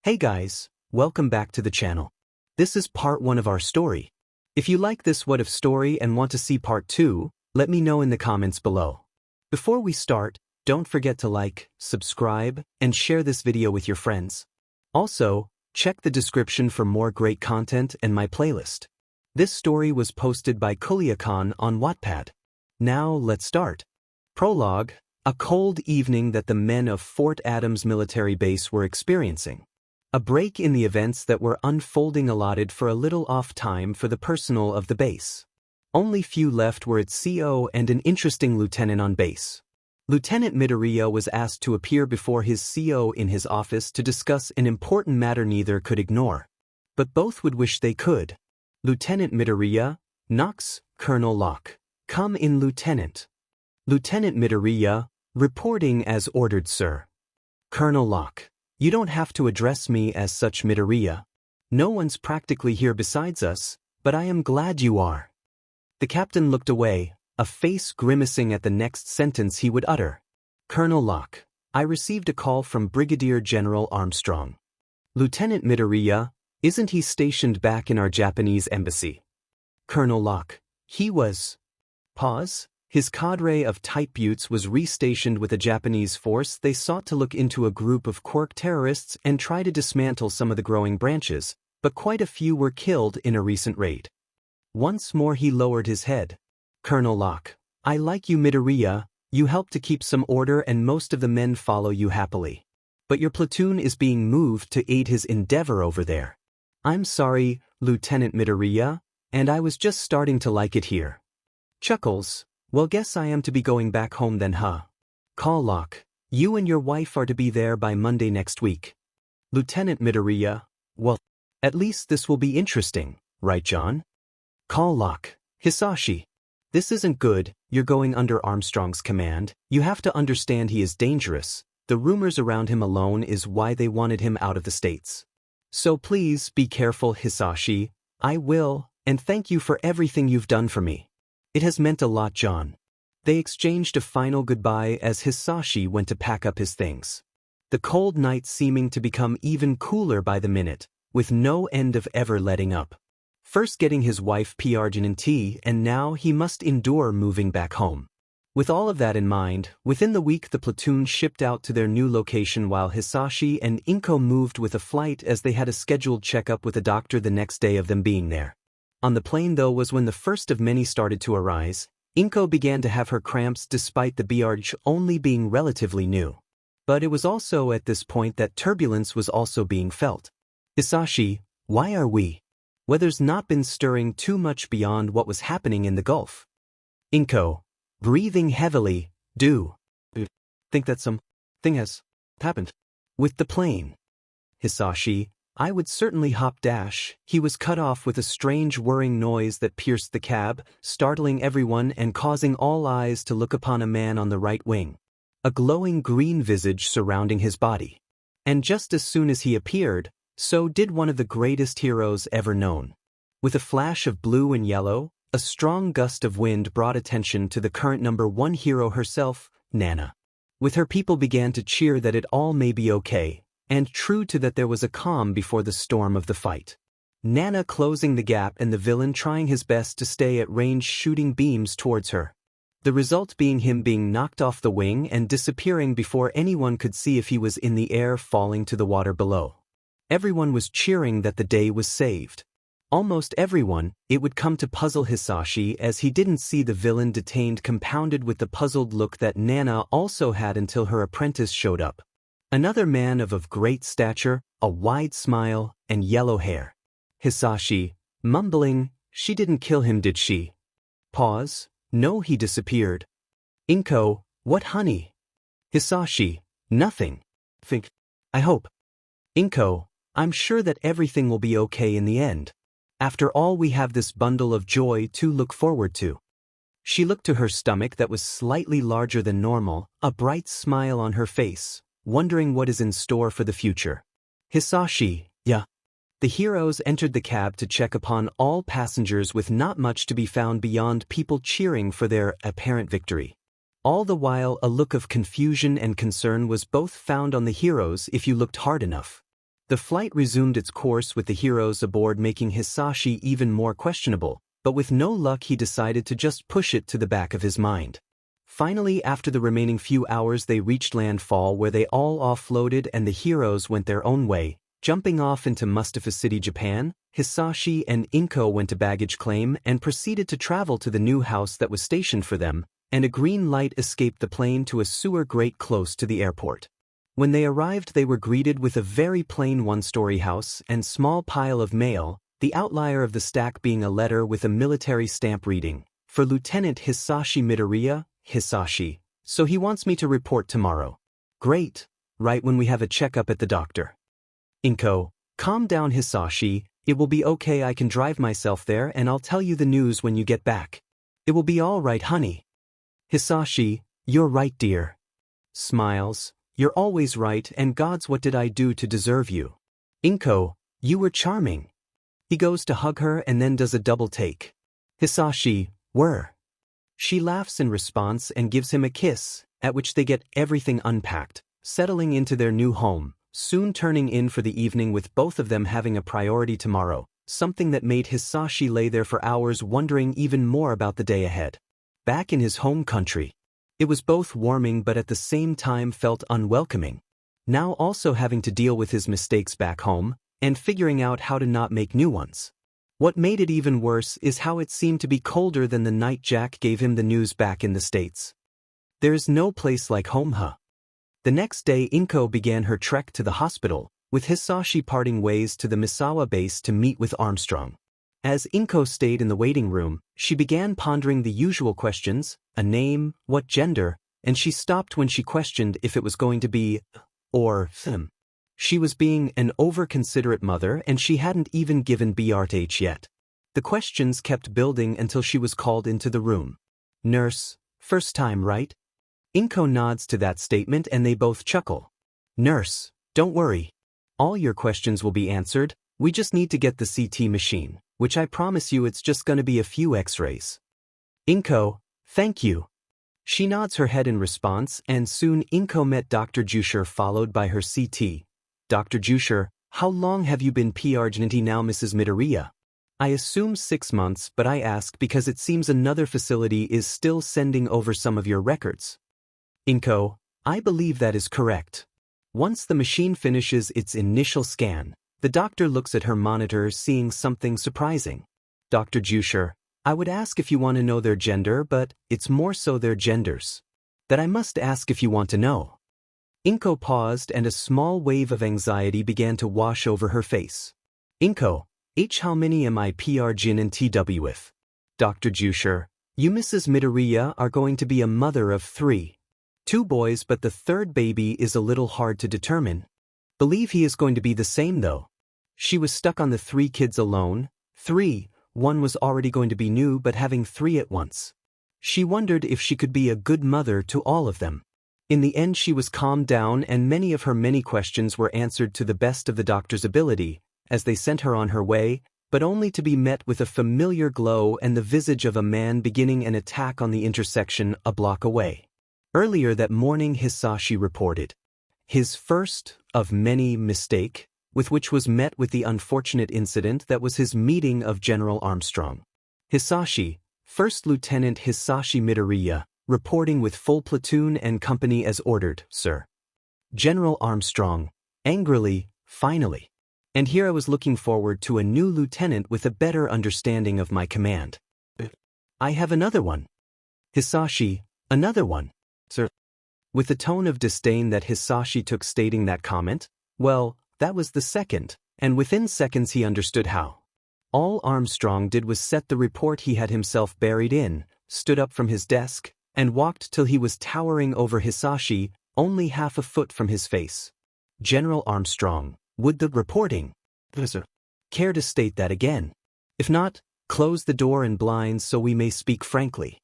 Hey guys, welcome back to the channel. This is part 1 of our story. If you like this what if story and want to see part 2, let me know in the comments below. Before we start, don't forget to like, subscribe, and share this video with your friends. Also, check the description for more great content and my playlist. This story was posted by Cooliocon on Wattpad. Now let's start. Prologue: a cold evening that the men of Fort Adams military base were experiencing. A break in the events that were unfolding allotted for a little off time for the personnel of the base. Only few left were its CO and an interesting lieutenant on base. Lieutenant 𝐀𝐮𝐬𝐴 was asked to appear before his CO in his office to discuss an important matter neither could ignore. But both would wish they could. Lieutenant 𝐀𝐮𝐬𝐴, Knox, 𝐶𝐿. Come in, Lieutenant. Lieutenant 𝐀𝐮𝐬𝐴, reporting as ordered, sir. 𝐶𝐿. You don't have to address me as such, 𝐀𝐮𝐬𝐴. No one's practically here besides us, but I am glad you are. The captain looked away, a face grimacing at the next sentence he would utter. 𝐶𝐿. I received a call from Brigadier General Armstrong. Lieutenant 𝐀𝐮𝐬𝐴, isn't he stationed back in our Japanese embassy? 𝐶𝐿. He was. Pause. His cadre of type buttes was restationed with a Japanese force. They sought to look into a group of quirk terrorists and try to dismantle some of the growing branches, but quite a few were killed in a recent raid. Once more he lowered his head. 𝐶𝐿. I like you, 𝐀𝐮𝐬𝐴, you help to keep some order and most of the men follow you happily. But your platoon is being moved to aid his endeavor over there. I'm sorry, Lieutenant 𝐀𝐮𝐬𝐴, and I was just starting to like it here. Chuckles. Well, guess I am to be going back home then, huh? 𝐶𝐿. You and your wife are to be there by Monday next week. Lieutenant 𝐀𝐮𝐬𝐴. Well, at least this will be interesting, right, John? 𝐶𝐿. Hisashi. This isn't good. You're going under Armstrong's command. You have to understand he is dangerous. The rumors around him alone is why they wanted him out of the States. So please be careful, Hisashi. I will, and thank you for everything you've done for me. It has meant a lot, John. They exchanged a final goodbye as Hisashi went to pack up his things. The cold night seeming to become even cooler by the minute, with no end of ever letting up. First getting his wife 𝐴 and now he must endure moving back home. With all of that in mind, within the week the platoon shipped out to their new location while Hisashi and 𝐴 moved with a flight as they had a scheduled checkup with a doctor the next day of them being there. On the plane though was when the first of many started to arise. 𝐴 began to have her cramps despite the BRG only being relatively new. But it was also at this point that turbulence was also being felt. Hisashi, why are we? Weather's not been stirring too much beyond what was happening in the Gulf. 𝐴, breathing heavily, do you think that something has happened with the plane? Hisashi, I would certainly hop dash. He was cut off with a strange whirring noise that pierced the cab, startling everyone and causing all eyes to look upon a man on the right wing. A glowing green visage surrounding his body. And just as soon as he appeared, so did one of the greatest heroes ever known. With a flash of blue and yellow, a strong gust of wind brought attention to the current #1 hero herself, Nana. With her people began to cheer that it all may be okay. And true to that there was a calm before the storm of the fight. Nana closing the gap and the villain trying his best to stay at range shooting beams towards her. The result being him being knocked off the wing and disappearing before anyone could see if he was in the air falling to the water below. Everyone was cheering that the day was saved. Almost everyone, it would come to puzzle Hisashi as he didn't see the villain detained compounded with the puzzled look that Nana also had until her apprentice showed up. Another man of great stature, a wide smile, and yellow hair. Hisashi, mumbling, she didn't kill him, did she? Pause, no, he disappeared. 𝐴, what honey? Hisashi, nothing. I hope. 𝐴, I'm sure that everything will be okay in the end. After all, we have this bundle of joy to look forward to. She looked to her stomach that was slightly larger than normal, a bright smile on her face, wondering what is in store for the future. Hisashi, yeah. The heroes entered the cab to check upon all passengers with not much to be found beyond people cheering for their apparent victory. All the while a look of confusion and concern was both found on the heroes if you looked hard enough. The flight resumed its course with the heroes aboard, making 𝐬𝐮𝐴 even more questionable, but with no luck he decided to just push it to the back of his mind. Finally, after the remaining few hours, they reached landfall, where they all offloaded and the heroes went their own way, jumping off into Mustafa City, Japan. 𝐬𝐮𝐴 and 𝗏𝐻𝐿 went to baggage claim and proceeded to travel to the new house that was stationed for them, and a green light escaped the plane to a sewer grate close to the airport. When they arrived, they were greeted with a very plain one-story house and small pile of mail, the outlier of the stack being a letter with a military stamp reading, "For Lieutenant Hisashi Midoriya, Hisashi. So he wants me to report tomorrow." "Great. Right when we have a checkup at the doctor." "𝐴, calm down Hisashi, it will be okay, I can drive myself there and I'll tell you the news when you get back." "It will be all right, honey." "Hisashi, you're right, dear." Smiles. "You're always right, and gods, what did I do to deserve you?" "𝐴, you were charming." He goes to hug her and then does a double take. "Hisashi, were." She laughs in response and gives him a kiss, at which they get everything unpacked, settling into their new home, soon turning in for the evening with both of them having a priority tomorrow, something that made Hisashi lay there for hours wondering even more about the day ahead. Back in his home country, it was both warming but at the same time felt unwelcoming. Now also having to deal with his mistakes back home, and figuring out how to not make new ones. What made it even worse is how it seemed to be colder than the night Jack gave him the news back in the States. There's no place like home, huh? The next day 𝐴 began her trek to the hospital, with Hisashi parting ways to the Misawa base to meet with Armstrong. As 𝐴 stayed in the waiting room, she began pondering the usual questions, a name, what gender, and she stopped when she questioned if it was going to be or 𝐻. She was being an over-considerate mother and she hadn't even given 𝐵 yet. The questions kept building until she was called into the room. "Nurse, first time, right?" 𝐴 nods to that statement and they both chuckle. "Nurse, don't worry. All your questions will be answered, we just need to get the CT machine, which I promise you it's just gonna be a few x-rays." "𝐴, thank you." She nods her head in response and soon 𝐴 met Dr. 𝐬𝐮𝐴 followed by her CT. "Dr. 𝐬𝐮𝐴, how long have you been pregnant now, Mrs. Midoriya?" "I assume 6 months, but I ask because it seems another facility is still sending over some of your records." "𝐴, I believe that is correct." Once the machine finishes its initial scan, the doctor looks at her monitor, seeing something surprising. "Dr. 𝐬𝐮𝐴, I would ask if you want to know their gender, but it's more so their genders that I must ask if you want to know." 𝐴 paused and a small wave of anxiety began to wash over her face. "𝐴, how many am I pregnant with?" "Dr. 𝐬𝐮𝐴, you Mrs. Midoriya are going to be a mother of 3. 2 boys, but the third baby is a little hard to determine. Believe he is going to be the same though." She was stuck on the 3 kids alone. 3, one was already going to be new, but having 3 at once. She wondered if she could be a good mother to all of them. In the end she was calmed down and many of her many questions were answered to the best of the doctor's ability, as they sent her on her way, but only to be met with a familiar glow and the visage of a man beginning an attack on the intersection a block away. Earlier that morning Hisashi reported his first of many mistake, with which was met with the unfortunate incident that was his meeting of General Armstrong. "Hisashi, First Lieutenant Hisashi Midoriya, reporting with full platoon and company as ordered, sir." General Armstrong, angrily, "Finally. And here I was looking forward to a new lieutenant with a better understanding of my command. I have another one." "Hisashi, another one, sir." With the tone of disdain that Hisashi took stating that comment, well, that was the second, and within seconds he understood how. All Armstrong did was set the report he had himself buried in, stood up from his desk, and walked till he was towering over Hisashi, only half a foot from his face. "General Armstrong, would the reporting, sir, care to state that again? If not, close the door and blinds so we may speak frankly."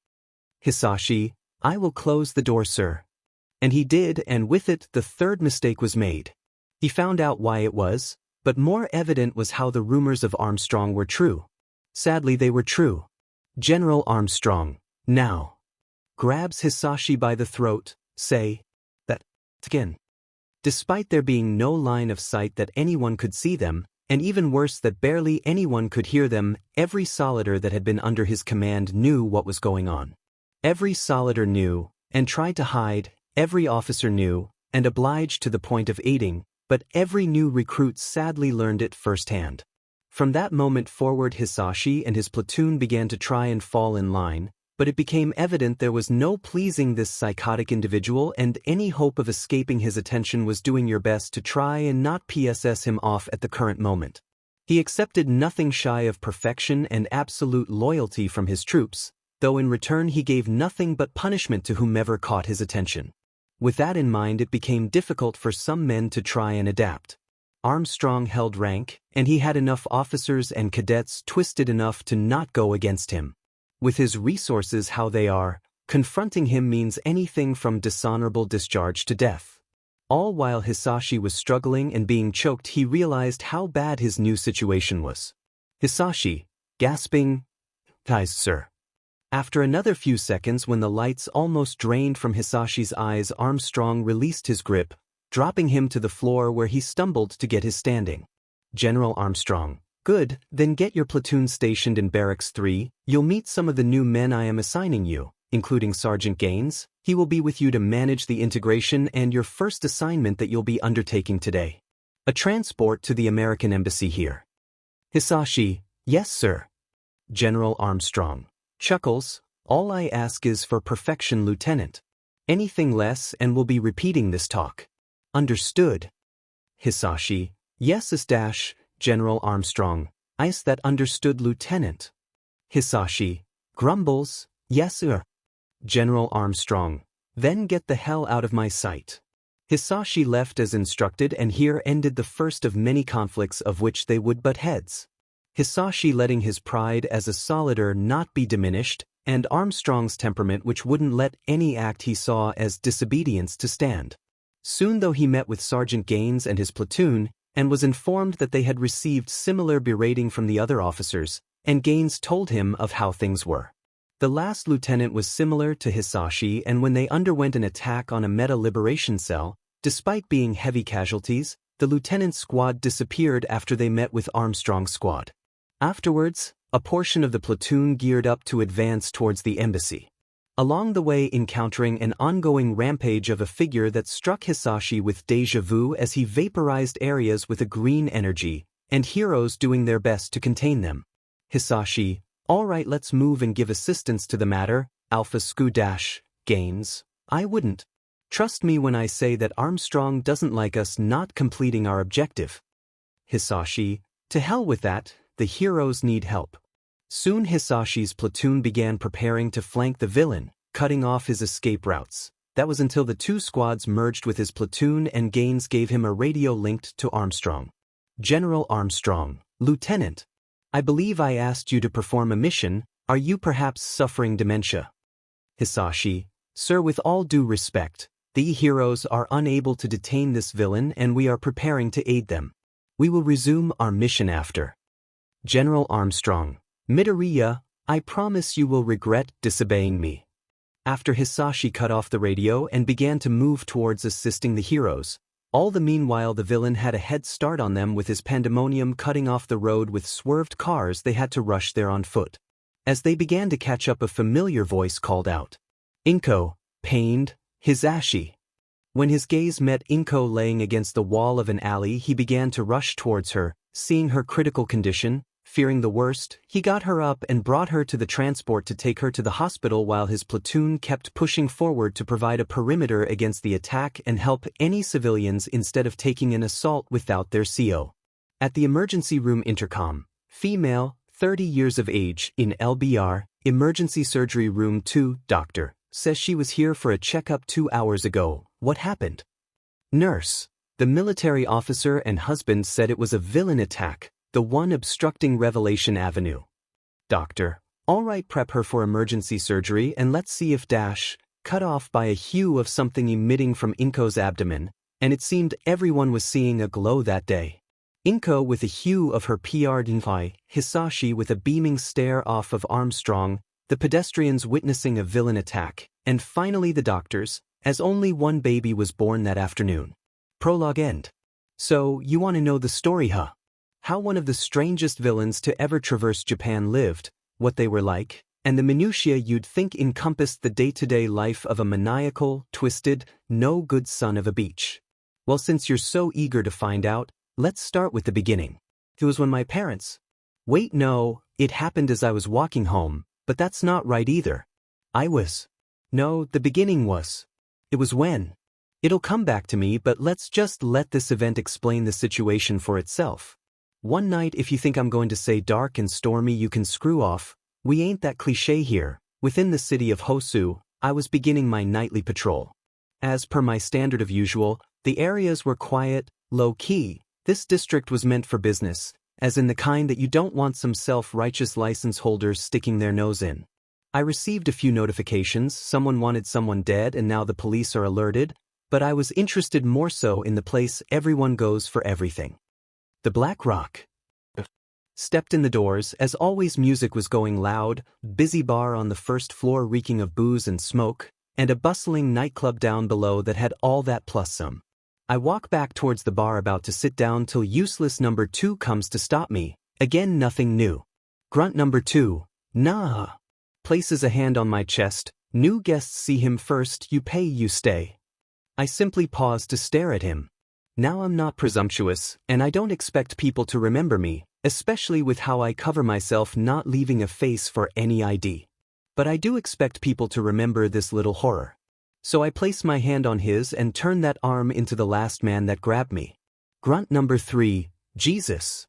"Hisashi, I will close the door, sir." And he did, and with it the third mistake was made. He found out why it was, but more evident was how the rumors of Armstrong were true. Sadly they were true. General Armstrong, now, grabs Hisashi by the throat, "Say that again." Despite there being no line of sight that anyone could see them, and even worse that barely anyone could hear them, every 𝐀𝐮𝐱𝐿 that had been under his command knew what was going on. Every 𝐀𝐮𝐿 knew, and tried to hide, every officer knew, and obliged to the point of aiding, but every new recruit sadly learned it firsthand. From that moment forward, 𝐬𝐻ISASHI and his platoon began to try and fall in line, but it became evident there was no pleasing this psychotic individual, and any hope of escaping his attention was doing your best to try and not piss him off at the current moment. He accepted nothing shy of perfection and absolute loyalty from his troops, though in return he gave nothing but punishment to whomever caught his attention. With that in mind, it became difficult for some men to try and adapt. Armstrong held rank, and he had enough officers and cadets twisted enough to not go against him. With his resources how they are, confronting him means anything from dishonorable discharge to death. All while 𝐬𝐻ISASHI was struggling and being choked, he realized how bad his new situation was. 𝐬𝐻ISASHI, gasping, "Guys, sir." After another few seconds, when the lights almost drained from 𝐬𝐻ISASHI's eyes, Armstrong released his grip, dropping him to the floor where he stumbled to get his standing. "General Armstrong, good, then get your platoon stationed in Barracks 3, you'll meet some of the new men I am assigning you, including Sergeant Gaines. He will be with you to manage the integration and your first assignment that you'll be undertaking today. A transport to the American Embassy here." 𝐬𝐻ISASHI, "Yes, sir." General Armstrong chuckles, "All I ask is for perfection, Lieutenant. Anything less and we'll be repeating this talk." "Understood." 𝐬𝐻ISASHI, "Yes, General Armstrong, is that understood, Lieutenant?" 𝐬𝐻ISASHI grumbles, "Yes, sir." General Armstrong, "Then get the hell out of my sight." 𝐬𝐻ISASHI left as instructed, and here ended the first of many conflicts of which they would butt heads. 𝐬𝐻ISASHI letting his pride as a 𝐀𝐿 not be diminished, and Armstrong's temperament which wouldn't let any act he saw as disobedience to stand. Soon though he met with Sergeant Gaines and his platoon, and was informed that they had received similar berating from the other officers, and Gaines told him of how things were. The last lieutenant was similar to 𝐬𝐻ISASHI, and when they underwent an attack on a meta-liberation cell, despite being heavy casualties, the lieutenant's squad disappeared after they met with Armstrong's squad. Afterwards, a portion of the platoon geared up to advance towards the embassy. Along the way, encountering an ongoing rampage of a figure that struck 𝐬𝐻ISASHI with déjà vu as he vaporized areas with a green energy, and heroes doing their best to contain them. 𝐬𝐻ISASHI, "All right, let's move and give assistance to the matter, Alpha Scu Gaines. I wouldn't. Trust me when I say that Armstrong doesn't like us not completing our objective." 𝐬𝐻ISASHI, "To hell with that, the heroes need help." Soon 𝐬𝐻ISASHI's platoon began preparing to flank the villain, cutting off his escape routes. That was until the two squads merged with his platoon and Gaines gave him a radio linked to Armstrong. "General Armstrong, Lieutenant, I believe I asked you to perform a mission. Are you perhaps suffering dementia?" 𝐬𝐻ISASHI, "Sir, with all due respect, the heroes are unable to detain this villain and we are preparing to aid them. We will resume our mission after." General Armstrong, "Midoriya, I promise you will regret disobeying me." After 𝐬𝐻ISASHI cut off the radio and began to move towards assisting the heroes, all the meanwhile the villain had a head start on them with his pandemonium cutting off the road with swerved cars. They had to rush there on foot. As they began to catch up, a familiar voice called out, "Inko," pained, 𝐬𝐻ISASHI. When his gaze met Inko laying against the wall of an alley, he began to rush towards her. Seeing her critical condition, fearing the worst, he got her up and brought her to the transport to take her to the hospital while his platoon kept pushing forward to provide a perimeter against the attack and help any civilians instead of taking an assault without their CO. At the emergency room intercom, female, 30 years of age, in LBR, emergency surgery room 2, doctor, says she was here for a checkup 2 hours ago. What happened? Nurse, the military officer and husband said it was a villain attack, the one obstructing Revelation Avenue. Doctor, all right, prep her for emergency surgery and let's see if cut off by a hue of something emitting from Inko's abdomen, and it seemed everyone was seeing a glow that day. Inko with a hue of her eye, 𝐬𝐻ISASHI with a beaming stare off of Armstrong, the pedestrians witnessing a villain attack, and finally the doctors, as only one baby was born that afternoon. Prologue end. So, you want to know the story, huh? How one of the strangest villains to ever traverse Japan lived, what they were like, and the minutiae you'd think encompassed the day-to-day life of a maniacal, twisted, no-good son of a beach. Well, since you're so eager to find out, let's start with the beginning. It was when my parents... Wait, no, it happened as I was walking home, but that's not right either. No, the beginning was. It was when. It'll come back to me, but let's just let this event explain the situation for itself. One night, if you think I'm going to say dark and stormy, you can screw off. We ain't that cliché here. Within the city of Hosu, I was beginning my nightly patrol. As per my standard of usual, the areas were quiet, low-key. This district was meant for business, as in the kind that you don't want some self-righteous license holders sticking their nose in. I received a few notifications, someone wanted someone dead and now the police are alerted, but I was interested more so in the place everyone goes for everything. The Black Rock. Stepped in the doors, as always music was going loud, busy bar on the first floor reeking of booze and smoke, and a bustling nightclub down below that had all that plus some. I walk back towards the bar about to sit down till useless number 2 comes to stop me. Again, nothing new. Grunt number 2, nah. Places a hand on my chest. New guests see him first, you pay, you stay. I simply pause to stare at him. Now I'm not presumptuous, and I don't expect people to remember me, especially with how I cover myself not leaving a face for any ID. But I do expect people to remember this little horror. So I place my hand on his and turn that arm into the last man that grabbed me. Grunt number 3, Jesus.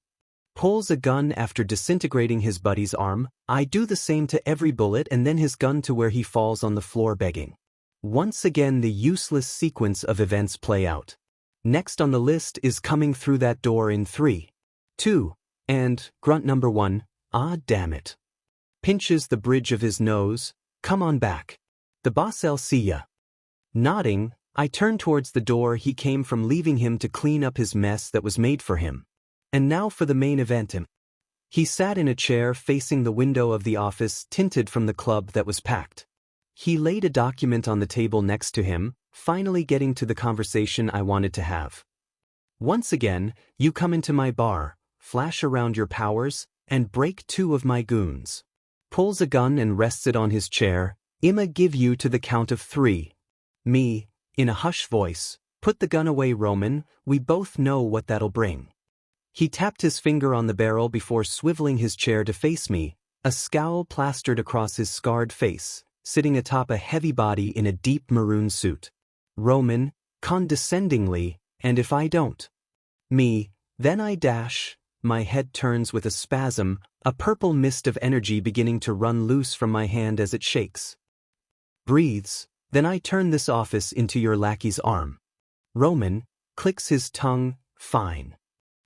Pulls a gun after disintegrating his buddy's arm. I do the same to every bullet and then his gun to where he falls on the floor begging. Once again the useless sequence of events play out. Next on the list is coming through that door in 3, 2, and, grunt number 1, ah damn it. Pinches the bridge of his nose, come on back. The boss I'll see ya. Nodding, I turn towards the door he came from, leaving him to clean up his mess that was made for him. And now for the main event. He sat in a chair facing the window of the office tinted from the club that was packed. He laid a document on the table next to him, finally getting to the conversation I wanted to have. Once again, you come into my bar, flash around your powers, and break 2 of my goons. Pulls a gun and rests it on his chair. I'ma give you to the count of 3. Me, in a hushed voice, put the gun away, Roman, we both know what that'll bring. He tapped his finger on the barrel before swiveling his chair to face me, a scowl plastered across his scarred face, sitting atop a heavy body in a deep maroon suit. Roman, condescendingly, and if I don't. Me, then I dash. My head turns with a spasm, a purple mist of energy beginning to run loose from my hand as it shakes. Breathes, then I turn this office into your lackey's arm. Roman, clicks his tongue, fine.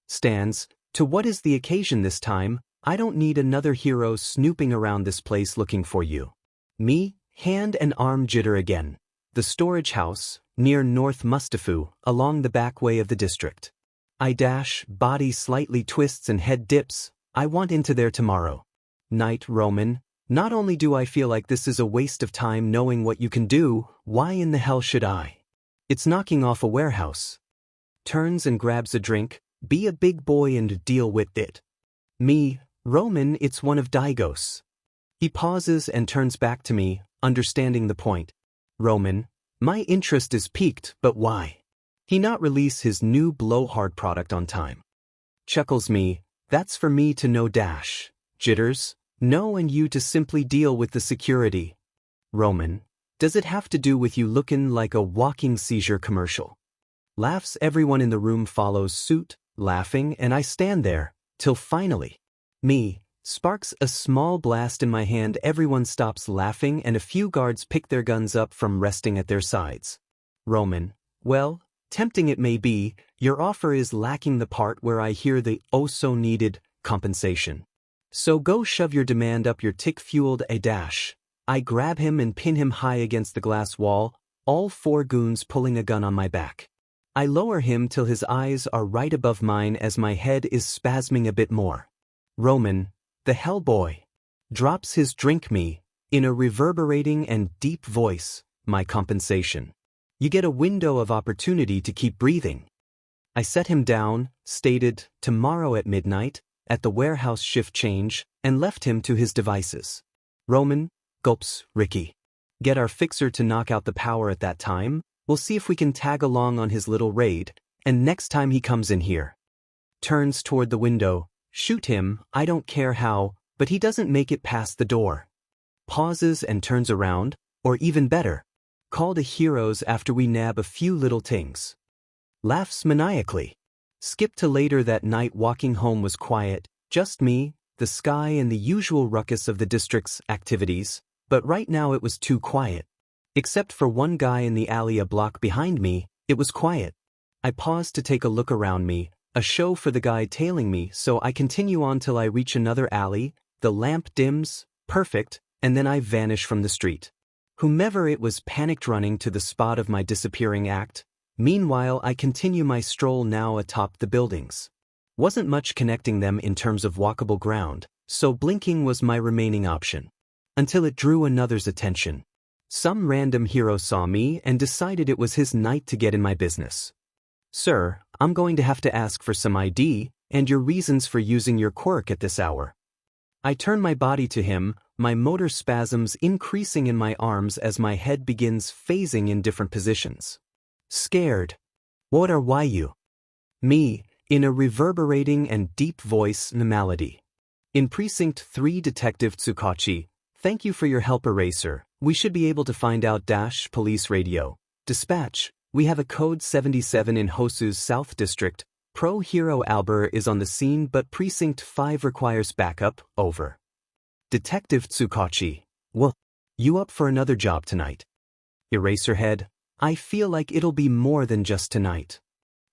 Stands, to what is the occasion this time? I don't need another hero snooping around this place looking for you. Me, hand and arm jitter again. The storage house, near North Mustafu, along the back way of the district. I dash, body slightly twists and head dips. I want into there tomorrow. Night, Roman. Not only do I feel like this is a waste of time knowing what you can do, why in the hell should I? It's knocking off a warehouse. Turns and grabs a drink. Be a big boy and deal with it. Me, Roman, it's one of Daigos. He pauses and turns back to me, understanding the point. Roman, my interest is piqued, but why? He not release his new blowhard product on time. Chuckles me, that's for me to know dash. Jitters, no, and you to simply deal with the security. Roman, does it have to do with you looking like a walking seizure commercial? Laughs. Everyone in the room follows suit, laughing, and I stand there, till finally. Me, sparks a small blast in my hand. Everyone stops laughing and a few guards pick their guns up from resting at their sides. Roman, well, tempting it may be, your offer is lacking the part where I hear the oh-so-needed compensation. So go shove your demand up your tick-fueled a dash. I grab him and pin him high against the glass wall, all 4 goons pulling a gun on my back. I lower him till his eyes are right above mine as my head is spasming a bit more. Roman, the hellboy, drops his drink. Me, in a reverberating and deep voice, my compensation. You get a window of opportunity to keep breathing. I set him down, stated, tomorrow at midnight, at the warehouse shift change, and left him to his devices. Roman, gulps, Ricky. Get our fixer to knock out the power at that time, we'll see if we can tag along on his little raid, and next time he comes in here. Turns toward the window, shoot him, I don't care how, but he doesn't make it past the door. Pauses and turns around, or even better, call the heroes after we nab a few little things. Laughs maniacally. Skip to later that night. Walking home was quiet, just me, the sky and the usual ruckus of the district's activities, but right now it was too quiet. Except for one guy in the alley a block behind me, it was quiet. I paused to take a look around me, a show for the guy tailing me, so I continue on till I reach another alley, the lamp dims, perfect, and then I vanish from the street. Whomever it was panicked running to the spot of my disappearing act. Meanwhile I continue my stroll now atop the buildings. Wasn't much connecting them in terms of walkable ground, so blinking was my remaining option. Until it drew another's attention. Some random hero saw me and decided it was his night to get in my business. Sir, I'm going to have to ask for some ID, and your reasons for using your quirk at this hour. I turn my body to him, my motor spasms increasing in my arms as my head begins phasing in different positions. Scared. What are you? Me, in a reverberating and deep voice melody. In Precinct 3 Detective 𝐀𝐮𝐭𝐡𝐨𝐫, thank you for your help eraser. We should be able to find out - police radio. Dispatch, we have a code 77 in Hosu's South District. Pro hero Albert is on the scene but Precinct 5 requires backup, over. Detective 𝐀𝐮𝐭𝐡𝐨𝐫, well, you up for another job tonight? Eraserhead, I feel like it'll be more than just tonight.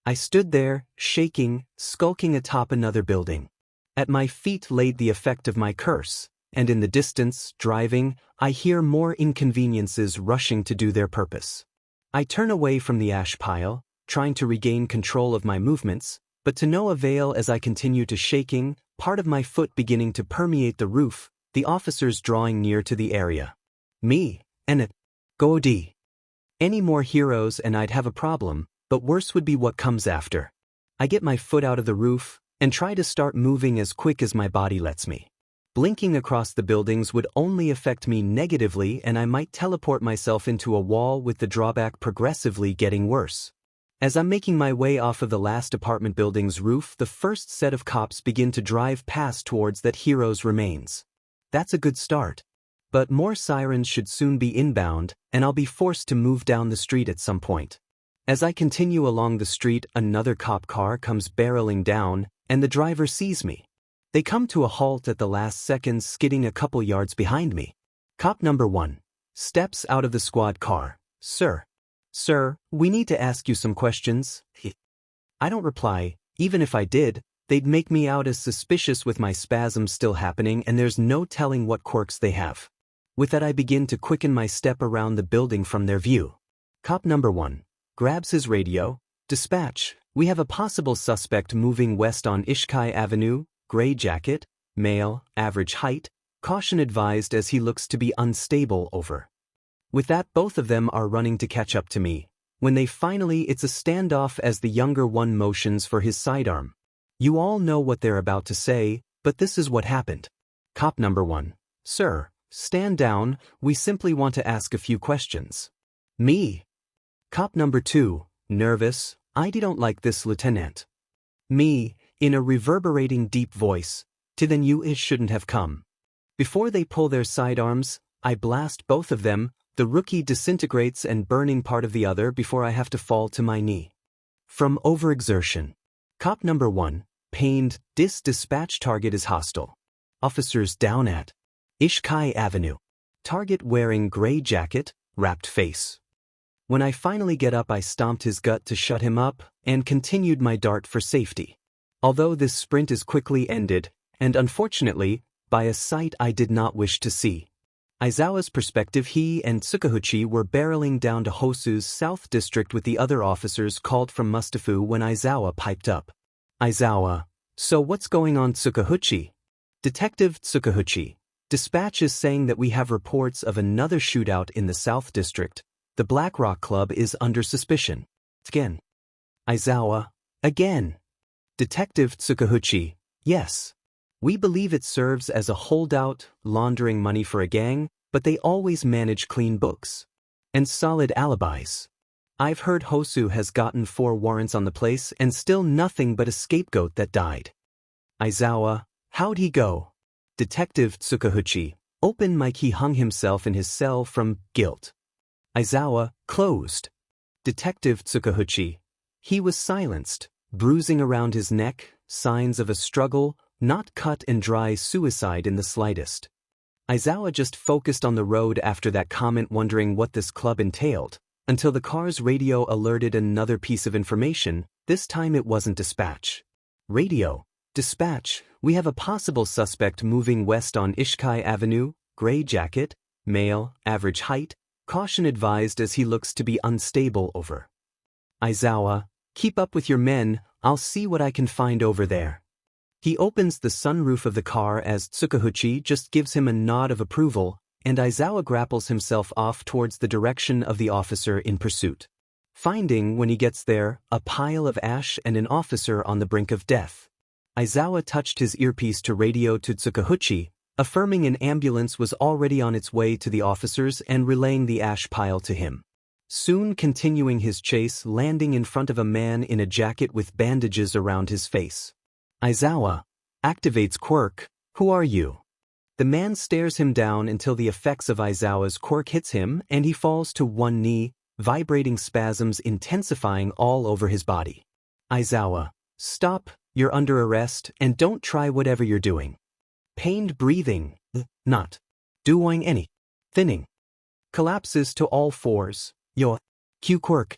I stood there, shaking, skulking atop another building. At my feet laid the effect of my curse, and in the distance, driving, I hear more inconveniences rushing to do their purpose. I turn away from the ash pile, trying to regain control of my movements, but to no avail as I continue to shaking, part of my foot beginning to permeate the roof, the officers drawing near to the area. Me, and it. Go D. Any more heroes and I'd have a problem, but worse would be what comes after. I get my foot out of the roof, and try to start moving as quick as my body lets me. Blinking across the buildings would only affect me negatively and I might teleport myself into a wall with the drawback progressively getting worse. As I'm making my way off of the last apartment building's roof, the first set of cops begin to drive past towards that hero's remains. That's a good start. But more sirens should soon be inbound, and I'll be forced to move down the street at some point. As I continue along the street, another cop car comes barreling down, and the driver sees me. They come to a halt at the last seconds, skidding a couple yards behind me. Cop number 1 steps out of the squad car. Sir, we need to ask you some questions. I don't reply. Even if I did, they'd make me out as suspicious with my spasms still happening and there's no telling what quirks they have. With that I begin to quicken my step around the building from their view. Cop number 1 grabs his radio. Dispatch, we have a possible suspect moving west on Ishkai Avenue, gray jacket, male, average height, caution advised as he looks to be unstable, over. With that both of them are running to catch up to me. When they finally, it's a standoff as the younger one motions for his sidearm. You all know what they're about to say, but this is what happened. Cop number 1, sir, stand down, we simply want to ask a few questions. Me. Cop number 2, nervous, I don't like this, Lieutenant. Me, in a reverberating deep voice, then you shouldn't have come. Before they pull their sidearms, I blast both of them, the rookie disintegrates and burning part of the other before I have to fall to my knee. From overexertion. Cop number 1, pained, dispatch target is hostile. Officers down at Ishkai Avenue. Target wearing gray jacket, wrapped face. When I finally get up I stomped his gut to shut him up, and continued my dart for safety. Although this sprint is quickly ended, and unfortunately, by a sight I did not wish to see. Aizawa's perspective, he and 𝐀𝐮𝐭𝐡𝐨𝐫 were barreling down to Hosu's South District with the other officers called from Mustafu when Aizawa piped up. Aizawa, so what's going on, 𝐀𝐮𝐭𝐡𝐨𝐫? Detective 𝐀𝐮𝐭𝐡𝐨𝐫, dispatch is saying that we have reports of another shootout in the South District. The Black Rock Club is under suspicion. Again. Aizawa, Again. Detective 𝐀𝐮𝐭𝐡𝐨𝐫, yes. We believe it serves as a holdout, laundering money for a gang, but they always manage clean books and solid alibis. I've heard Hosu has gotten 4 warrants on the place and still nothing but a scapegoat that died. Aizawa, how'd he go? Detective 𝐀𝐮𝐭𝐡𝐨𝐫, open mic. He hung himself in his cell from guilt. Aizawa, closed. Detective 𝐀𝐮𝐭𝐡𝐨𝐫, he was silenced, bruising around his neck, signs of a struggle, not cut and dry suicide in the slightest. Aizawa just focused on the road after that comment, wondering what this club entailed, until the car's radio alerted another piece of information. This time it wasn't dispatch. Radio. Dispatch, we have a possible suspect moving west on Ishkai Avenue, gray jacket, male, average height, caution advised as he looks to be unstable. Over. Aizawa, keep up with your men, I'll see what I can find over there. He opens the sunroof of the car as 𝐀𝐮𝐭𝐡𝐨𝐫 just gives him a nod of approval, and Aizawa grapples himself off towards the direction of the officer in pursuit. Finding, when he gets there, a pile of ash and an officer on the brink of death. Aizawa touched his earpiece to radio to 𝐀𝐮𝐭𝐡𝐨𝐫, affirming an ambulance was already on its way to the officers and relaying the ash pile to him. Soon continuing his chase, landing in front of a man in a jacket with bandages around his face. Aizawa activates quirk. Who are you? The man stares him down until the effects of Aizawa's quirk hits him and he falls to one knee, vibrating spasms intensifying all over his body. Aizawa, stop, you're under arrest, and don't try whatever you're doing. Pained breathing, not doing any thinning. Collapses to all fours. Yo, Q quirk.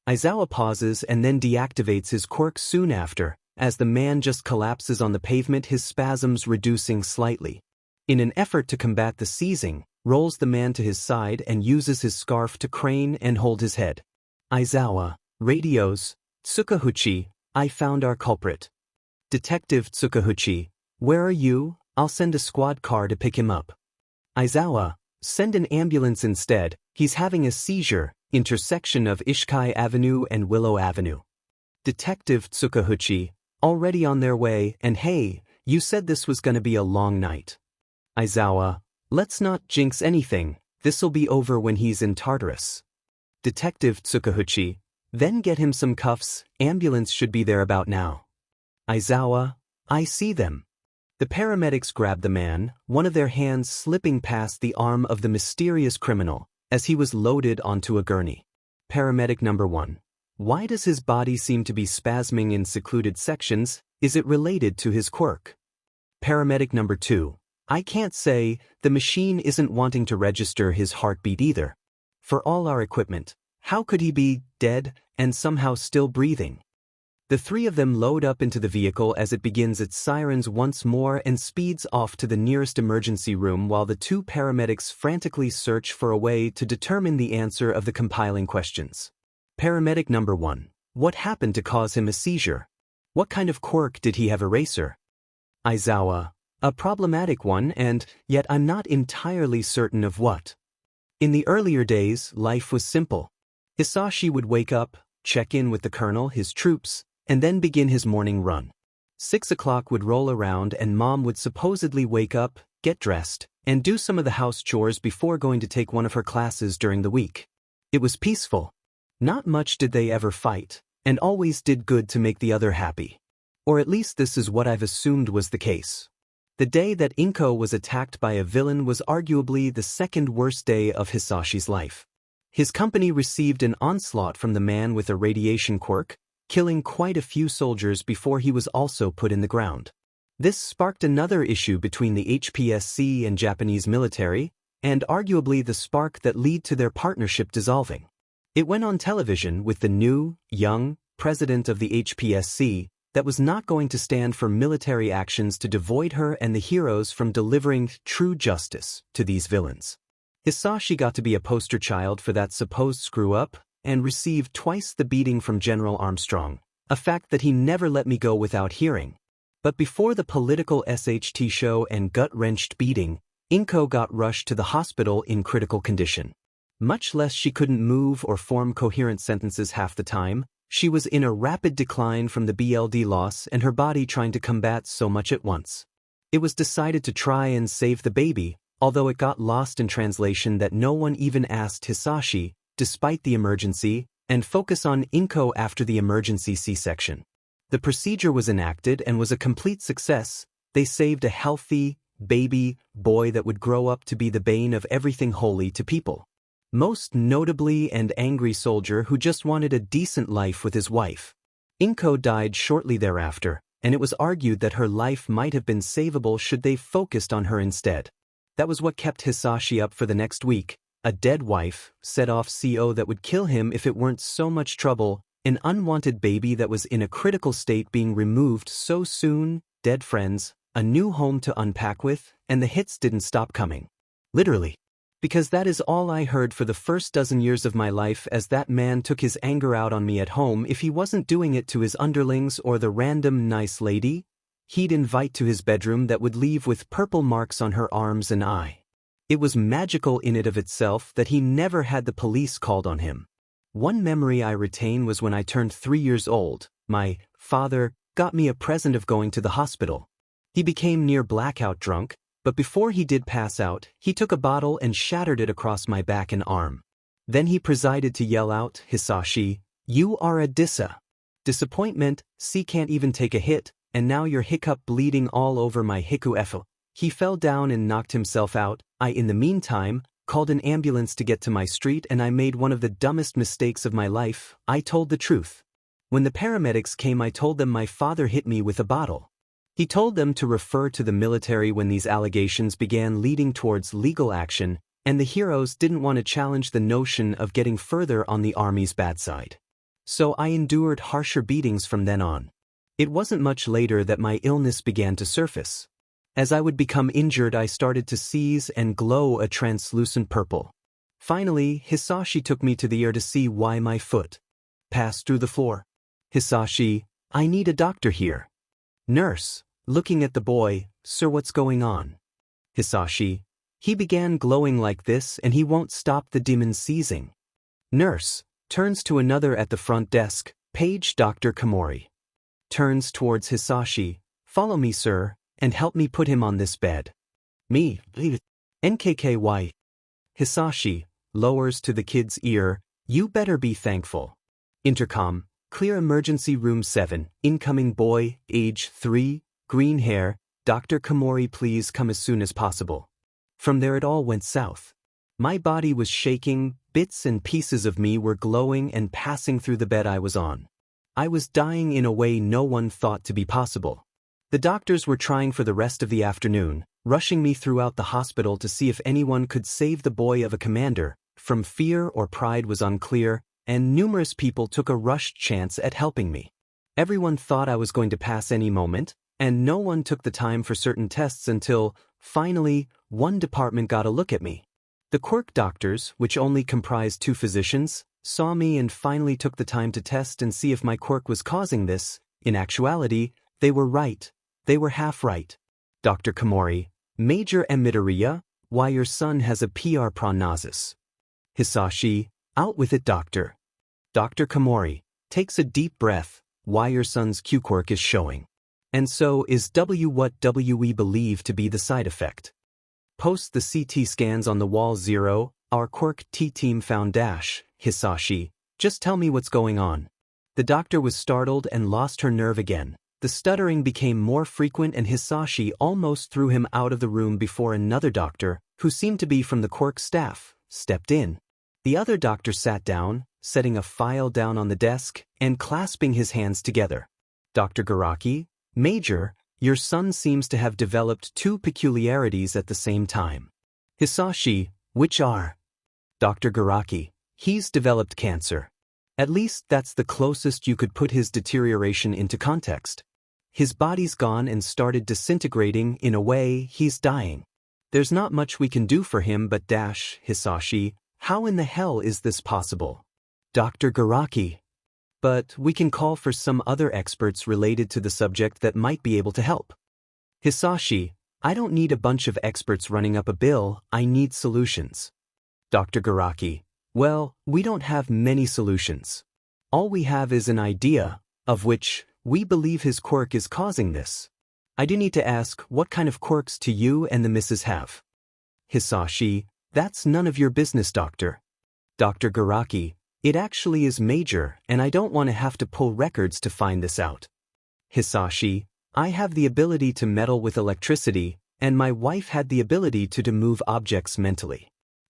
Aizawa pauses and then deactivates his quirk soon after, as the man just collapses on the pavement, his spasms reducing slightly. In an effort to combat the seizing, rolls the man to his side and uses his scarf to crane and hold his head. Aizawa, radios, 𝐀𝐮𝐭𝐡𝐨𝐫, I found our culprit. Detective 𝐀𝐮𝐭𝐡𝐨𝐫, where are you? I'll send a squad car to pick him up. Aizawa, send an ambulance instead, he's having a seizure, intersection of Ishkai Avenue and Willow Avenue. Detective 𝐀𝐮𝐭𝐡𝐨𝐫, already on their way, and hey, you said this was gonna be a long night. Aizawa, let's not jinx anything, this'll be over when he's in Tartarus. Detective 𝐀𝐮𝐭𝐡𝐨𝐫, then get him some cuffs, ambulance should be there about now. Aizawa, I see them. The paramedics grab the man, one of their hands slipping past the arm of the mysterious criminal, as he was loaded onto a gurney. Paramedic number 1. Why does his body seem to be spasming in secluded sections? Is it related to his quirk? Paramedic number 2. I can't say, the machine isn't wanting to register his heartbeat either. For all our equipment, how could he be dead and somehow still breathing? The 3 of them load up into the vehicle as it begins its sirens once more and speeds off to the nearest emergency room while the 2 paramedics frantically search for a way to determine the answer of the compiling questions. Paramedic number 1. What happened to cause him a seizure? What kind of quirk did he have? Eraser. Aizawa. A problematic one, and yet I'm not entirely certain of what. In the earlier days, life was simple. Hisashi would wake up, check in with the colonel, his troops, and then begin his morning run. 6 o'clock would roll around and Mom would supposedly wake up, get dressed, and do some of the house chores before going to take one of her classes during the week. It was peaceful. Not much did they ever fight, and always did good to make the other happy. Or at least this is what I've assumed was the case. The day that Inko was attacked by a villain was arguably the second worst day of Hisashi's life. His company received an onslaught from the man with a radiation quirk, killing quite a few soldiers before he was also put in the ground. This sparked another issue between the HPSC and Japanese military, and arguably the spark that led to their partnership dissolving. It went on television with the new, young, president of the HPSC that was not going to stand for military actions to devoid her and the heroes from delivering true justice to these villains. Hisashi got to be a poster child for that supposed screw-up, and received twice the beating from General Armstrong, a fact that he never let me go without hearing. But before the political SHT show and gut-wrenched beating, Inko got rushed to the hospital in critical condition. Much less she couldn't move or form coherent sentences half the time, She was in a rapid decline from the BLD loss and her body trying to combat so much at once. It was decided to try and save the baby, although it got lost in translation that no one even asked Hisashi, despite the emergency, and focus on 𝐾𝐮𝐭𝐡𝐨𝐫 after the emergency C-section. The procedure was enacted and was a complete success. They saved a healthy baby boy that would grow up to be the bane of everything holy to people. Most notably an angry soldier who just wanted a decent life with his wife. 𝐾𝐮𝐭𝐡𝐨𝐫 died shortly thereafter, and it was argued that her life might have been savable should they focused on her instead. That was what kept Hisashi up for the next week. A dead wife set off CO that would kill him if it weren't so much trouble, an unwanted baby that was in a critical state being removed so soon, dead friends, a new home to unpack with, and the hits didn't stop coming. Literally. Because that is all I heard for the first dozen years of my life, as that man took his anger out on me at home. If he wasn't doing it to his underlings or the random nice lady he'd invite to his bedroom that would leave with purple marks on her arms and eye. It was magical in it of itself that he never had the police called on him. One memory I retain was when I turned 3 years old, my father got me a present of going to the hospital. He became near blackout drunk, but before he did pass out, he took a bottle and shattered it across my back and arm. Then he proceeded to yell out, "Hisashi, you are a dissa. Disappointment, C can't even take a hit, and now you're hiccup bleeding all over my hiku-efo." He fell down and knocked himself out. I, in the meantime, called an ambulance to get to my street, and I made one of the dumbest mistakes of my life. I told the truth. When the paramedics came, I told them my father hit me with a bottle. He told them to refer to the military when these allegations began leading towards legal action, and the heroes didn't want to challenge the notion of getting further on the army's bad side. So I endured harsher beatings from then on. It wasn't much later that my illness began to surface. As I would become injured, I started to seize and glow a translucent purple. Finally, Hisashi took me to the ER to see why my foot passed through the floor. "Hisashi, I need a doctor here." Nurse, looking at the boy, "Sir, what's going on?" Hisashi, "He began glowing like this and he won't stop the demon seizing." Nurse, turns to another at the front desk, "Page Dr. Komori." Turns towards Hisashi, "Follow me, sir, and help me put him on this bed." "Me, NKKY. Hisashi, lowers to the kid's ear, "You better be thankful." Intercom, "Clear emergency room 7, incoming boy, age 3, green hair, Dr. Komori, please come as soon as possible." From there it all went south. My body was shaking, bits and pieces of me were glowing and passing through the bed I was on. I was dying in a way no one thought to be possible. The doctors were trying for the rest of the afternoon, rushing me throughout the hospital to see if anyone could save the boy of a commander. From fear or pride was unclear, and numerous people took a rushed chance at helping me. Everyone thought I was going to pass any moment, and no one took the time for certain tests until, finally, one department got a look at me. The quirk doctors, which only comprised 2 physicians, saw me and finally took the time to test and see if my quirk was causing this. In actuality, they were right. They were half right. "Dr. Komori, Major Emidaria, why your son has a PR prognosis." Hisashi, "Out with it, doctor." Dr. Komori, takes a deep breath, "Why your son's Q-quirk is showing. And so is what we believe to be the side effect. Post the CT scans on the wall 0, our quirk T-team found dash." Hisashi, "Just tell me what's going on." The doctor was startled and lost her nerve again. The stuttering became more frequent and Hisashi almost threw him out of the room before another doctor, who seemed to be from the quirk staff, stepped in. The other doctor sat down, setting a file down on the desk, and clasping his hands together. "Dr. Garaki, Major, your son seems to have developed 2 peculiarities at the same time." Hisashi, "Which are?" Dr. Garaki, "He's developed cancer. At least that's the closest you could put his deterioration into context. His body's gone and started disintegrating. In a way, he's dying. There's not much we can do for him but dash." Hisashi, "How in the hell is this possible?" Dr. Garaki, "But we can call for some other experts related to the subject that might be able to help." Hisashi, "I don't need a bunch of experts running up a bill, I need solutions." Dr. Garaki, "Well, we don't have many solutions. All we have is an idea, of which we believe his quirk is causing this. I do need to ask, what kind of quirks do you and the missus have? Hisashi, that's none of your business, Doctor. Dr. Garaki, it actually is major, and I don't want to have to pull records to find this out. Hisashi, I have the ability to meddle with electricity, and my wife had the ability to move objects mentally.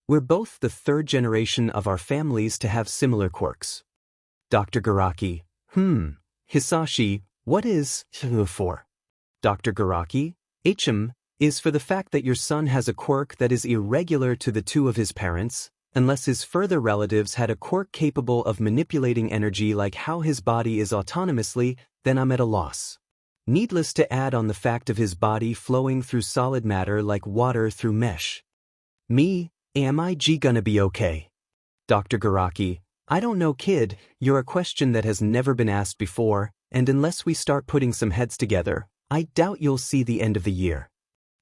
We're both the third generation of our families to have similar quirks. Dr. Garaki, Hisashi, what is 𝐶𝐮𝐭𝐡𝐨𝐫 for? Dr. Garaki, 𝐶𝐮𝐭𝐡𝐨𝐫 is for the fact that your son has a quirk that is irregular to the two of his parents, unless his further relatives had a quirk capable of manipulating energy like how his body is autonomously, then I'm at a loss. Needless to add on the fact of his body flowing through solid matter like water through mesh. Me, am I gonna be okay? Dr. Garaki, I don't know, kid, you're a question that has never been asked before, and unless we start putting some heads together, I doubt you'll see the end of the year.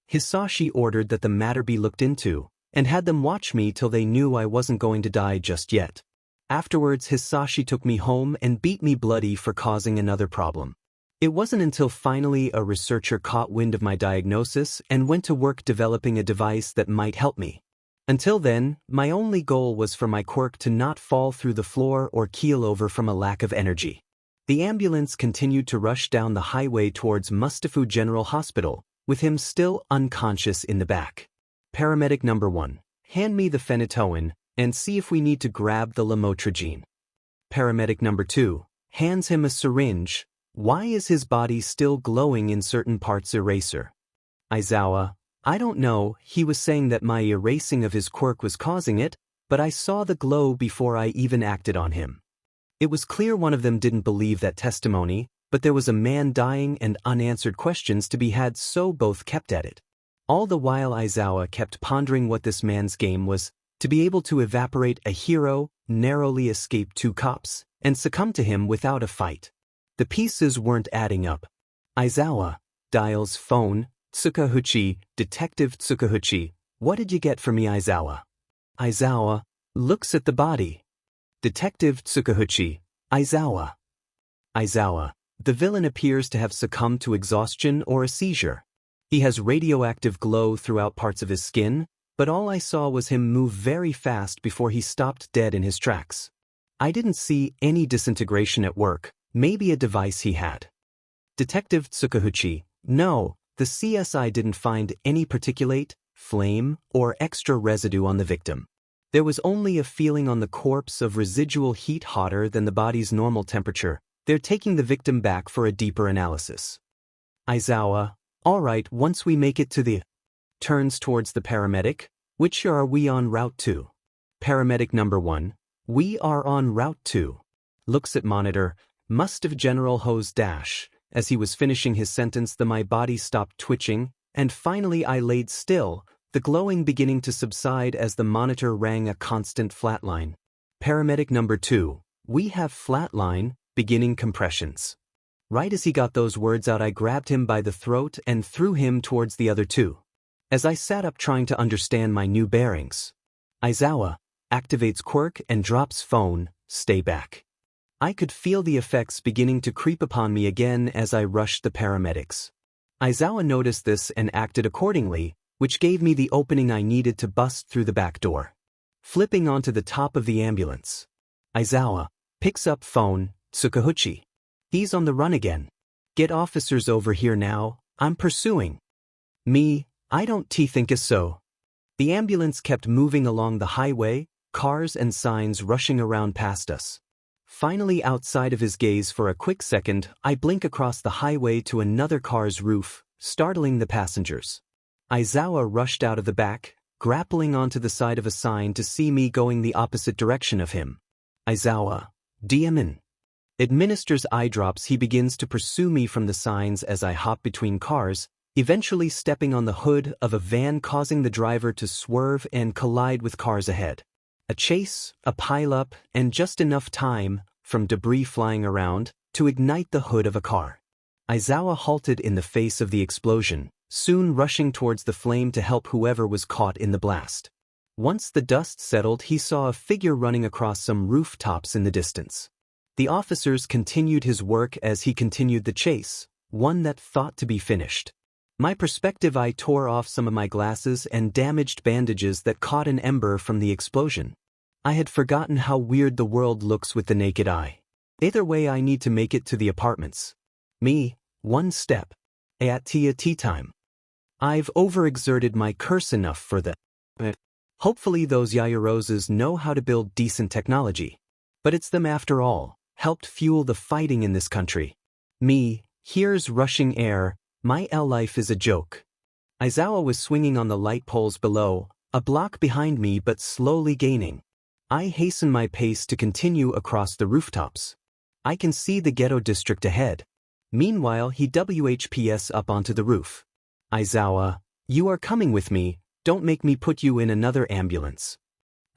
Hisashi ordered that the matter be looked into, and had them watch me till they knew I wasn't going to die just yet. Afterwards, Hisashi took me home and beat me bloody for causing another problem. It wasn't until finally a researcher caught wind of my diagnosis and went to work developing a device that might help me. Until then, my only goal was for my quirk to not fall through the floor or keel over from a lack of energy. The ambulance continued to rush down the highway towards Mustafu General Hospital, with him still unconscious in the back. Paramedic number 1, hand me the phenytoin, and see if we need to grab the lamotrigine. Paramedic number 2, hands him a syringe. Why is his body still glowing in certain parts? Eraser. Aizawa, I don't know, he was saying that my erasing of his quirk was causing it, but I saw the glow before I even acted on him. It was clear one of them didn't believe that testimony, but there was a man dying and unanswered questions to be had, so both kept at it. All the while Aizawa kept pondering what this man's game was, to be able to evaporate a hero, narrowly escape 2 cops, and succumb to him without a fight. The pieces weren't adding up. Aizawa dials phone. 𝐶𝐮𝐭𝐡𝐨𝐫, Detective 𝐒𝐮𝐭𝐡𝐨𝐫, what did you get for me? Aizawa. Aizawa looks at the body. Detective 𝐒𝐮𝐭𝐡𝐨𝐫, Aizawa. Aizawa, the villain appears to have succumbed to exhaustion or a seizure. He has radioactive glow throughout parts of his skin, but all I saw was him move very fast before he stopped dead in his tracks. I didn't see any disintegration at work, maybe a device he had. Detective 𝐒𝐮𝐭𝐡𝐨𝐫, no. The CSI didn't find any particulate, flame, or extra residue on the victim. There was only a feeling on the corpse of residual heat hotter than the body's normal temperature. They're taking the victim back for a deeper analysis. Aizawa, all right, once we make it to the... Turns towards the paramedic, which are we on route to? Paramedic number 1, we are on route 2. Looks at monitor, Mustafu General 𝐴𝐻PSC. As he was finishing his sentence, my body stopped twitching, and finally I laid still, the glowing beginning to subside as the monitor rang a constant flatline. Paramedic number 2, we have flatline, beginning compressions. Right as he got those words out, I grabbed him by the throat and threw him towards the other 2. As I sat up trying to understand my new bearings. Aizawa activates quirk and drops phone, stay back. I could feel the effects beginning to creep upon me again as I rushed the paramedics. Aizawa noticed this and acted accordingly, which gave me the opening I needed to bust through the back door. Flipping onto the top of the ambulance. Aizawa picks up phone, 𝐶𝐮𝐭𝐡𝐨𝐫. He's on the run again. Get officers over here now, I'm pursuing. Me, I don't think so. The ambulance kept moving along the highway, cars and signs rushing around past us. Finally outside of his gaze for a quick second, I blink across the highway to another car's roof, startling the passengers. Aizawa rushed out of the back, grappling onto the side of a sign to see me going the opposite direction of him. Aizawa, DMN. Administers eye drops. He begins to pursue me from the signs as I hop between cars, eventually stepping on the hood of a van, causing the driver to swerve and collide with cars ahead. A chase, a pile-up, and just enough time, from debris flying around, to ignite the hood of a car. Aizawa halted in the face of the explosion, soon rushing towards the flame to help whoever was caught in the blast. Once the dust settled, he saw a figure running across some rooftops in the distance. The officers continued his work as he continued the chase, one that thought to be finished. My perspective eye tore off some of my glasses and damaged bandages that caught an ember from the explosion. I had forgotten how weird the world looks with the naked eye. Either way, I need to make it to the apartments. Me, one step. At tea time. I've overexerted my curse enough for the. Hopefully those 𝐻𝐼ROSes know how to build decent technology. But it's them after all, helped fuel the fighting in this country. Me, here's rushing air, my life is a joke. 𝐻𝐼RO was swinging on the light poles below, a block behind me but slowly gaining. I hasten my pace to continue across the rooftops. I can see the ghetto district ahead. Meanwhile, he WHPS up onto the roof. 𝐻𝐼RO, you are coming with me, don't make me put you in another ambulance.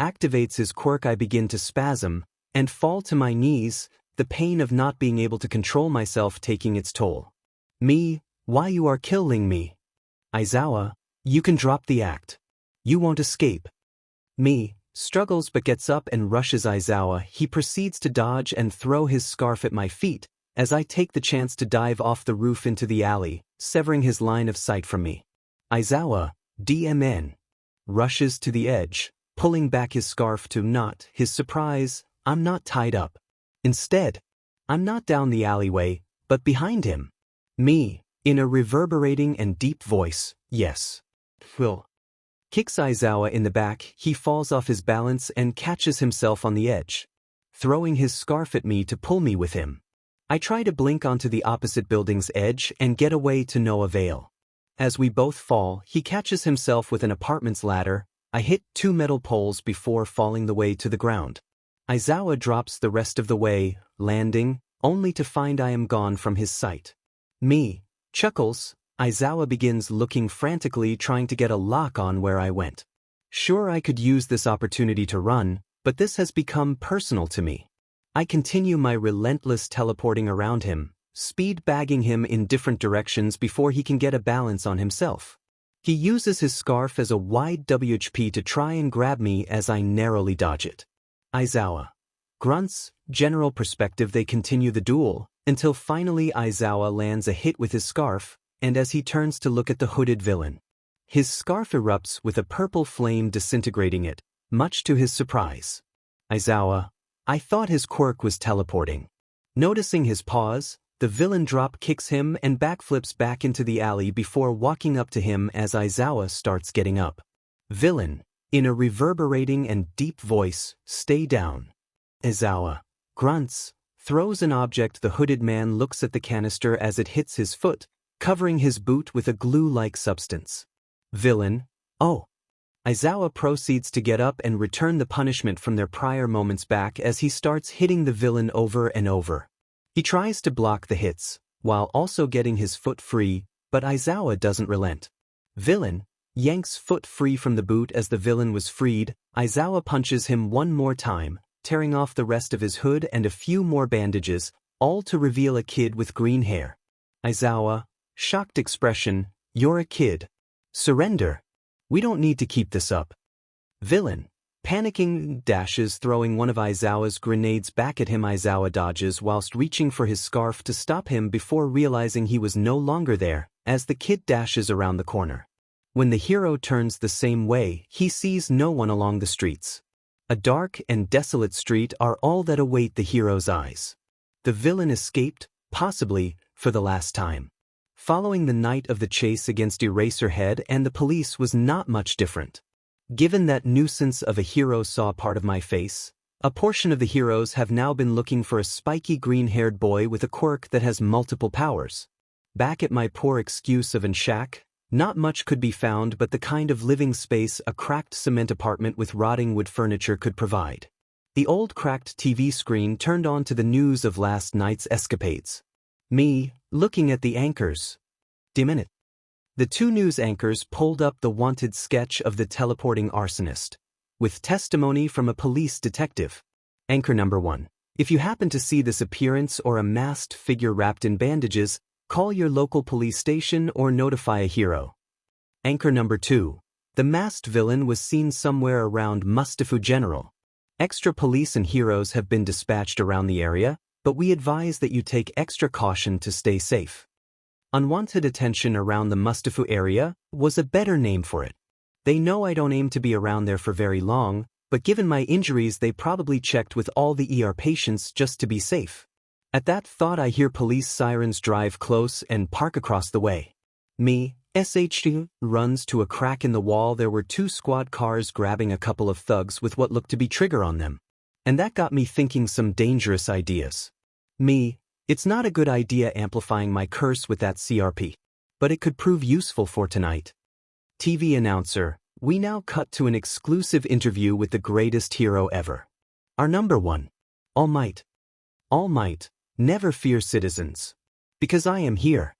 Activates his quirk. I begin to spasm and fall to my knees, the pain of not being able to control myself taking its toll. Me, why you are killing me? 𝐻𝐼RO, you can drop the act. You won't escape. Me, struggles but gets up and rushes 𝐻𝐼RO. He proceeds to dodge and throw his scarf at my feet, as I take the chance to dive off the roof into the alley, severing his line of sight from me. 𝐻𝐼RO, DMN, rushes to the edge, pulling back his scarf to his surprise, I'm not tied up. Instead, I'm not down the alleyway, but behind him. Me, in a reverberating and deep voice, yes. Will. Kicks 𝐻𝐼RO in the back. He falls off his balance and catches himself on the edge, throwing his scarf at me to pull me with him. I try to blink onto the opposite building's edge and get away to no avail. As we both fall, he catches himself with an apartment's ladder. I hit 2 metal poles before falling the way to the ground. 𝐻𝐼RO drops the rest of the way, landing, only to find I am gone from his sight. Me, chuckles. 𝐻𝐼RO begins looking frantically, trying to get a lock on where I went. Sure, I could use this opportunity to run, but this has become personal to me. I continue my relentless teleporting around him, speed bagging him in different directions before he can get a balance on himself. He uses his scarf as a wide WHP to try and grab me as I narrowly dodge it. 𝐻𝐼RO grunts. General perspective. They continue the duel, until finally 𝐻𝐼RO lands a hit with his scarf, and as he turns to look at the hooded villain, his scarf erupts with a purple flame disintegrating it, much to his surprise. 𝐻𝐼RO, I thought his quirk was teleporting. Noticing his pause, the villain drop kicks him and backflips back into the alley before walking up to him as 𝐻𝐼RO starts getting up. Villain, in a reverberating and deep voice, stay down. 𝐻𝐼RO grunts, throws an object. The hooded man looks at the canister as it hits his foot, covering his boot with a glue-like substance. Villain, oh. 𝐻𝐼RO proceeds to get up and return the punishment from their prior moments back as he starts hitting the villain over and over. He tries to block the hits, while also getting his foot free, but 𝐻𝐼RO doesn't relent. Villain yanks foot free from the boot. As the villain was freed, 𝐻𝐼RO punches him one more time, tearing off the rest of his hood and a few more bandages, all to reveal a kid with green hair. 𝐻𝐼RO, shocked expression, you're a kid. Surrender. We don't need to keep this up. Villain, panicking, dashes, throwing one of 𝐻𝐼RO's grenades back at him. 𝐻𝐼RO dodges whilst reaching for his scarf to stop him before realizing he was no longer there, as the kid dashes around the corner. When the hero turns the same way, he sees no one along the streets. A dark and desolate street are all that await the hero's eyes. The villain escaped, possibly, for the last time. Following the night of the chase against Eraserhead and the police was not much different. Given that nuisance of a hero saw part of my face, a portion of the heroes have now been looking for a spiky green-haired boy with a quirk that has multiple powers. Back at my poor excuse of an shack, not much could be found but the kind of living space a cracked cement apartment with rotting wood furniture could provide. The old cracked TV screen turned on to the news of last night's escapades. Me, looking at the anchors. Dim it. The 2 news anchors pulled up the wanted sketch of the teleporting arsonist, with testimony from a police detective. Anchor number 1. If you happen to see this appearance or a masked figure wrapped in bandages, call your local police station or notify a hero. Anchor number 2. The masked villain was seen somewhere around Mustafa General. Extra police and heroes have been dispatched around the area, but we advise that you take extra caution to stay safe. Unwanted attention around the Mustafu area was a better name for it. They know I don't aim to be around there for very long, but given my injuries they probably checked with all the ER patients just to be safe. At that thought I hear police sirens drive close and park across the way. 𝐶𝐮𝐬𝐴 runs to a crack in the wall. There were 2 squad cars grabbing a couple of thugs with what looked to be trigger on them. And that got me thinking some dangerous ideas. It's not a good idea amplifying my curse with that CRP. But it could prove useful for tonight. TV announcer, we now cut to an exclusive interview with the greatest hero ever. Our number 1. All Might. All Might, never fear citizens. Because I am here.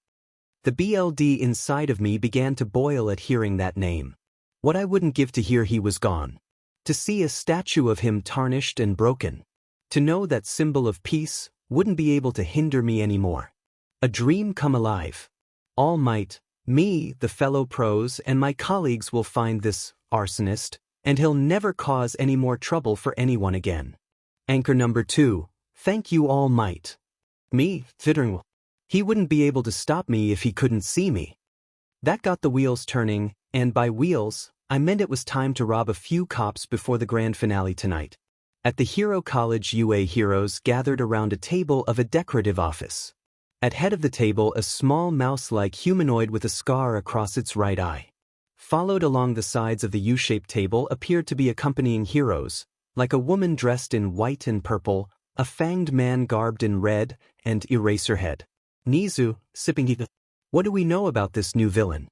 The BLD inside of me began to boil at hearing that name. What I wouldn't give to hear he was gone. To see a statue of him tarnished and broken. To know that symbol of peace wouldn't be able to hinder me anymore. A dream come alive. All Might, me, the fellow pros, and my colleagues will find this arsonist, and he'll never cause any more trouble for anyone again. Anchor number 2, thank you All Might. Me, 𝐶𝐮𝐬𝐴. He wouldn't be able to stop me if he couldn't see me. That got the wheels turning, and by wheels, I meant it was time to rob a few cops before the grand finale tonight. At the Hero College UA heroes gathered around a table of a decorative office. At head of the table a small mouse-like humanoid with a scar across its right eye. Followed along the sides of the U-shaped table appeared to be accompanying heroes, like a woman dressed in white and purple, a fanged man garbed in red, and Eraserhead. Nizu, sipping 𝐻PSC. What do we know about this new villain?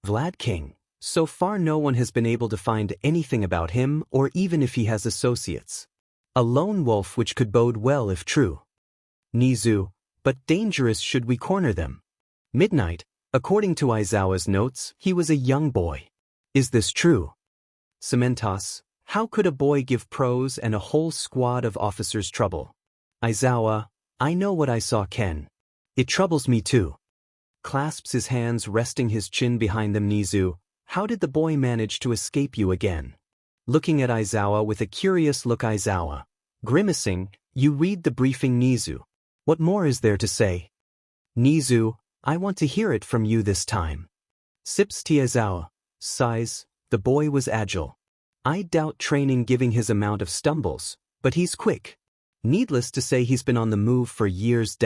Vlad King. So far no one has been able to find anything about him or even if he has associates. A lone wolf which could bode well if true. Nizu, but dangerous should we corner them. Midnight, according to Aizawa's notes, he was a young boy. Is this true? Cementos, how could a boy give pros and a whole squad of officers trouble? Aizawa, I know what I saw Ken. It troubles me too. Clasps his hands resting his chin behind them. Nizu, how did the boy manage to escape you again? Looking at Aizawa with a curious look. Aizawa, grimacing, you read the briefing. Nizu, what more is there to say? Nizu, I want to hear it from you this time. Sips tea. Aizawa sighs, the boy was agile. I doubt training giving his amount of stumbles, but he's quick. Needless to say he's been on the move for years.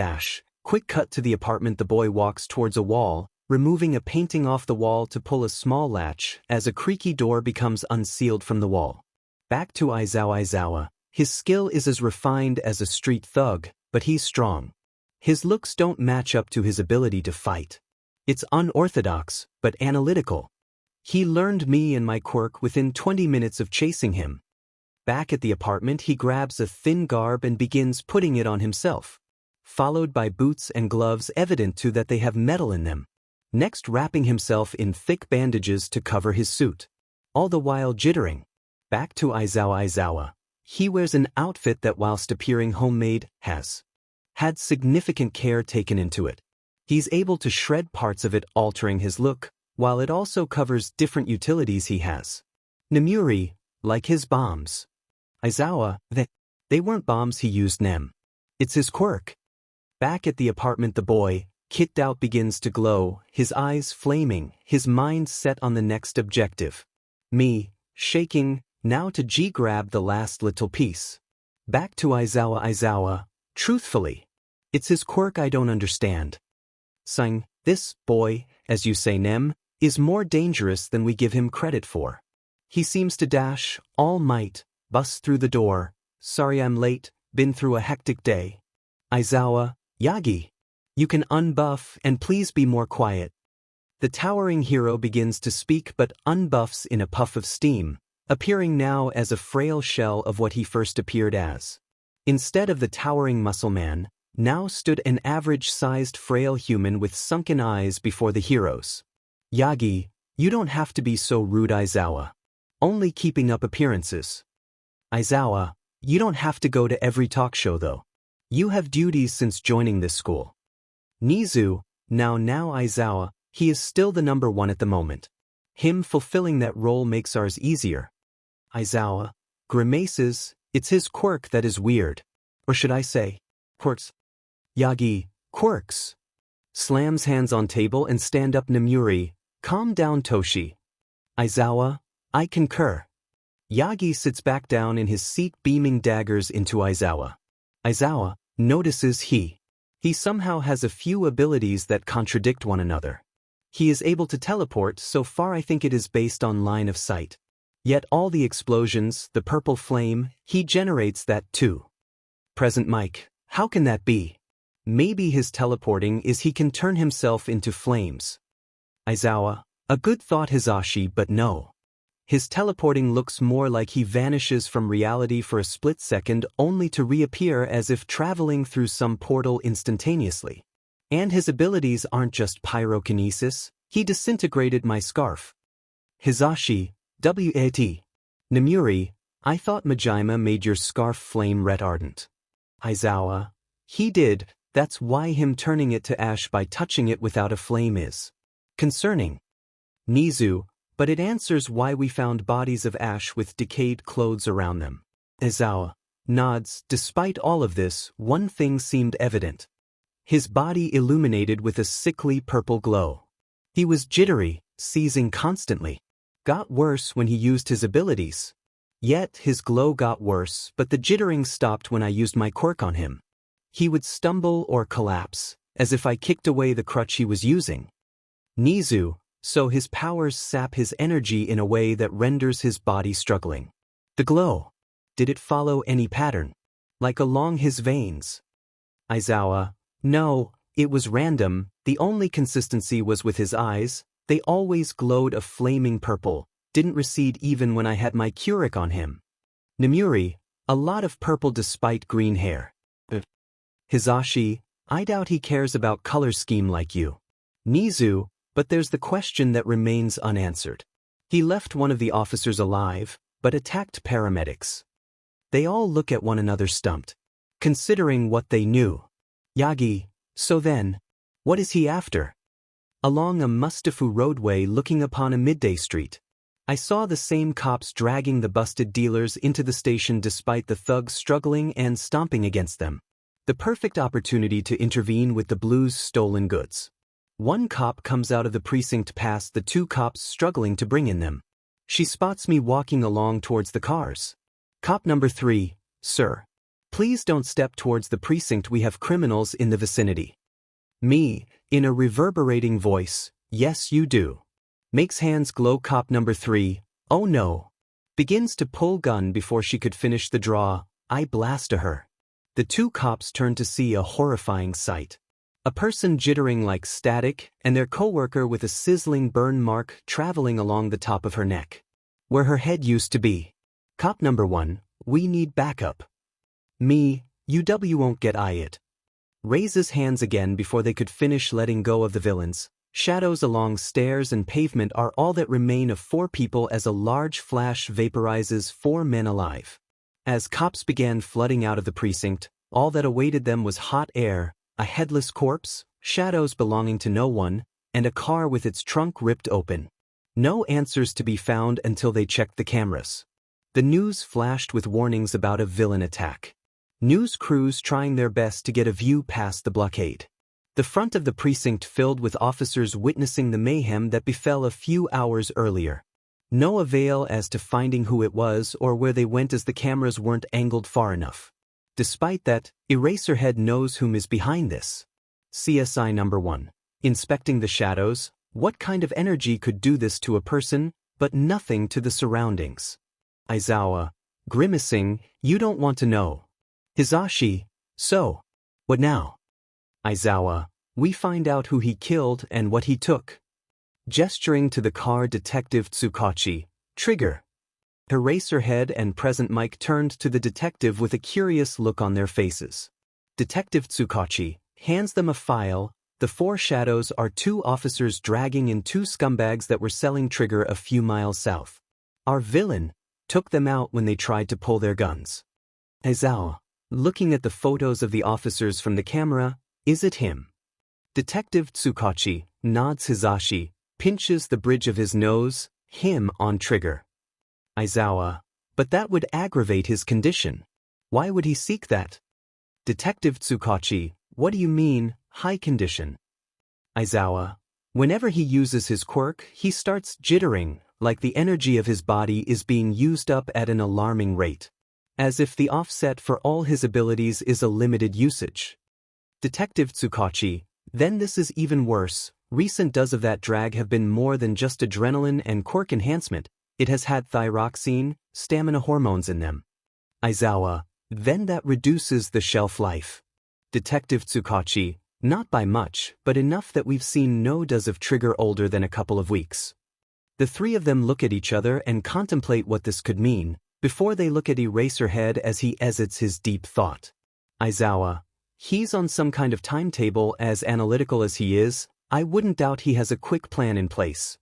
Quick cut to the apartment. The boy walks towards a wall, removing a painting off the wall to pull a small latch as a creaky door becomes unsealed from the wall. Back to Aizawa. His skill is as refined as a street thug, but he's strong. His looks don't match up to his ability to fight. It's unorthodox, but analytical. He learned me and my quirk within 20 minutes of chasing him. Back at the apartment he grabs a thin garb and begins putting it on himself. Followed by boots and gloves evident too that they have metal in them. Next wrapping himself in thick bandages to cover his suit. All the while jittering. Back to Aizawa. He wears an outfit that whilst appearing homemade, has had significant care taken into it. He's able to shred parts of it altering his look, while it also covers different utilities he has. Nemuri, like his bombs. Aizawa, they weren't bombs he used Nem. It's his quirk. Back at the apartment the boy, kitted out, begins to glow, his eyes flaming, his mind set on the next objective. Me, shaking, now to grab the last little piece. Back to Aizawa, truthfully. It's his quirk I don't understand. Saying, this boy, as you say Nem, is more dangerous than we give him credit for. He seems to dash, all might, bust through the door. Sorry I'm late, been through a hectic day. Aizawa, Yagi. You can unbuff and please be more quiet. The towering hero begins to speak but unbuffs in a puff of steam, appearing now as a frail shell of what he first appeared as. Instead of the towering muscle man, now stood an average-sized frail human with sunken eyes before the heroes. Yagi, you don't have to be so rude. Aizawa. Only keeping up appearances. Aizawa, you don't have to go to every talk show though. You have duties since joining this school. Nizu, now Aizawa, he is still the number one at the moment. Him fulfilling that role makes ours easier. Aizawa, grimaces, it's his quirk that is weird. Or should I say, Quirks. Yagi, quirks. Slams hands on table and stand up Nemuri. Calm down Toshi. Aizawa, I concur. Yagi sits back down in his seat beaming daggers into Aizawa. Aizawa notices he somehow has a few abilities that contradict one another. He is able to teleport, so far I think it is based on line of sight. Yet all the explosions, the purple flame, he generates that too. Present Mike, how can that be? Maybe his teleporting is he can turn himself into flames. Aizawa, a good thought Hisashi, but no. His teleporting looks more like he vanishes from reality for a split second only to reappear as if traveling through some portal instantaneously. And his abilities aren't just pyrokinesis, he disintegrated my scarf. Hisashi, WAT. Nemuri, I thought Majima made your scarf flame red ardent. Aizawa, he did, that's why him turning it to ash by touching it without a flame is concerning. Nizu, but it answers why we found bodies of ash with decayed clothes around them. Aizawa nods. Despite all of this, one thing seemed evident. His body illuminated with a sickly purple glow. He was jittery, seizing constantly. Got worse when he used his abilities. Yet his glow got worse, but the jittering stopped when I used my quirk on him. He would stumble or collapse, as if I kicked away the crutch he was using. Nizu, so his powers sap his energy in a way that renders his body struggling. The glow. Did it follow any pattern? Like along his veins? Aizawa, no, it was random, the only consistency was with his eyes, they always glowed a flaming purple, didn't recede even when I had my Cooliocon on him. Nemuri, a lot of purple despite green hair. Hisashi, I doubt he cares about color scheme like you. Nizu, but there's the question that remains unanswered. He left one of the officers alive, but attacked paramedics. They all look at one another stumped, considering what they knew. Yagi, so then, what is he after? Along a Mustafu roadway looking upon a midday street, I saw the same cops dragging the busted dealers into the station despite the thugs struggling and stomping against them. The perfect opportunity to intervene with the blues stolen goods. One cop comes out of the precinct past the two cops struggling to bring in them. She spots me walking along towards the cars. Cop number 3, sir. Please don't step towards the precinct, we have criminals in the vicinity. Me, in a reverberating voice, yes you do. Makes hands glow. Cop number 3, oh no. Begins to pull gun before she could finish the draw, I blast to her. The two cops turn to see a horrifying sight. A person jittering like static and their coworker with a sizzling burn mark traveling along the top of her neck, where her head used to be. Cop number 1, we need backup. Me, UW won't get it. Raises hands again before they could finish letting go of the villains. Shadows along stairs and pavement are all that remain of 4 people as a large flash vaporizes 4 men alive. As cops began flooding out of the precinct, all that awaited them was hot air, a headless corpse, shadows belonging to no one, and a car with its trunk ripped open. No answers to be found until they checked the cameras. The news flashed with warnings about a villain attack. News crews trying their best to get a view past the blockade. The front of the precinct filled with officers witnessing the mayhem that befell a few hours earlier. No avail as to finding who it was or where they went as the cameras weren't angled far enough. Despite that, Eraserhead knows whom is behind this. CSI number 1. Inspecting the shadows, what kind of energy could do this to a person, but nothing to the surroundings? Aizawa, grimacing, you don't want to know. Hisashi, so, what now? Aizawa, we find out who he killed and what he took. Gesturing to the car, Detective Tsukachi, trigger. Eraserhead and Present Mike turned to the detective with a curious look on their faces. Detective Tsukachi hands them a file. The 4 shadows are 2 officers dragging in 2 scumbags that were selling trigger a few miles south. Our villain took them out when they tried to pull their guns. Aizawa, looking at the photos of the officers from the camera, is it him? Detective Tsukachi nods. Hisashi pinches the bridge of his nose, him on trigger. Aizawa, but that would aggravate his condition. Why would he seek that? Detective 𝐬𝐮𝐭𝐡𝐨𝐫, what do you mean, high condition? Aizawa, whenever he uses his quirk, he starts jittering, like the energy of his body is being used up at an alarming rate. As if the offset for all his abilities is a limited usage. Detective 𝐬𝐮𝐭𝐡𝐨𝐫, then this is even worse. Recent doses of that drag have been more than just adrenaline and quirk enhancement, it has had thyroxine, stamina hormones in them. Aizawa, then that reduces the shelf life. Detective 𝐬𝐮𝐭𝐡𝐨𝐫, not by much, but enough that we've seen no doses of trigger older than a couple of weeks. The three of them look at each other and contemplate what this could mean, before they look at Eraserhead as he exits his deep thought. Aizawa, he's on some kind of timetable. As analytical as he is, I wouldn't doubt he has a quick plan in place.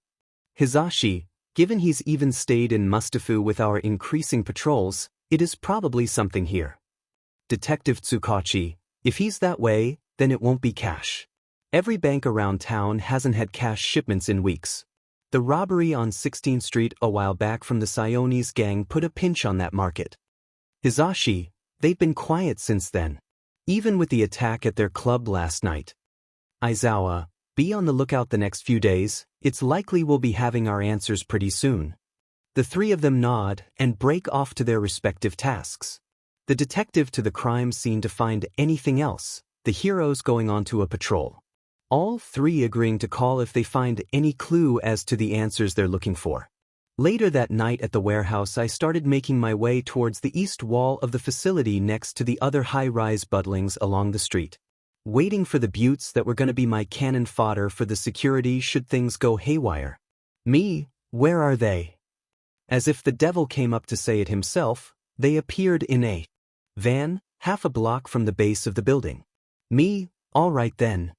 Hisashi, given he's even stayed in Mustafu with our increasing patrols, it is probably something here. Detective 𝐬𝐮𝐭𝐡𝐨𝐫, if he's that way, then it won't be cash. Every bank around town hasn't had cash shipments in weeks. The robbery on 16th Street a while back from the 𝐀𝐮𝐭𝐡𝐨𝐫 gang put a pinch on that market. Hisashi, they've been quiet since then. Even with the attack at their club last night. Aizawa, be on the lookout the next few days, it's likely we'll be having our answers pretty soon. The three of them nod and break off to their respective tasks. The detective to the crime scene to find anything else, the heroes going on to a patrol. All three agreeing to call if they find any clue as to the answers they're looking for. Later that night at the warehouse, I started making my way towards the east wall of the facility next to the other high-rise buildings along the street, waiting for the buttes that were going to be my cannon fodder for the security should things go haywire. Me, where are they? As if the devil came up to say it himself, they appeared in a van, half a block from the base of the building. Me, all right then.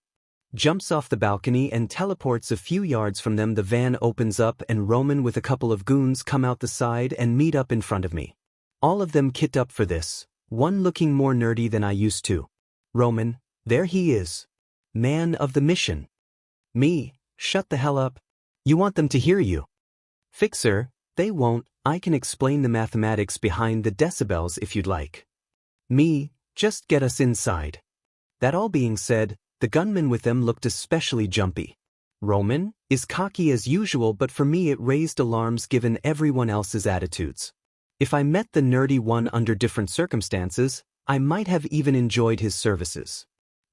Jumps off the balcony and teleports a few yards from them. The van opens up and Roman with a couple of goons come out the side and meet up in front of me. All of them kit up for this, one looking more nerdy than I used to. Roman, there he is. Man of the mission. Me, shut the hell up. You want them to hear you. Fixer, they won't, I can explain the mathematics behind the decibels if you'd like. Me, just get us inside. That all being said, the gunman with them looked especially jumpy. Roman is cocky as usual, but for me it raised alarms given everyone else's attitudes. If I met the nerdy one under different circumstances, I might have even enjoyed his services.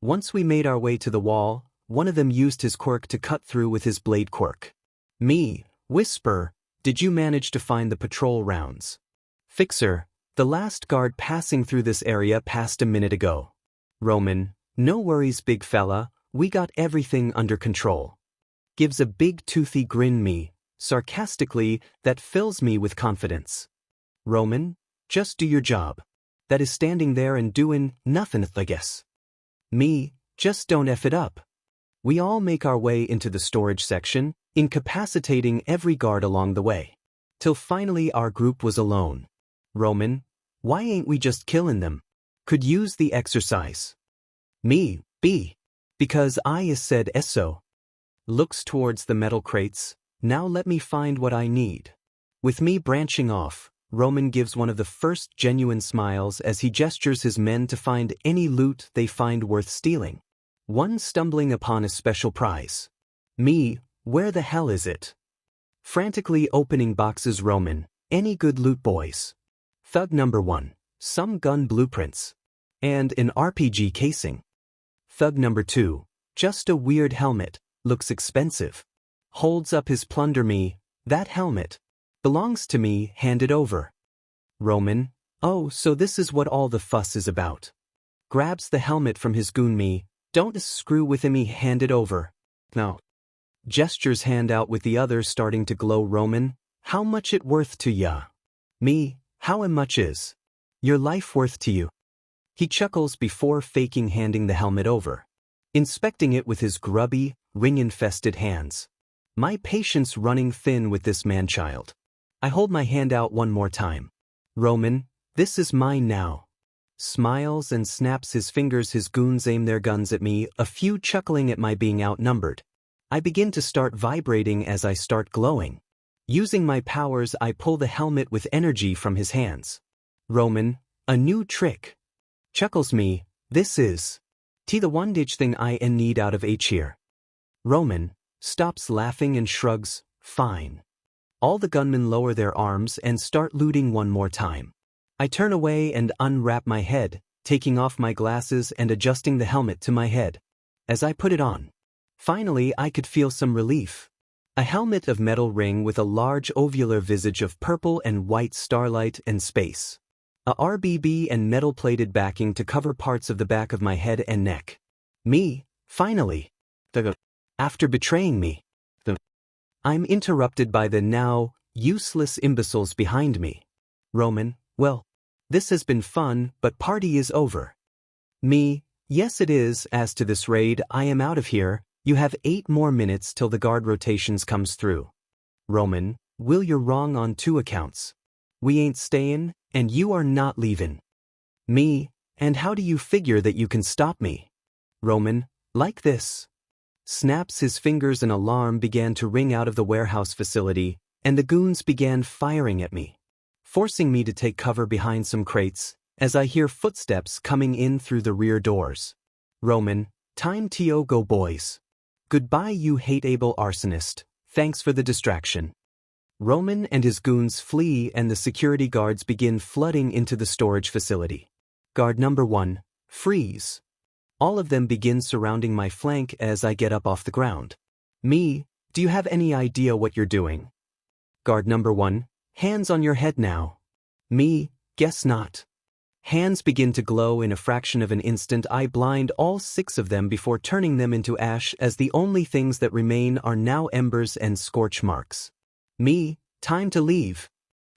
Once we made our way to the wall, one of them used his quirk to cut through with his blade quirk. Me, whisper, did you manage to find the patrol rounds? Fixer, the last guard passing through this area passed a minute ago. Roman, no worries big fella, we got everything under control. Gives a big toothy grin me, sarcastically, that fills me with confidence. Roman, just do your job. That is standing there and doing nothing, I guess. Me, just don't F it up. We all make our way into the storage section, incapacitating every guard along the way. Till finally our group was alone. Roman, why ain't we just killing them? Could use the exercise. Me, B. Because I said so. Looks towards the metal crates, now let me find what I need. With me branching off, Roman gives one of the first genuine smiles as he gestures his men to find any loot they find worth stealing. One stumbling upon a special prize. Me, where the hell is it? Frantically opening boxes. Roman, any good loot boys? Thug number 1, some gun blueprints. And an RPG casing. Thug number 2, just a weird helmet, looks expensive. Holds up his plunder. Me, that helmet belongs to me, hand it over. Roman, oh, so this is what all the fuss is about. Grabs the helmet from his goon. Me, don't screw with him. Me, hand it over. No. Gestures hand out with the other starting to glow. Roman, how much it worth to ya? Me, how much is your life worth to you? He chuckles before faking handing the helmet over. Inspecting it with his grubby, ring-infested hands. My patience running thin with this man-child. I hold my hand out one more time. Roman, this is mine now. Smiles and snaps his fingers. His goons aim their guns at me, a few chuckling at my being outnumbered. I begin to start vibrating as I start glowing. Using my powers, I pull the helmet with energy from his hands. Roman, a new trick. Chuckles. Me, This is 𝐶𝐮𝐬𝐴 need out of H here. Roman stops laughing and shrugs, fine. All the gunmen lower their arms and start looting one more time. I turn away and unwrap my head, taking off my glasses and adjusting the helmet to my head. As I put it on, finally I could feel some relief. A helmet of metal ring with a large ovular visage of purple and white starlight and space. A RBB and metal-plated backing to cover parts of the back of my head and neck. Me, finally. After betraying me. I'm interrupted by the now useless imbeciles behind me. Roman, well, this has been fun, but party is over. Me, yes it is. As to this raid, I am out of here. You have 8 more minutes till the guard rotations comes through. Roman, Will, you're wrong on 2 accounts. We ain't staying, and you are not leaving. Me, and how do you figure that you can stop me? Roman, like this. Snaps his fingers. An alarm began to ring out of the warehouse facility, and the goons began firing at me, forcing me to take cover behind some crates, as I hear footsteps coming in through the rear doors. Roman, time to go, boys. Goodbye, you hateable arsonist. Thanks for the distraction. Roman and his goons flee and the security guards begin flooding into the storage facility. Guard number 1, freeze. All of them begin surrounding my flank as I get up off the ground. Me, do you have any idea what you're doing? Guard number 1, hands on your head now. Me, guess not. Hands begin to glow. In a fraction of an instant I blind all 6 of them before turning them into ash, as the only things that remain are now embers and scorch marks. Me, time to leave.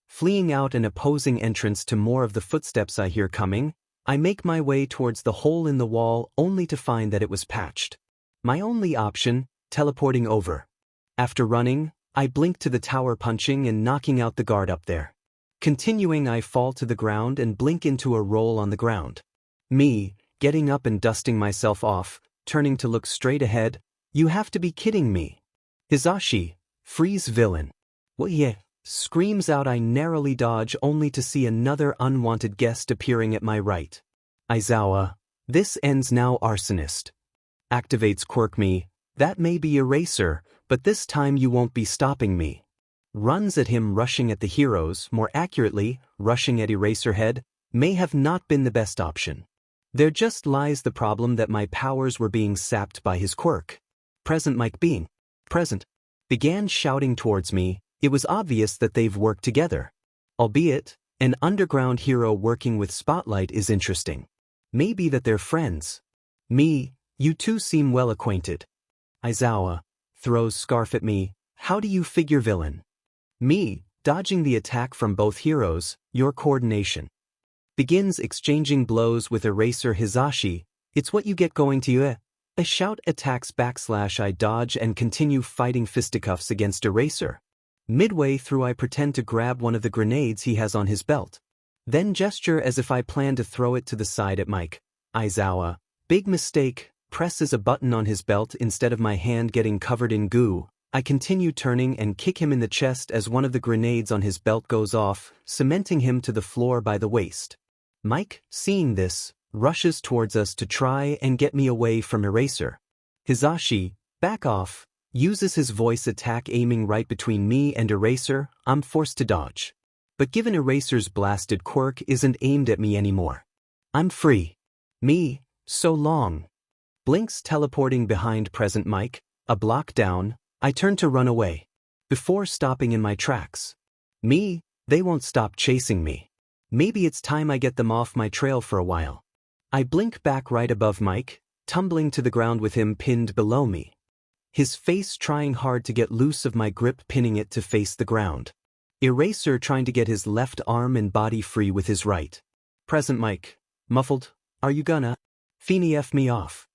Fleeing out an opposing entrance to more of the footsteps I hear coming, I make my way towards the hole in the wall only to find that it was patched. My only option, teleporting over. After running, I blink to the tower, punching and knocking out the guard up there. Continuing, I fall to the ground and blink into a roll on the ground. Me, getting up and dusting myself off, turning to look straight ahead. You have to be kidding me. Hizashi, freeze villain. What yeah? Screams out. I narrowly dodge only to see another unwanted guest appearing at my right. Aizawa, this ends now, arsonist. Activates quirk. Me, that may be Eraser, but this time you won't be stopping me. Runs at him. Rushing at the heroes, more accurately, rushing at Eraserhead, may have not been the best option. There just lies the problem that my powers were being sapped by his quirk. Present Mike being present, began shouting towards me. It was obvious that they've worked together. Albeit, an underground hero working with Spotlight is interesting. Maybe that they're friends. Me, you two seem well acquainted. Aizawa, throws scarf at me. How do you figure villain? Me, dodging the attack from both heroes, your coordination. Begins exchanging blows with Eraser. Hizashi, it's what you get going to you. A shout attacks / I dodge and continue fighting fisticuffs against Eraser. Midway through I pretend to grab one of the grenades he has on his belt. Then gesture as if I plan to throw it to the side at Mike. Aizawa, big mistake, presses a button on his belt instead of my hand getting covered in goo. I continue turning and kick him in the chest as one of the grenades on his belt goes off, cementing him to the floor by the waist. Mike, seeing this, rushes towards us to try and get me away from Eraser. Hizashi, back off, uses his voice attack aiming right between me and Eraser. I'm forced to dodge. But given Eraser's blasted quirk isn't aimed at me anymore. I'm free. Me, so long. Blinks teleporting behind present Mike, a block down. I turn to run away. Before stopping in my tracks. Me, they won't stop chasing me. Maybe it's time I get them off my trail for a while. I blink back right above Mike, tumbling to the ground with him pinned below me. His face trying hard to get loose of my grip, pinning it to face the ground. Eraser trying to get his left arm and body free with his right. Present Mike, muffled, are you gonna F me off?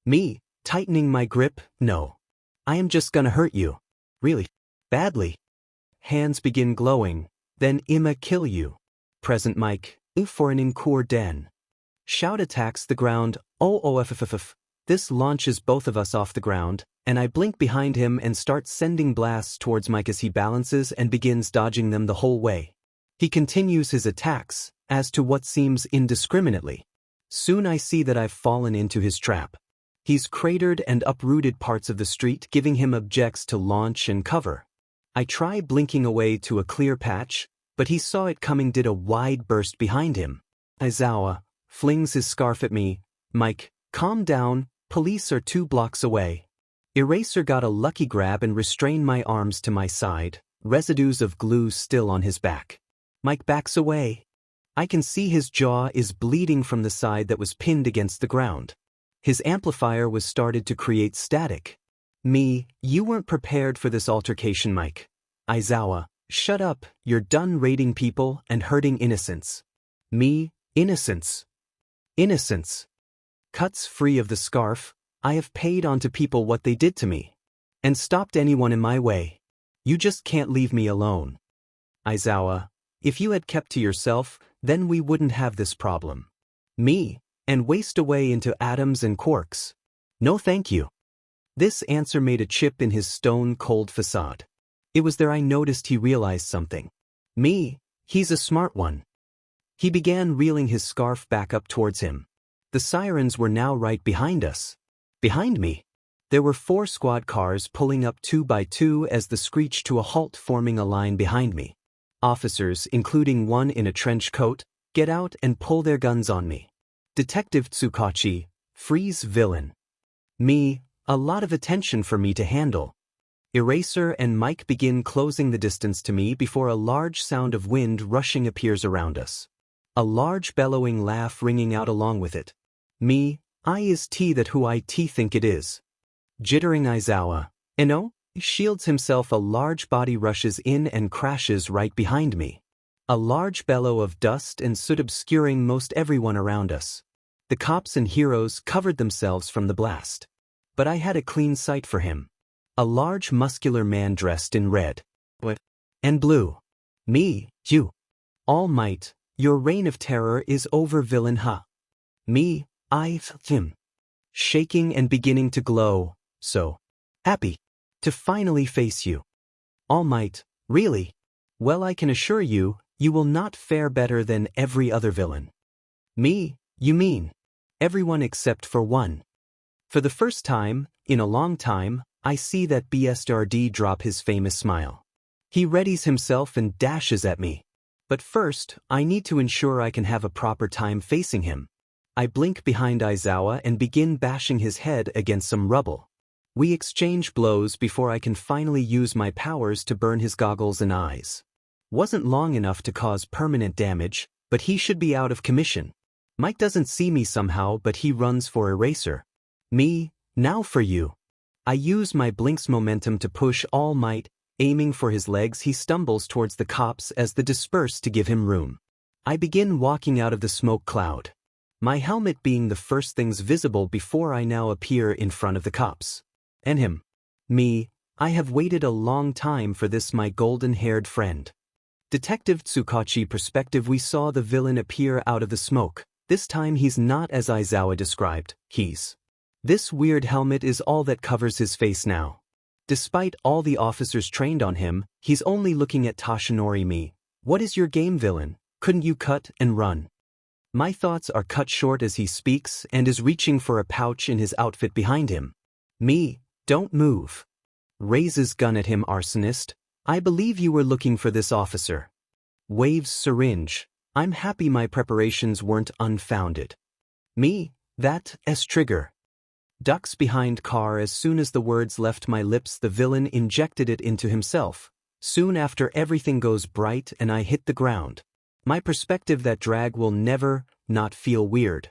Me, tightening my grip, no. I am just gonna hurt you. Really? Badly. Hands begin glowing, then I'ma kill you. Present Mike, for an encore den. Shout attacks the ground, OOFFF. This launches both of us off the ground, and I blink behind him and start sending blasts towards Mike as he balances and begins dodging them the whole way. He continues his attacks, as to what seems indiscriminately. Soon I see that I've fallen into his trap. He's cratered and uprooted parts of the street, giving him objects to launch and cover. I try blinking away to a clear patch, but he saw it coming, did a wide burst behind him. Aizawa flings his scarf at me. Mike, calm down, police are 2 blocks away. Eraser got a lucky grab and restrained my arms to my side, residues of glue still on his back. Mike backs away. I can see his jaw is bleeding from the side that was pinned against the ground. His amplifier was started to create static. Me, you weren't prepared for this altercation, Mike. Aizawa, shut up, you're done raiding people and hurting innocents. Me, innocence. Innocence. Cuts free of the scarf, I have paid on to people what they did to me. And stopped anyone in my way. You just can't leave me alone. Aizawa, if you had kept to yourself, then we wouldn't have this problem. Me, and waste away into atoms and quarks. No thank you. This answer made a chip in his stone-cold facade. It was there I noticed he realized something. Me, he's a smart one. He began reeling his scarf back up towards him. The sirens were now right behind us. Behind me. There were 4 squad cars pulling up 2 by 2 as the screech to a halt, forming a line behind me. Officers, including one in a trench coat, get out and pull their guns on me. Detective Tsukachi, freeze villain. Me, a lot of attention for me to handle. Eraser and Mike begin closing the distance to me before a large sound of wind rushing appears around us. A large bellowing laugh ringing out along with it. Me, I is T that who I T think it is. Jittering Aizawa, shields himself. A large body rushes in and crashes right behind me. A large bellow of dust and soot obscuring most everyone around us. The cops and heroes covered themselves from the blast. But I had a clean sight for him. A large muscular man dressed in red and blue. Me, you. All Might, your reign of terror is over, villain, huh? Me, him. Shaking and beginning to glow, so happy to finally face you. All Might, really? Well, I can assure you, you will not fare better than every other villain. Me, you mean? Everyone except for one. For the first time, in a long time, I see that BSRD drop his famous smile. He readies himself and dashes at me. But first, I need to ensure I can have a proper time facing him. I blink behind Aizawa and begin bashing his head against some rubble. We exchange blows before I can finally use my powers to burn his goggles and eyes. Wasn't long enough to cause permanent damage, but he should be out of commission. Mike doesn't see me somehow, but he runs for Eraser. Me, now for you. I use my blink's momentum to push All Might, aiming for his legs. He stumbles towards the cops as they disperse to give him room. I begin walking out of the smoke cloud. My helmet being the first things visible before I now appear in front of the cops. And him. Me, I have waited a long time for this, my golden-haired friend. Detective Tsukachi perspective. We saw the villain appear out of the smoke. This time he's not as Aizawa described, he's. This weird helmet is all that covers his face now. Despite all the officers trained on him, he's only looking at Toshinori. Me, what is your game, villain? Couldn't you cut and run? My thoughts are cut short as he speaks and is reaching for a pouch in his outfit behind him. Me, don't move. Raises gun at him. Arsonist, I believe you were looking for this officer. Waves syringe. I'm happy my preparations weren't unfounded. Me, that trigger. Ducks behind car. As soon as the words left my lips, the villain injected it into himself. Soon after, everything goes bright and I hit the ground. My perspective, that drag will never not feel weird.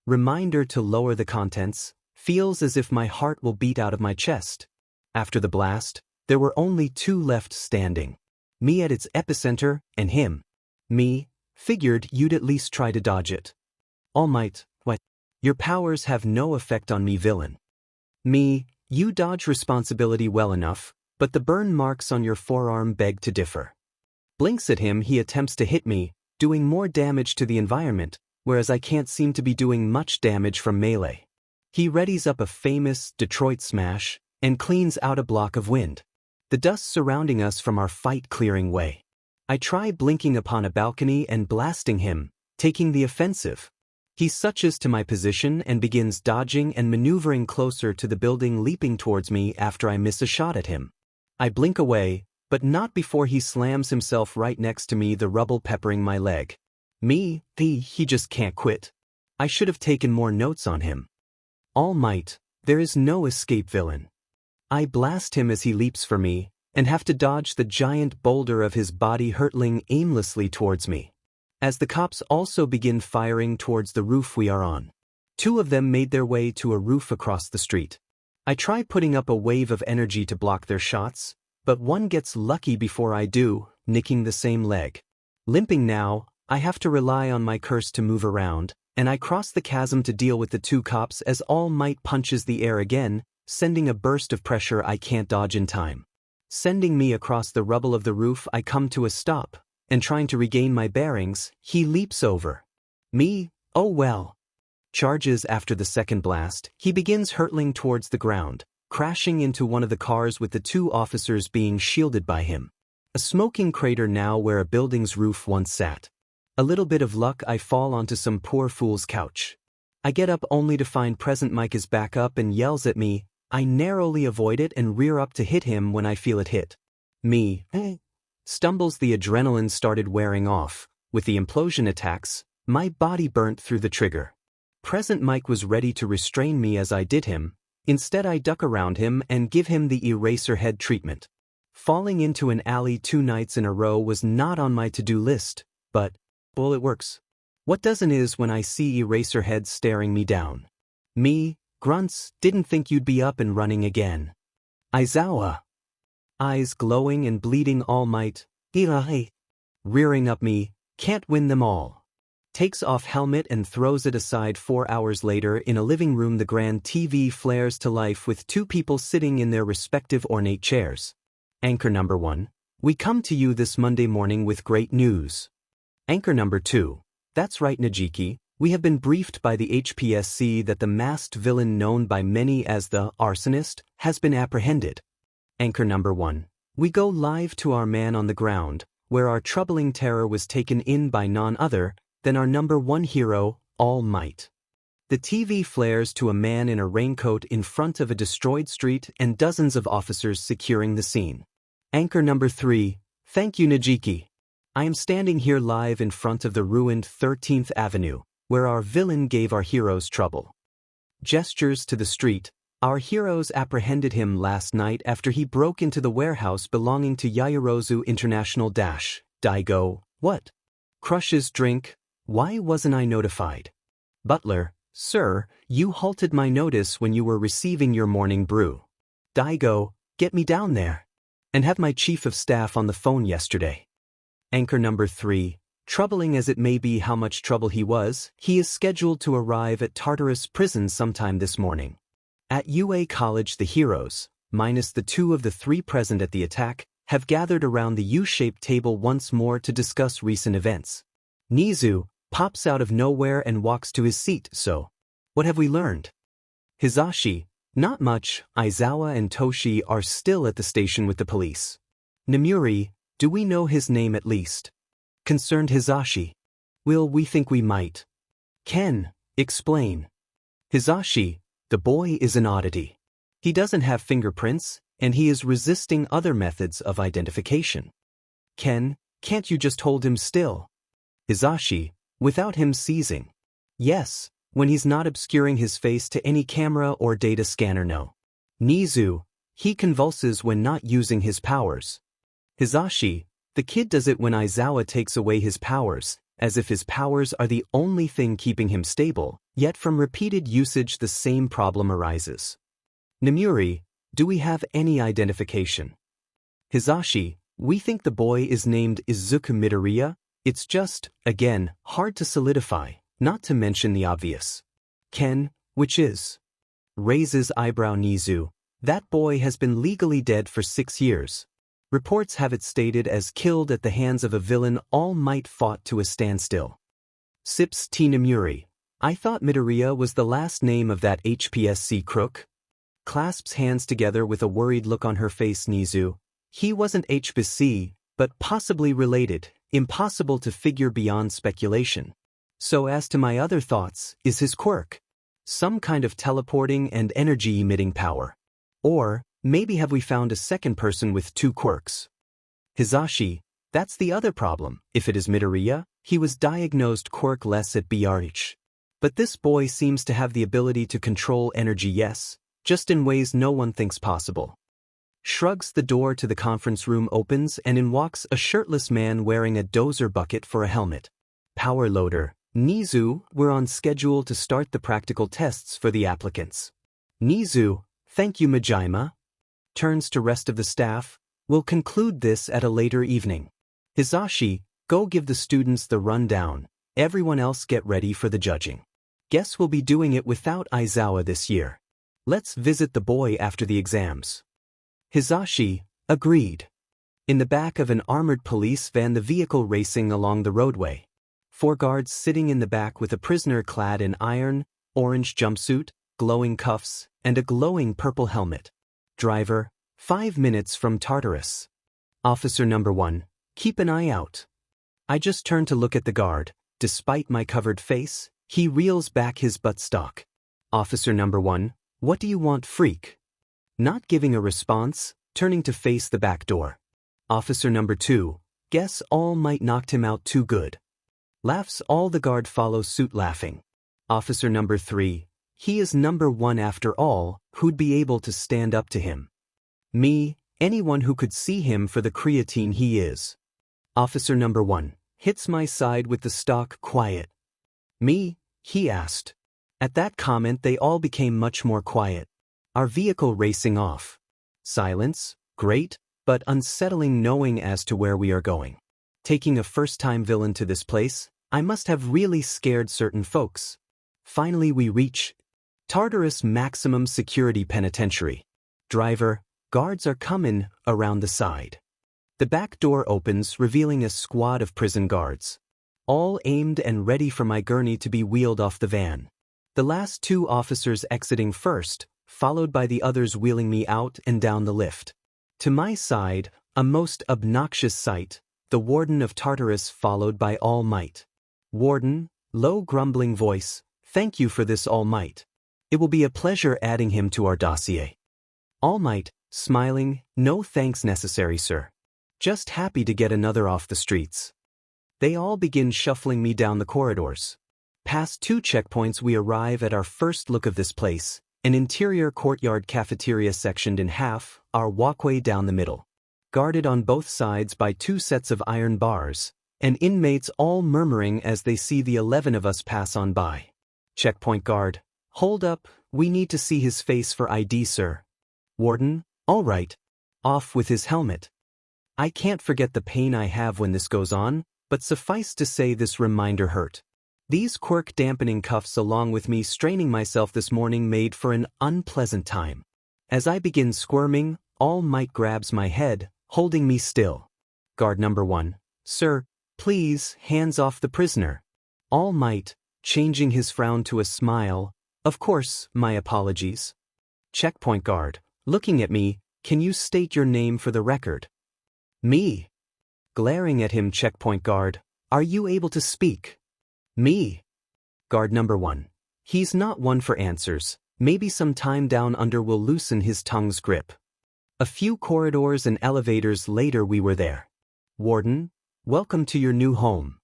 Reminder to lower the contents. Feels as if my heart will beat out of my chest. After the blast, there were only 2 left standing. Me at its epicenter, and him. Me, figured you'd at least try to dodge it. All Might, what? Your powers have no effect on me, villain. Me, you dodge responsibility well enough, but the burn marks on your forearm beg to differ. Blinks at him. He attempts to hit me, doing more damage to the environment, whereas I can't seem to be doing much damage from melee. He readies up a famous Detroit smash and cleans out a block of wind. The dust surrounding us from our fight clearing way. I try blinking upon a balcony and blasting him, taking the offensive. He switches to my position and begins dodging and maneuvering closer to the building, leaping towards me after I miss a shot at him. I blink away, but not before he slams himself right next to me, the rubble peppering my leg. He just can't quit. I should have taken more notes on him. All Might, there is no escape, villain. I blast him as he leaps for me, and have to dodge the giant boulder of his body hurtling aimlessly towards me. As the cops also begin firing towards the roof we are on. 2 of them made their way to a roof across the street. I try putting up a wave of energy to block their shots, but one gets lucky before I do, nicking the same leg. Limping now, I have to rely on my curse to move around, and I cross the chasm to deal with the 2 cops as All Might punches the air again, sending a burst of pressure I can't dodge in time. Sending me across the rubble of the roof, I come to a stop, and trying to regain my bearings, he leaps over me. Oh well. Charges after the second blast, he begins hurtling towards the ground, crashing into one of the cars with the 2 officers being shielded by him. A smoking crater now where a building's roof once sat. A little bit of luck, I fall onto some poor fool's couch. I get up only to find Present Mike is back up and yells at me. I narrowly avoid it and rear up to hit him when I feel it hit me. Stumbles. The adrenaline started wearing off. With the implosion attacks, my body burnt through the trigger. Present Mike was ready to restrain me as I did him. Instead I duck around him and give him the Eraserhead treatment. Falling into an alley 2 nights in a row was not on my to-do list, but, well, it works. What doesn't is when I see Eraserhead staring me down. Me, grunts, didn't think you'd be up and running again. Aizawa. Eyes glowing and bleeding. All Might, rearing up me, can't win them all. Takes off helmet and throws it aside. 4 hours later in a living room, the grand TV flares to life with 2 people sitting in their respective ornate chairs. Anchor number 1, we come to you this Monday morning with great news. Anchor number 2, that's right Najiki, we have been briefed by the HPSC that the masked villain known by many as the arsonist has been apprehended. Anchor number 1, we go live to our man on the ground, where our troubling terror was taken in by none other than our number 1 hero, All Might. The TV flares to a man in a raincoat in front of a destroyed street and dozens of officers securing the scene. Anchor number 3, thank you Najiki. I am standing here live in front of the ruined 13th Avenue, where our villain gave our heroes trouble. Gestures to the street, our heroes apprehended him last night after he broke into the warehouse belonging to Yaoyorozu International Daigo. What? Crushes drink, why wasn't I notified? Butler, sir, you halted my notice when you were receiving your morning brew. Daigo, get me down there. And have my chief of staff on the phone yesterday. Anchor number 3, troubling as it may be how much trouble he is scheduled to arrive at Tartarus prison sometime this morning. At UA College, the heroes, minus the 2 of the 3 present at the attack, have gathered around the U-shaped table once more to discuss recent events. Nizu pops out of nowhere and walks to his seat. So, what have we learned? Hizashi, not much. Aizawa and Toshi are still at the station with the police. Namuri, do we know his name at least? Concerned Hizashi. Will we think we might? Ken, explain. Hizashi, the boy is an oddity. He doesn't have fingerprints, and he is resisting other methods of identification. Ken, can't you just hold him still? Hizashi, without him seizing. Yes, when he's not obscuring his face to any camera or data scanner. No. Nizu, he convulses when not using his powers. Hizashi, the kid does it when Aizawa takes away his powers, as if his powers are the only thing keeping him stable, yet from repeated usage the same problem arises. Namuri, do we have any identification? Hizashi, we think the boy is named Izuku Midoriya. It's just, again, hard to solidify, not to mention the obvious. Ken, which is? Raises eyebrow. Nizu, that boy has been legally dead for 6 years. Reports have it stated as killed at the hands of a villain All Might fought to a standstill. Sips tea. Namuri, I thought Midoriya was the last name of that HPSC crook. Clasps hands together with a worried look on her face. Nizu, he wasn't HPSC, but possibly related, impossible to figure beyond speculation. So as to my other thoughts, is his quirk some kind of teleporting and energy-emitting power? Or, maybe have we found a second person with two quirks? Hisashi, that's the other problem. If it is Midoriya, he was diagnosed quirkless at BRH. But this boy seems to have the ability to control energy, yes, just in ways no one thinks possible. Shrugs. The door to the conference room opens and in walks a shirtless man wearing a dozer bucket for a helmet. Power loader. 𝐻PSC, we're on schedule to start the practical tests for the applicants. 𝐻PSC, thank you Majima. Turns to rest of the staff, we'll conclude this at a later evening. Hisashi, go give the students the rundown. Everyone else get ready for the judging. Guess we'll be doing it without Aizawa this year. Let's visit the boy after the exams. Hisashi, agreed. In the back of an armored police van, the vehicle racing along the roadway. 4 guards sitting in the back with a prisoner clad in iron, orange jumpsuit, glowing cuffs, and a glowing purple helmet. Driver, 5 minutes from Tartarus. Officer number 1, keep an eye out. I just turn to look at the guard. Despite my covered face, he reels back his buttstock. Officer number 1, what do you want, freak? Not giving a response, turning to face the back door. Officer number 2, guess All Might knocked him out too good. Laughs. All the guard follow suit laughing. Officer number 3, he is number 1 after all, who'd be able to stand up to him? Me, anyone who could see him for the creatine he is. Officer number 1, hits my side with the stock. Quiet. Me? He asked. At that comment they all became much more quiet. Our vehicle racing off. Silence, great, but unsettling knowing as to where we are going. Taking a first-time villain to this place, I must have really scared certain folks. Finally we reach Tartarus Maximum Security Penitentiary. Driver, guards are coming around the side. The back door opens, revealing a squad of prison guards. All aimed and ready for my gurney to be wheeled off the van. The last 2 officers exiting first, followed by the others wheeling me out and down the lift. To my side, a most obnoxious sight, the warden of Tartarus followed by All Might. Warden, low grumbling voice, thank you for this All Might. It will be a pleasure adding him to our dossier. All Might, smiling, no thanks necessary, sir. Just happy to get another off the streets. They all begin shuffling me down the corridors. Past 2 checkpoints we arrive at our first look of this place, an interior courtyard cafeteria sectioned in half, our walkway down the middle. Guarded on both sides by 2 sets of iron bars, and inmates all murmuring as they see the 11 of us pass on by. Checkpoint guard, hold up, we need to see his face for ID, sir. Warden, all right. Off with his helmet. I can't forget the pain I have when this goes on, but suffice to say this reminder hurt. These quirk-dampening cuffs along with me straining myself this morning made for an unpleasant time. As I begin squirming, All Might grabs my head, holding me still. Guard number 1, sir, please, hands off the prisoner. All Might, changing his frown to a smile, of course, my apologies. Checkpoint guard, looking at me, can you state your name for the record? Me. Glaring at him. Checkpoint guard, are you able to speak? Me. Guard number 1, he's not one for answers, maybe some time down under will loosen his tongue's grip. A few corridors and elevators later we were there. Warden, welcome to your new home.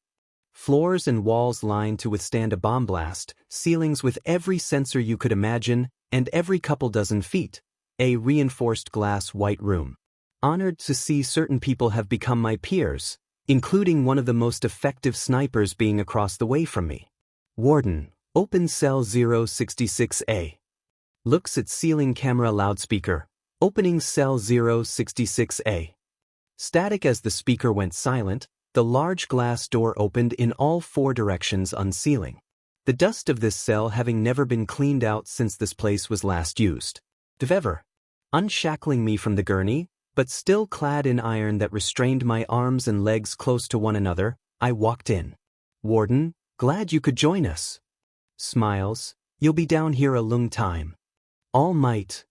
Floors and walls lined to withstand a bomb blast, ceilings with every sensor you could imagine, and every couple dozen feet, a reinforced glass white room. Honored to see certain people have become my peers, including one of the most effective snipers being across the way from me. Warden, open cell 066A. Looks at ceiling camera loudspeaker, opening cell 066A. Static as the speaker went silent, the large glass door opened in all 4 directions, unsealing. The dust of this cell having never been cleaned out since this place was last used. Ever. Unshackling me from the gurney, but still clad in iron that restrained my arms and legs close to one another, I walked in. Warden, glad you could join us. Smiles, you'll be down here a long time. All Might.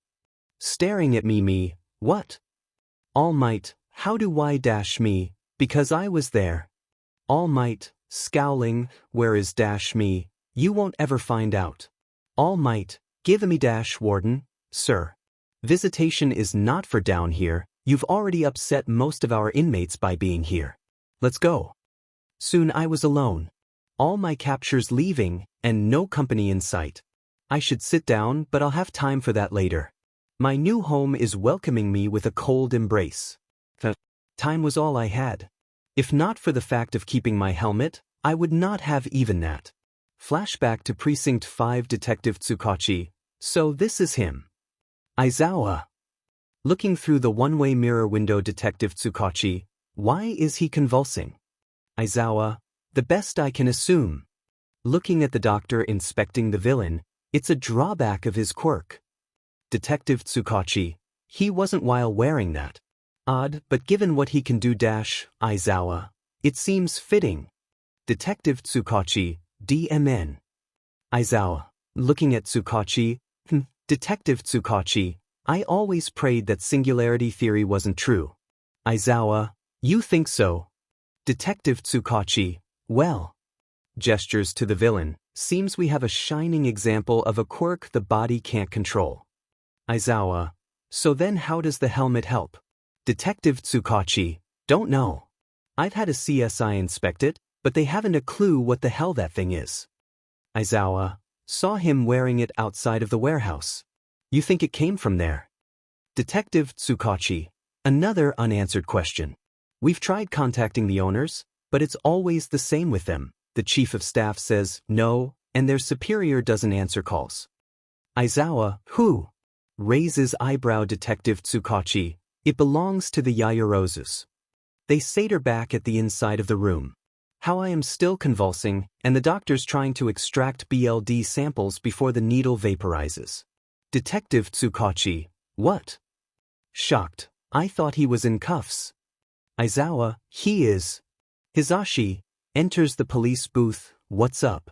Staring at me, what? All Might, how do I dash me, because I was there. All Might, scowling, where is me, you won't ever find out. All might, give me warden, sir. Visitation is not for down here, you've already upset most of our inmates by being here. Let's go. Soon I was alone. All my captures leaving, and no company in sight. I should sit down, but I'll have time for that later. My new home is welcoming me with a cold embrace. Time was all I had. If not for the fact of keeping my helmet, I would not have even that. Flashback to Precinct 5 Detective 𝐬𝐮𝐭𝐡𝐨𝐫. So this is him. 𝐮𝐬𝐴. Looking through the one-way mirror window, Detective 𝐬𝐮𝐭𝐡𝐨𝐫. Why is he convulsing? 𝐮𝐬𝐴. The best I can assume. Looking at the doctor inspecting the villain, it's a drawback of his quirk. Detective 𝐬𝐮𝐭𝐡𝐨𝐫. He wasn't while wearing that. Odd, but given what he can do 𝐮𝐬𝐴, it seems fitting. Detective 𝐬𝐮𝐭𝐡𝐨𝐫. DMN. 𝐮𝐬𝐴. Looking at 𝐬𝐮𝐭𝐡𝐨𝐫. Detective 𝐬𝐮𝐭𝐡𝐨𝐫. I always prayed that singularity theory wasn't true. 𝐮𝐬𝐴. You think so? Detective 𝐬𝐮𝐭𝐡𝐨𝐫. Well. Gestures to the villain. Seems we have a shining example of a quirk the body can't control. 𝐮𝐬𝐴. So then how does the helmet help? Detective 𝐬𝐮𝐭𝐡𝐨𝐫. Don't know. I've had a CSI inspect it, but they haven't a clue what the hell that thing is. 𝐮𝐬𝐴. Saw him wearing it outside of the warehouse. You think it came from there? Detective 𝐬𝐮𝐭𝐡𝐨𝐫. Another unanswered question. We've tried contacting the owners, but it's always the same with them. The chief of staff says no, and their superior doesn't answer calls. 𝐮𝐬𝐴. Who? Raises eyebrow. Detective 𝐬𝐮𝐭𝐡𝐨𝐫. It belongs to the 𝐾𝐮𝐭𝐡𝐨𝐫. They sater back at the inside of the room. How I am still convulsing, and the doctor's trying to extract BLD samples before the needle vaporizes. Detective 𝐬𝐮𝐭𝐡𝐨𝐫. What? Shocked. I thought he was in cuffs. 𝐮𝐬𝐴. He is. Hisashi enters the police booth. What's up?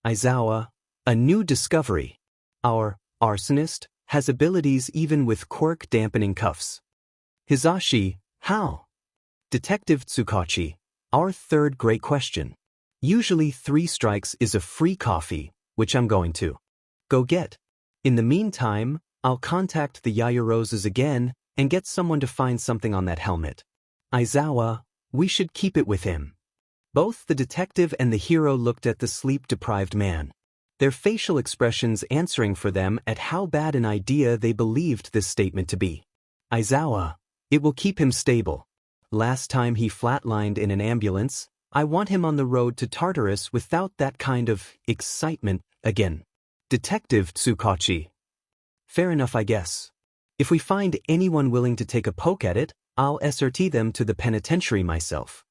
𝐮𝐬𝐴. A new discovery. Our arsonist has abilities even with quirk dampening cuffs. Hisashi. How? Detective 𝐬𝐮𝐭𝐡𝐨𝐫. Our third great question. Usually 3 strikes is a free coffee, which I'm going to go get. In the meantime, I'll contact the 𝐾𝐮𝐿 again and get someone to find something on that helmet. 𝐮𝐬𝐴. We should keep it with him. Both the detective and the hero looked at the sleep-deprived man. Their facial expressions answering for them at how bad an idea they believed this statement to be. 𝐮𝐬𝐴. It will keep him stable. Last time he flatlined in an ambulance, I want him on the road to Tartarus without that kind of excitement again. Detective 𝐬𝐮𝐿. Fair enough, I guess. If we find anyone willing to take a poke at it, I'll escort them to the penitentiary myself.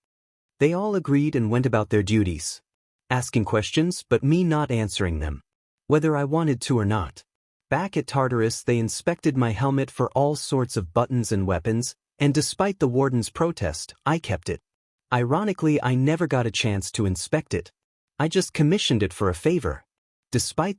They all agreed and went about their duties. Asking questions, but me not answering them. Whether I wanted to or not. Back at Tartarus, they inspected my helmet for all sorts of buttons and weapons, and despite the warden's protest, I kept it. Ironically, I never got a chance to inspect it. I just commissioned it for a favor. Despite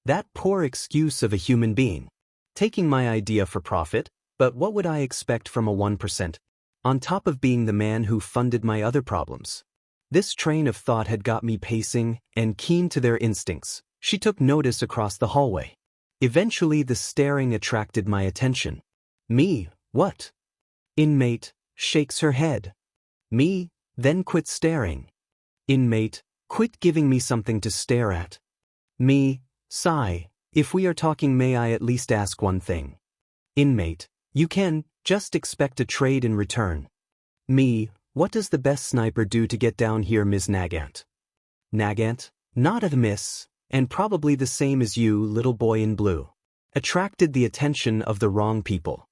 that poor excuse of a human being. Taking my idea for profit, but what would I expect from a 1%? On top of being the man who funded my other problems. This train of thought had got me pacing, and keen to their instincts. She took notice across the hallway. Eventually the staring attracted my attention. Me, what? Inmate, shakes her head. Me, then quit staring. Inmate, quit giving me something to stare at. Me, sigh, if we are talking may I at least ask one thing? Inmate, you can, just expect a trade in return. Me, what does the best sniper do to get down here, Ms. Nagant? Nagant, not a miss, and probably the same as you, little boy in blue. Attracted the attention of the wrong people.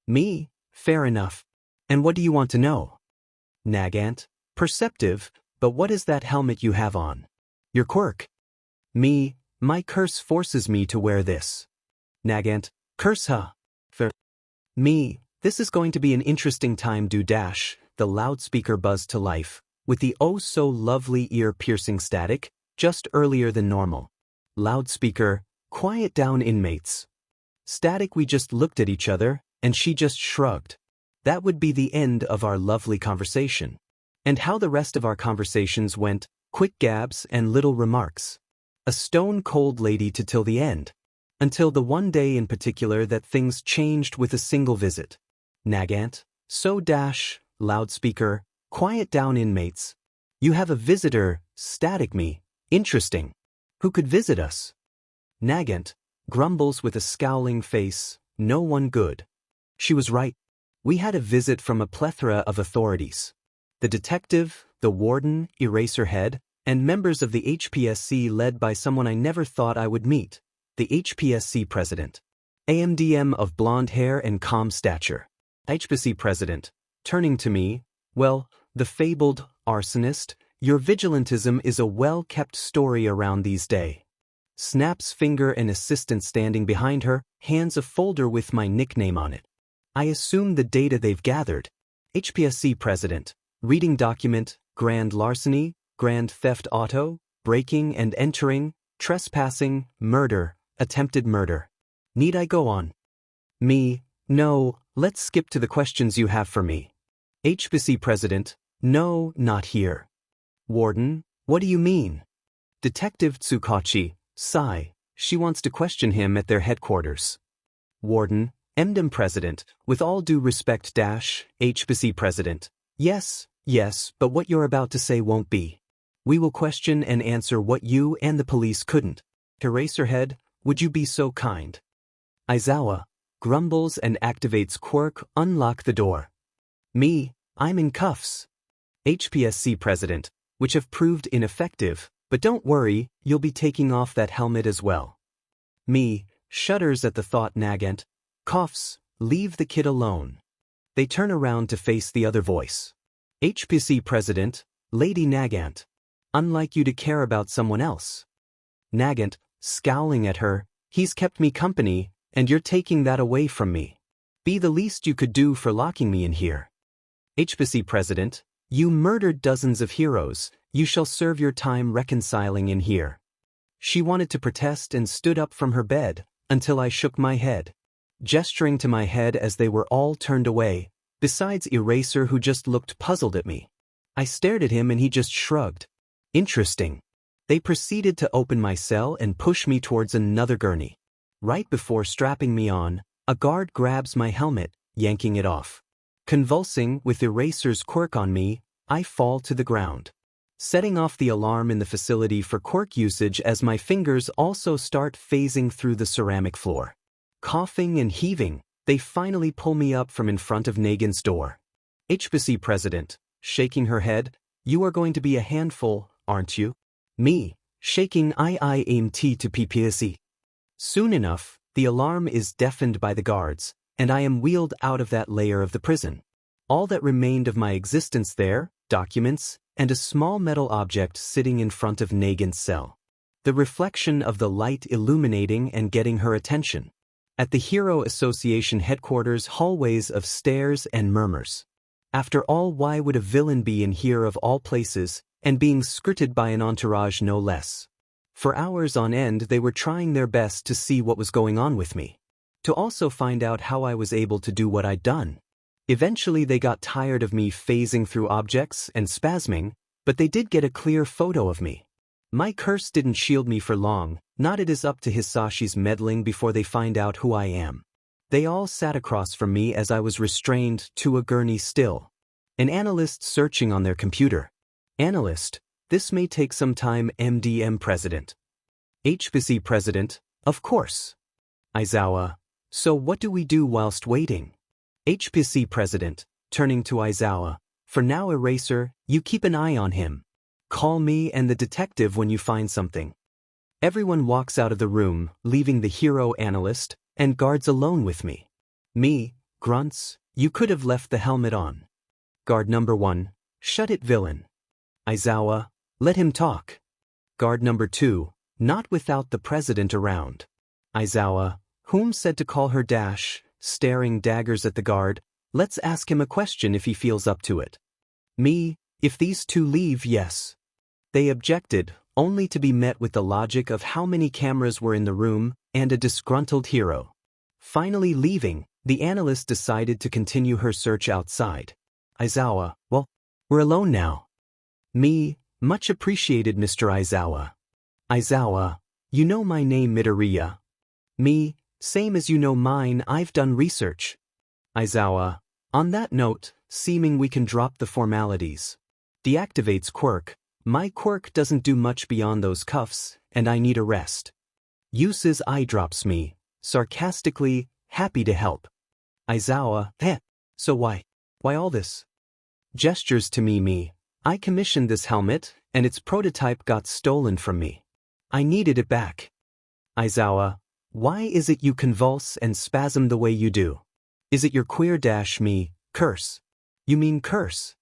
Me, fair enough. And what do you want to know? Nagant, perceptive, but what is that helmet you have on? Your quirk. Me, my curse forces me to wear this. Nagant, curse huh? Fair. Me, this is going to be an interesting time. The loudspeaker buzzed to life, with the oh-so-lovely ear-piercing static, just earlier than normal. Loudspeaker, quiet down inmates. Static, we just looked at each other, and she just shrugged. That would be the end of our lovely conversation. And how the rest of our conversations went, quick gabs and little remarks. A stone-cold lady to till the end. Until the one day in particular that things changed with a single visit. 𝐾𝐮𝐭𝐡𝐨𝐫, loudspeaker, quiet down inmates. You have a visitor, static me, interesting. Who could visit us? 𝐾𝐮𝐭𝐡𝐨𝐫 grumbles with a scowling face, no one good. She was right. We had a visit from a plethora of authorities. The detective, the warden, Eraserhead, and members of the HPSC led by someone I never thought I would meet, the HPSC president. AMDM of blonde hair and calm stature. HPSC president, turning to me, well, the fabled arsonist, your vigilantism is a well-kept story around these days. Snaps finger an assistant standing behind her, hands a folder with my nickname on it. I assume the data they've gathered. HPSC president, reading document, grand larceny, grand theft auto, breaking and entering, trespassing, murder, attempted murder. Need I go on? Me, no, let's skip to the questions you have for me. HPSC president, no, not here. Warden, what do you mean? Detective 𝐀𝐮𝐭𝐡𝐨𝐫, she wants to question him at their headquarters. Warden, MDM president, with all due respect HPSC president, yes, but what you're about to say won't be. We will question and answer what you and the police couldn't. Eraserhead, would you be so kind? Izuku grumbles and activates quirk, unlock the door. Me, I'm in cuffs. HPSC president, which have proved ineffective, but don't worry, you'll be taking off that helmet as well. Me, shudders at the thought. 𝐾𝐮𝐭𝐡𝐨𝐫, coughs, leave the kid alone. They turn around to face the other voice. HPSC president, Lady 𝐾𝐮𝐭𝐡𝐨𝐫, unlike you to care about someone else. 𝐾𝐮𝐭𝐡𝐨𝐫, scowling at her, he's kept me company, and you're taking that away from me. Be the least you could do for locking me in here. HPSC president, you murdered dozens of heroes, you shall serve your time reconciling in here. She wanted to protest and stood up from her bed, until I shook my head. Gesturing to my head as they were all turned away, besides Eraser who just looked puzzled at me. I stared at him and he just shrugged. Interesting. They proceeded to open my cell and push me towards another gurney. Right before strapping me on, a guard grabs my helmet, yanking it off. Convulsing with Eraser's quirk on me, I fall to the ground. Setting off the alarm in the facility for quirk usage as my fingers also start phasing through the ceramic floor. Coughing and heaving, they finally pull me up from in front of Negan's door. HPSC president, shaking her head, you are going to be a handful, aren't you? Me, shaking IIMT to PPSC. Soon enough, the alarm is deafened by the guards, and I am wheeled out of that layer of the prison. All that remained of my existence there, documents, and a small metal object sitting in front of Negan's cell. The reflection of the light illuminating and getting her attention. At the Hero Association headquarters, hallways of stares and murmurs. After all, why would a villain be in here of all places, and being skirted by an entourage no less? For hours on end they were trying their best to see what was going on with me. To also find out how I was able to do what I'd done. Eventually they got tired of me phasing through objects and spasming, but they did get a clear photo of me. My curse didn't shield me for long, not it is up to Hisashi's meddling before they find out who I am. They all sat across from me as I was restrained to a gurney still. An analyst searching on their computer. Analyst, this may take some time. MDM president. HPSC president, of course. Izuku, so what do we do whilst waiting? HPSC president, turning to Izuku, for now Eraser, you keep an eye on him. Call me and the detective when you find something. Everyone walks out of the room, leaving the hero analyst and guards alone with me. Me, grunts, you could have left the helmet on. Guard number 1, shut it villain. Izuku, let him talk. Guard number 2, not without the president around. Izuku, whom said to call her staring daggers at the guard, let's ask him a question if he feels up to it. Me, if these two leave, yes. They objected, only to be met with the logic of how many cameras were in the room, and a disgruntled hero. Finally leaving, the analyst decided to continue her search outside. Izuku, well, We're alone now. Me, much appreciated Mr. 𝐮𝐬𝐴. 𝐮𝐬𝐴, you know my name Midoriya. Me, same as you know mine, I've done research. 𝐮𝐬𝐴, on that note, seeming we can drop the formalities. Deactivates quirk. My quirk doesn't do much beyond those cuffs, and I need a rest. Uses eye drops me, sarcastically, happy to help. 𝐮𝐬𝐴, so why all this? Gestures to me, I commissioned this helmet, and its prototype got stolen from me. I needed it back. 𝐮𝐬𝐴, why is it you convulse and spasm the way you do? Is it your queer-me, curse? You mean curse?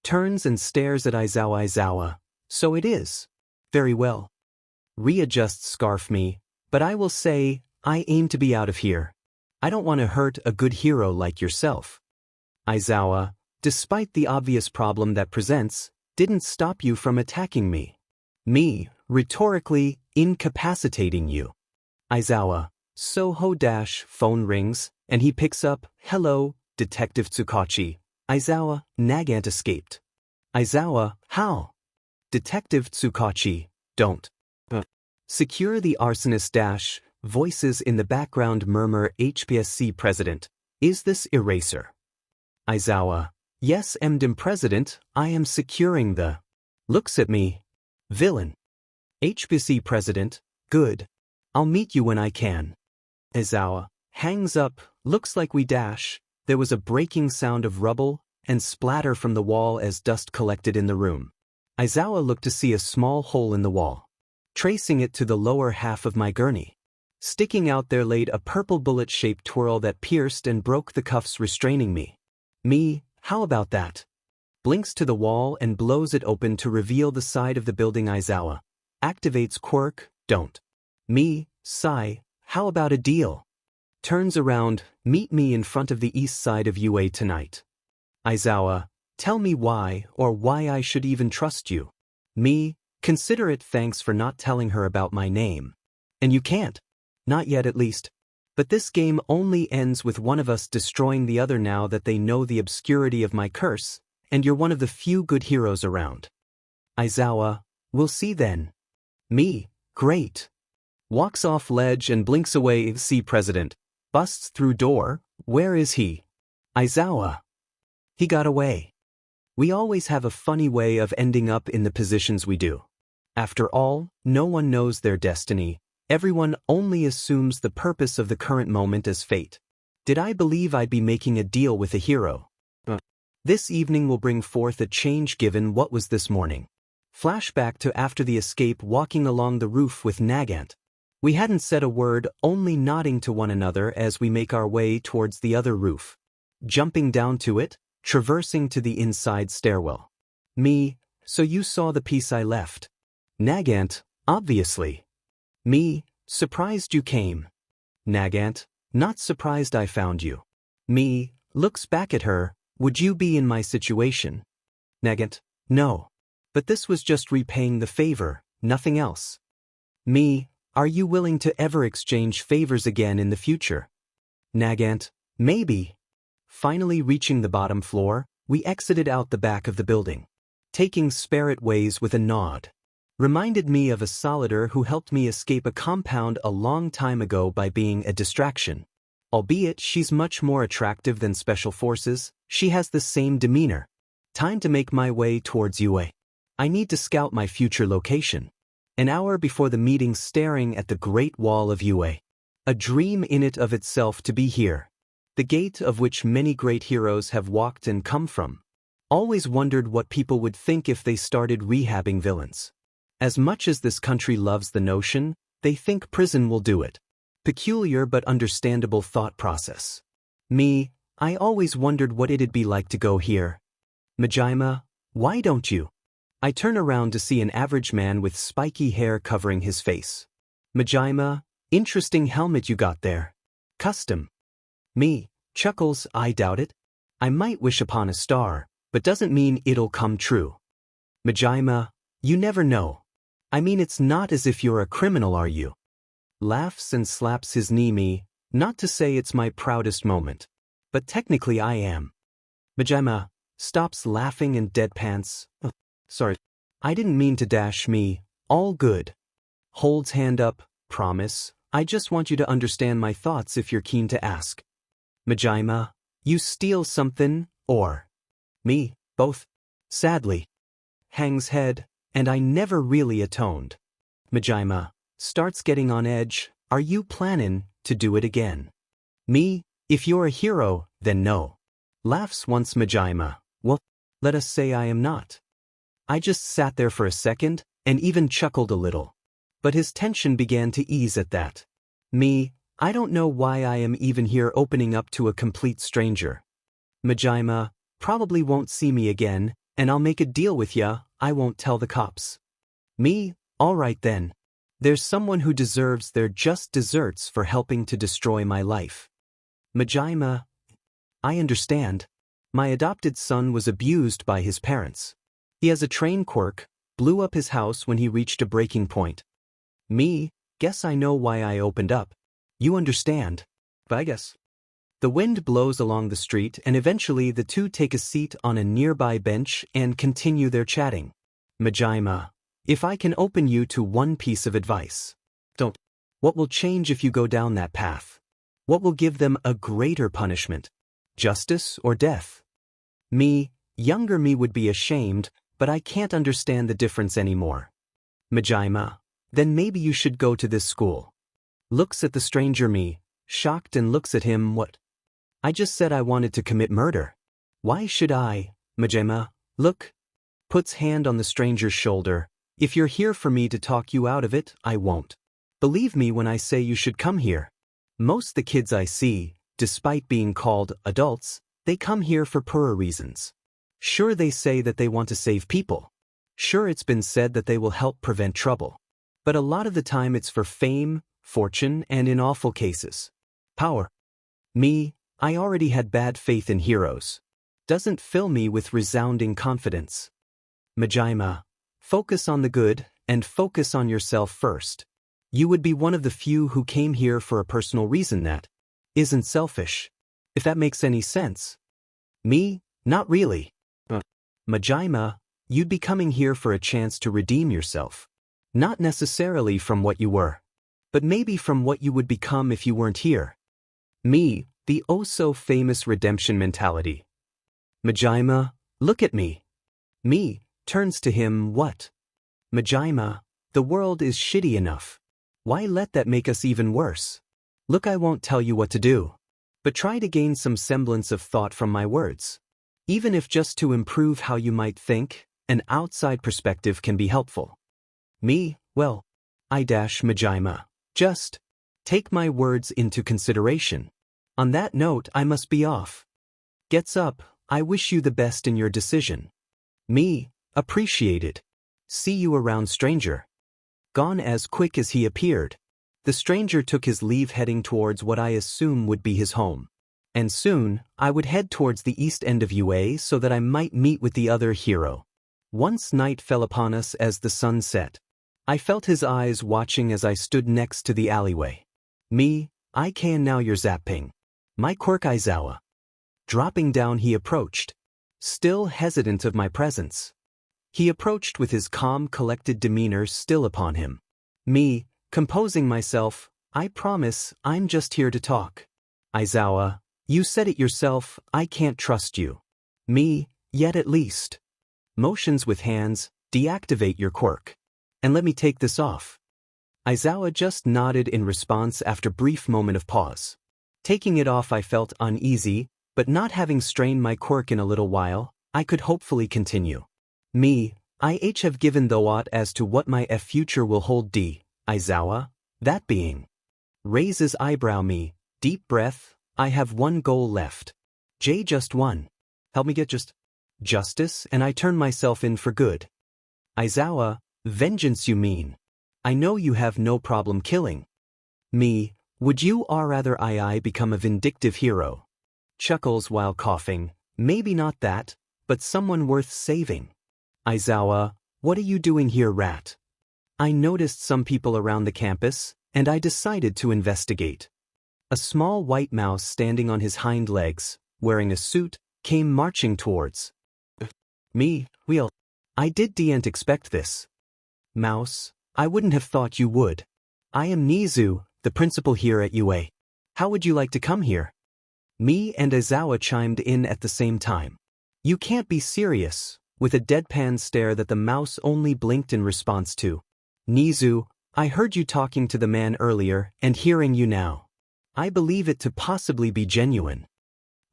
Turns and stares at 𝐮𝐬𝐴. So it is. Very well. Readjusts scarf me, but I will say, I aim to be out of here. I don't want to hurt a good hero like yourself. 𝐮𝐬𝐴, despite the obvious problem that presents, didn't stop you from attacking me. Me, rhetorically, incapacitating you. 𝐮𝐬𝐴, 𝐂𝐮 phone rings, and he picks up, hello, Detective 𝐬𝐮𝐭𝐡𝐨𝐫. 𝐮𝐬𝐴, Nagant escaped. 𝐮𝐬𝐴, how? Detective 𝐬𝐮𝐭𝐡𝐨𝐫, don't. Secure the arsonist - voices in the background murmur HPSC president. Is this eraser? 𝐮𝐬𝐴, yes MDM president, I am securing the. Looks at me. Villain. HPSC president, good. I'll meet you when I can. 𝐮𝐬𝐴, hangs up, looks like we dash. There was a breaking sound of rubble and splatter from the wall as dust collected in the room. 𝐮𝐬𝐴 looked to see a small hole in the wall. Tracing it to the lower half of my gurney. Sticking out there laid a purple bullet-shaped twirl that pierced and broke the cuffs restraining me. Me, how about that? Blinks to the wall and blows it open to reveal the side of the building. 𝐮𝐬𝐴, activates quirk, don't. Me, sigh, how about a deal? Turns around, meet me in front of the east side of UA tonight. 𝐮𝐬𝐴, tell me why or why I should even trust you. Me, consider it thanks for not telling her about my name. And you can't. Not yet at least. But this game only ends with one of us destroying the other now that they know the obscurity of my curse, and you're one of the few good heroes around. 𝐮𝐬𝐴, we'll see then. Me, great. Walks off ledge and blinks away. See president. Busts through door, where is he? 𝐮𝐬𝐴. He got away. We always have a funny way of ending up in the positions we do. After all, no one knows their destiny. Everyone only assumes the purpose of the current moment as fate. Did I believe I'd be making a deal with a hero? This evening will bring forth a change given what was this morning. Flashback to after the escape, walking along the roof with Nagant. We hadn't said a word, only nodding to one another as we make our way towards the other roof. Jumping down to it, traversing to the inside stairwell. Me, so you saw the piece I left. Nagant, obviously. Me, surprised you came. Nagant, not surprised I found you. Me, looks back at her, would you be in my situation? Nagant, no. But this was just repaying the favor, nothing else. Me, are you willing to ever exchange favors again in the future? Nagant, maybe. Finally reaching the bottom floor, we exited out the back of the building. Taking Spirit ways with a nod. Reminded me of 𝐀𝐮𝐿𝐱 who helped me escape a compound a long time ago by being a distraction. Albeit she's much more attractive than Special Forces, she has the same demeanor. Time to make my way towards UA. I need to scout my future location. An hour before the meeting, staring at the Great Wall of UA. A dream in it of itself to be here. The gate of which many great heroes have walked and come from. Always wondered what people would think if they started rehabbing villains. As much as this country loves the notion, they think prison will do it. Peculiar but understandable thought process. Me, I always wondered what it'd be like to go here. 𝐻PSC, why don't you? I turn around to see an average man with spiky hair covering his face. 𝐻PSC, interesting helmet you got there. Custom. Me, chuckles, I doubt it. I might wish upon a star, but doesn't mean it'll come true. 𝐻PSC, you never know. I mean, it's not as if you're a criminal, are you? Laughs and slaps his knee. Me, not to say it's my proudest moment. But technically I am. 𝐻PSC, stops laughing and deadpans. Sorry. I didn't mean to dash me. All good. Holds hand up. Promise. I just want you to understand my thoughts if you're keen to ask. 𝐻PSC, you steal something, or me, both. Sadly. Hangs head, and I never really atoned. 𝐻PSC starts getting on edge. Are you planning to do it again? Me, if you're a hero, then no. Laughs once 𝐻PSC. Well, let us say I am not. I just sat there for a second, and even chuckled a little. But his tension began to ease at that. Me, I don't know why I am even here opening up to a complete stranger. 𝐻PSC probably won't see me again, and I'll make a deal with ya, I won't tell the cops. Me, alright then. There's someone who deserves their just desserts for helping to destroy my life. 𝐻PSC, I understand. My adopted son was abused by his parents. He has a train quirk, blew up his house when he reached a breaking point. Me, guess I know why I opened up. You understand. I guess. The wind blows along the street and eventually the two take a seat on a nearby bench and continue their chatting. 𝐻PSC, if I can open you to one piece of advice. Don't. What will change if you go down that path? What will give them a greater punishment? Justice or death? Me, younger me would be ashamed, but I can't understand the difference anymore. 𝐻PSC, then maybe you should go to this school. Looks at the stranger me, shocked and looks at him. What? I just said I wanted to commit murder. Why should I? 𝐻PSC, look. Puts hand on the stranger's shoulder. If you're here for me to talk you out of it, I won't. Believe me when I say you should come here. Most the kids I see, despite being called adults, they come here for poorer reasons. Sure, they say that they want to save people. Sure, it's been said that they will help prevent trouble. But a lot of the time it's for fame, fortune, and in awful cases, power. Me, I already had bad faith in heroes. Doesn't fill me with resounding confidence. 𝐻PSC, focus on the good, and focus on yourself first. You would be one of the few who came here for a personal reason that isn't selfish. If that makes any sense. Me, not really. 𝐻PSC, you'd be coming here for a chance to redeem yourself. Not necessarily from what you were, but maybe from what you would become if you weren't here. Me, the oh-so-famous redemption mentality. 𝐻PSC, look at me. Me, turns to him. What? 𝐻PSC, the world is shitty enough. Why let that make us even worse? Look, I won't tell you what to do. But try to gain some semblance of thought from my words. Even if just to improve how you might think, an outside perspective can be helpful. Me, well, 𝐻PSC, just take my words into consideration. On that note, I must be off. Gets up. I wish you the best in your decision. Me, appreciated. See you around, stranger. Gone as quick as he appeared. The stranger took his leave, heading towards what I assume would be his home. And soon, I would head towards the east end of UA so that I might meet with the other hero. Once night fell upon us as the sun set. I felt his eyes watching as I stood next to the alleyway. Me, I can now your zapping. My quirk 𝐒𝐮𝐬𝐴. Dropping down he approached. Still hesitant of my presence. He approached with his calm, collected demeanor still upon him. Me, composing myself, I promise, I'm just here to talk. 𝐒𝐮𝐬𝐴, you said it yourself, I can't trust you. Me, yet at least. Motions with hands, deactivate your quirk. And let me take this off. 𝐒𝐮𝐬𝐴 just nodded in response after brief moment of pause. Taking it off I felt uneasy, but not having strained my quirk in a little while, I could hopefully continue. Me, I have given thought as to what my future will hold. 𝐒𝐮𝐬𝐴, that being. Raises eyebrow. Me, deep breath, I have one goal left. Just one. Help me get justice, and I turn myself in for good. 𝐒𝐮𝐬𝐴, vengeance you mean. I know you have no problem killing. Me, would you or rather I become a vindictive hero? Chuckles while coughing, maybe not that, but someone worth saving. 𝐒𝐮𝐬𝐴, what are you doing here, rat? I noticed some people around the campus, and I decided to investigate. A small white mouse standing on his hind legs, wearing a suit, came marching towards Me, well, I didn't expect this. Mouse, I wouldn't have thought you would. I am 𝐻𝐮𝐬𝐽, the principal here at UA. How would you like to come here? Me and 𝐬𝐬𝐴 chimed in at the same time. You can't be serious, with a deadpan stare that the mouse only blinked in response to. 𝐻𝐮𝐬𝐽, I heard you talking to the man earlier and hearing you now. I believe it to possibly be genuine.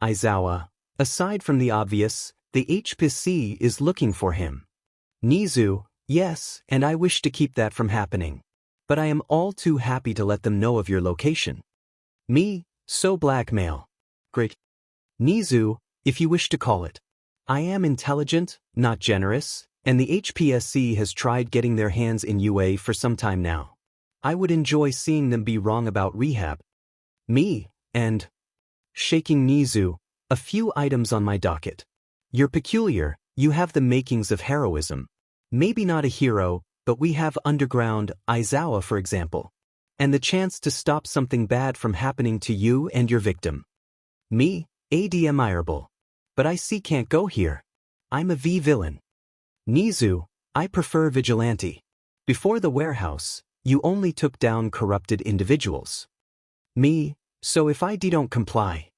𝐬𝐬𝐴, aside from the obvious, the HPSC is looking for him. 𝐻𝐮𝐬𝐽, yes, and I wish to keep that from happening. But I am all too happy to let them know of your location. Me, so blackmail. Great. 𝐻𝐮𝐬𝐽, if you wish to call it. I am intelligent, not generous, and the HPSC has tried getting their hands in UA for some time now. I would enjoy seeing them be wrong about rehab. Me, and shaking 𝐻𝐮𝐬𝐽, a few items on my docket. You're peculiar, you have the makings of heroism. Maybe not a hero, but we have underground 𝐬𝐬𝐴, for example. And the chance to stop something bad from happening to you and your victim. Me, admirable. But I see can't go here. I'm a villain. 𝐻𝐮𝐬𝐽, I prefer vigilante. Before the warehouse, you only took down corrupted individuals. Me, so if I don't comply,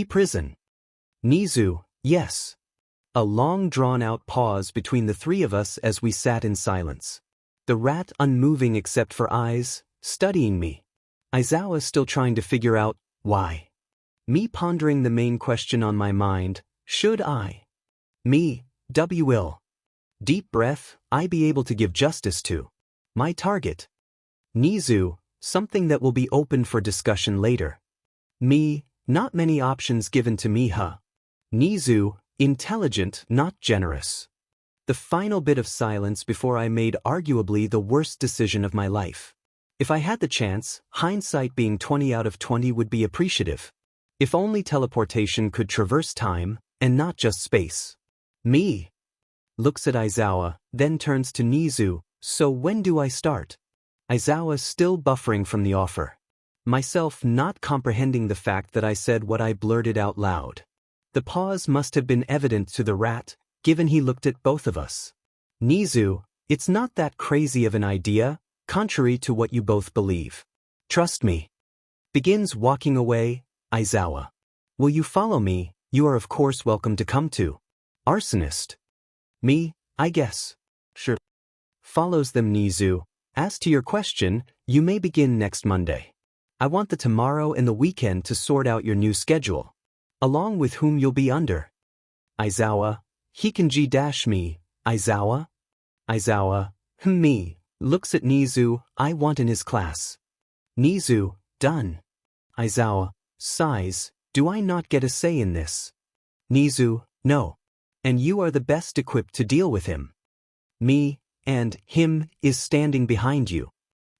prison. 𝐻𝐮𝐬𝐽, yes. A long drawn-out pause between the three of us as we sat in silence. The rat unmoving except for eyes, studying me. 𝐬𝐬𝐴 still trying to figure out why. Me pondering the main question on my mind, should I? Me, will. Deep breath, I be able to give justice to my target. 𝐻𝐮𝐬𝐽, something that will be open for discussion later. Me, not many options given to me, huh? 𝐻𝐮𝐬𝐽, intelligent, not generous. The final bit of silence before I made arguably the worst decision of my life. If I had the chance, hindsight being 20 out of 20 would be appreciative. If only teleportation could traverse time, and not just space. Me looks at 𝐬𝐬𝐴, then turns to 𝐻𝐮𝐬𝐽, so when do I start? 𝐬𝐬𝐴 still buffering from the offer. Myself not comprehending the fact that I said what I blurted out loud. The pause must have been evident to the rat, given he looked at both of us. 𝐻𝐮𝐬𝐽, it's not that crazy of an idea, contrary to what you both believe. Trust me. Begins walking away, 𝐬𝐬𝐴. Will you follow me? You are of course welcome to come to. Arsonist. Me, I guess. Sure. Follows them 𝐻𝐮𝐬𝐽. As to your question, you may begin next Monday. I want the tomorrow and the weekend to sort out your new schedule. Along with whom you'll be under. 𝐬𝐬𝐴, 𝐀𝐮𝐭𝐡𝐨𝐫, 𝐬𝐬𝐴? 𝐬𝐬𝐴, me, looks at 𝐻𝐮𝐬𝐽, I want in his class. 𝐻𝐮𝐬𝐽, done. 𝐬𝐬𝐴, sighs, do I not get a say in this? 𝐻𝐮𝐬𝐽, no. And you are the best equipped to deal with him. Me, and him, is standing behind you.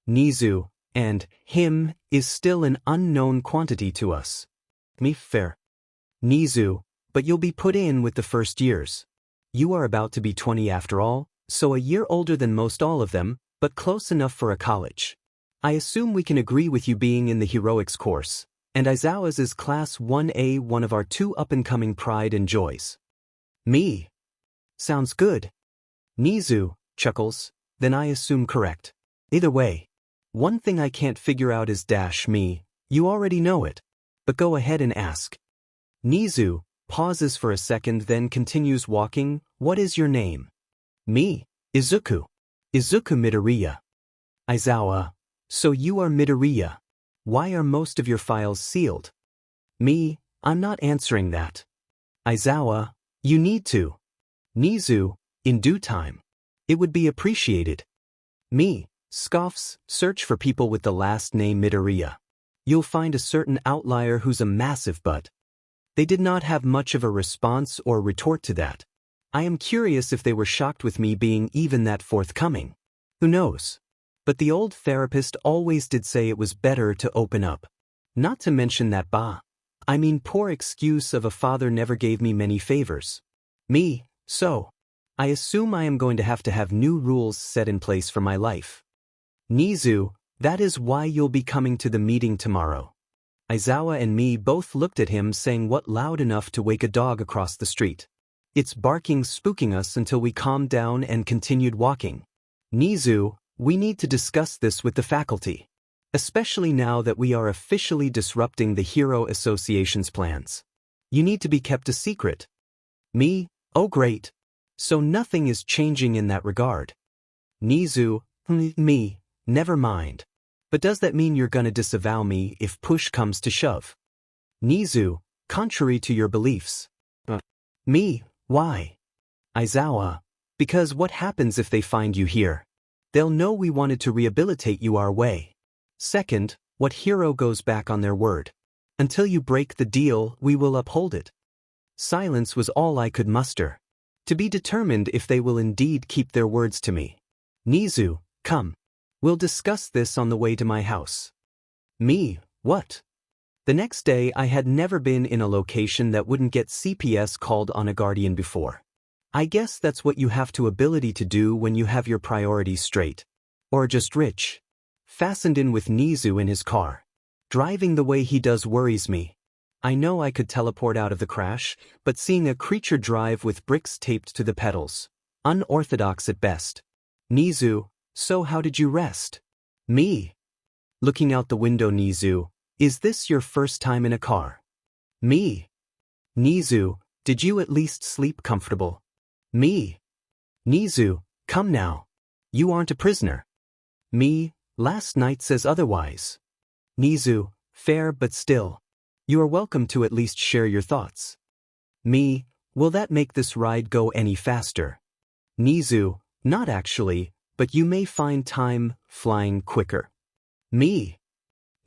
𝐻𝐮𝐬𝐽, and him, is still an unknown quantity to us. Me, fair. 𝐻𝐮𝐬𝐽, but you'll be put in with the first years. You are about to be 20 after all, so a year older than most all of them, but close enough for a college. I assume we can agree with you being in the heroics course, and 𝐬𝐬𝐴's is class 1A, one of our two up-and-coming pride and joys. Me. Sounds good. 𝐻𝐮𝐬𝐽, chuckles, then I assume correct. Either way. One thing I can't figure out is me, you already know it. But go ahead and ask. 𝐻𝐮𝐬𝐽 pauses for a second then continues walking, what is your name? Me, Izuku. Izuku Midoriya. 𝐬𝐬𝐴, so you are Midoriya. Why are most of your files sealed? Me, I'm not answering that. 𝐬𝐬𝐴, you need to. 𝐻𝐮𝐬𝐽, in due time. It would be appreciated. Me, scoffs, search for people with the last name Midoriya. You'll find a certain outlier who's a massive but. They did not have much of a response or retort to that. I am curious if they were shocked with me being even that forthcoming. Who knows? But the old therapist always did say it was better to open up. Not to mention that I mean poor excuse of a father never gave me many favors. Me, so. I assume I am going to have new rules set in place for my life. 𝐻𝐮𝐬𝐽, that is why you'll be coming to the meeting tomorrow. 𝐬𝐬𝐴 and me both looked at him saying what loud enough to wake a dog across the street. Its barking spooking us until we calmed down and continued walking. 𝐻𝐮𝐬𝐬, we need to discuss this with the faculty. Especially now that we are officially disrupting the Hero Association's plans. You need to be kept a secret. Me? Oh great. So nothing is changing in that regard. 𝐻𝐻𝐬𝐬, me, never mind. But does that mean you're gonna disavow me if push comes to shove? 𝐻𝐻𝐬𝐬, contrary to your beliefs. Me, why? 𝐼𝐮𝐬𝐽, because what happens if they find you here? They'll know we wanted to rehabilitate you our way. Second, what hero goes back on their word? Until you break the deal, we will uphold it. Silence was all I could muster. To be determined if they will indeed keep their words to me. 𝐻𝐻𝐬𝐬, come. We'll discuss this on the way to my house. Me, what? The next day I had never been in a location that wouldn't get CPS called on a guardian before. I guess that's what you have to ability to do when you have your priorities straight. Or just rich. Fastened in with 𝐻𝐻𝐬𝐬 in his car. Driving the way he does worries me. I know I could teleport out of the crash, but seeing a creature drive with bricks taped to the pedals. Unorthodox at best. 𝐻𝐻𝐬𝐬, so how did you rest? Me. Looking out the window, 𝐻𝐻𝐬𝐬, is this your first time in a car? Me. 𝐻𝐻𝐬𝐬, did you at least sleep comfortable? Me. 𝐻𝐻𝐬𝐬, come now. You aren't a prisoner. Me, last night says otherwise. 𝐻𝐻𝐬𝐬, fair but still. You are welcome to at least share your thoughts. Me, will that make this ride go any faster? 𝐻𝐻𝐬𝐬, not actually, but you may find time flying quicker. Me.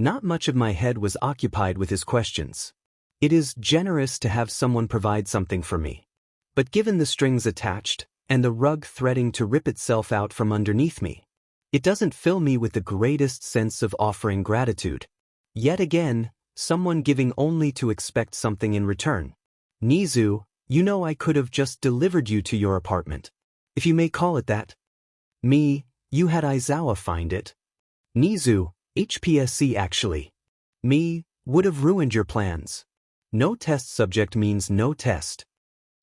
Not much of my head was occupied with his questions. It is generous to have someone provide something for me. But given the strings attached, and the rug threatening to rip itself out from underneath me, it doesn't fill me with the greatest sense of offering gratitude. Yet again, someone giving only to expect something in return. 𝐻𝐻𝐬𝐬, you know I could have just delivered you to your apartment. If you may call it that. Me, you had 𝐼𝐮𝐬𝐽 find it. 𝐻𝐻𝐬𝐬, HPSC actually. Me, would have ruined your plans. No test subject means no test.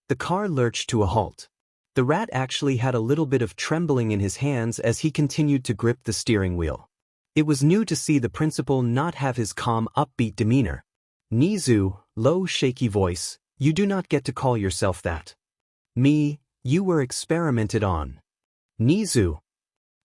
The car lurched to a halt. The rat actually had a little bit of trembling in his hands as he continued to grip the steering wheel. It was new to see the principal not have his calm, upbeat demeanor. 𝐻𝐻𝐬𝐬, low, shaky voice, you do not get to call yourself that. Me, you were experimented on. 𝐻𝐻𝐬𝐬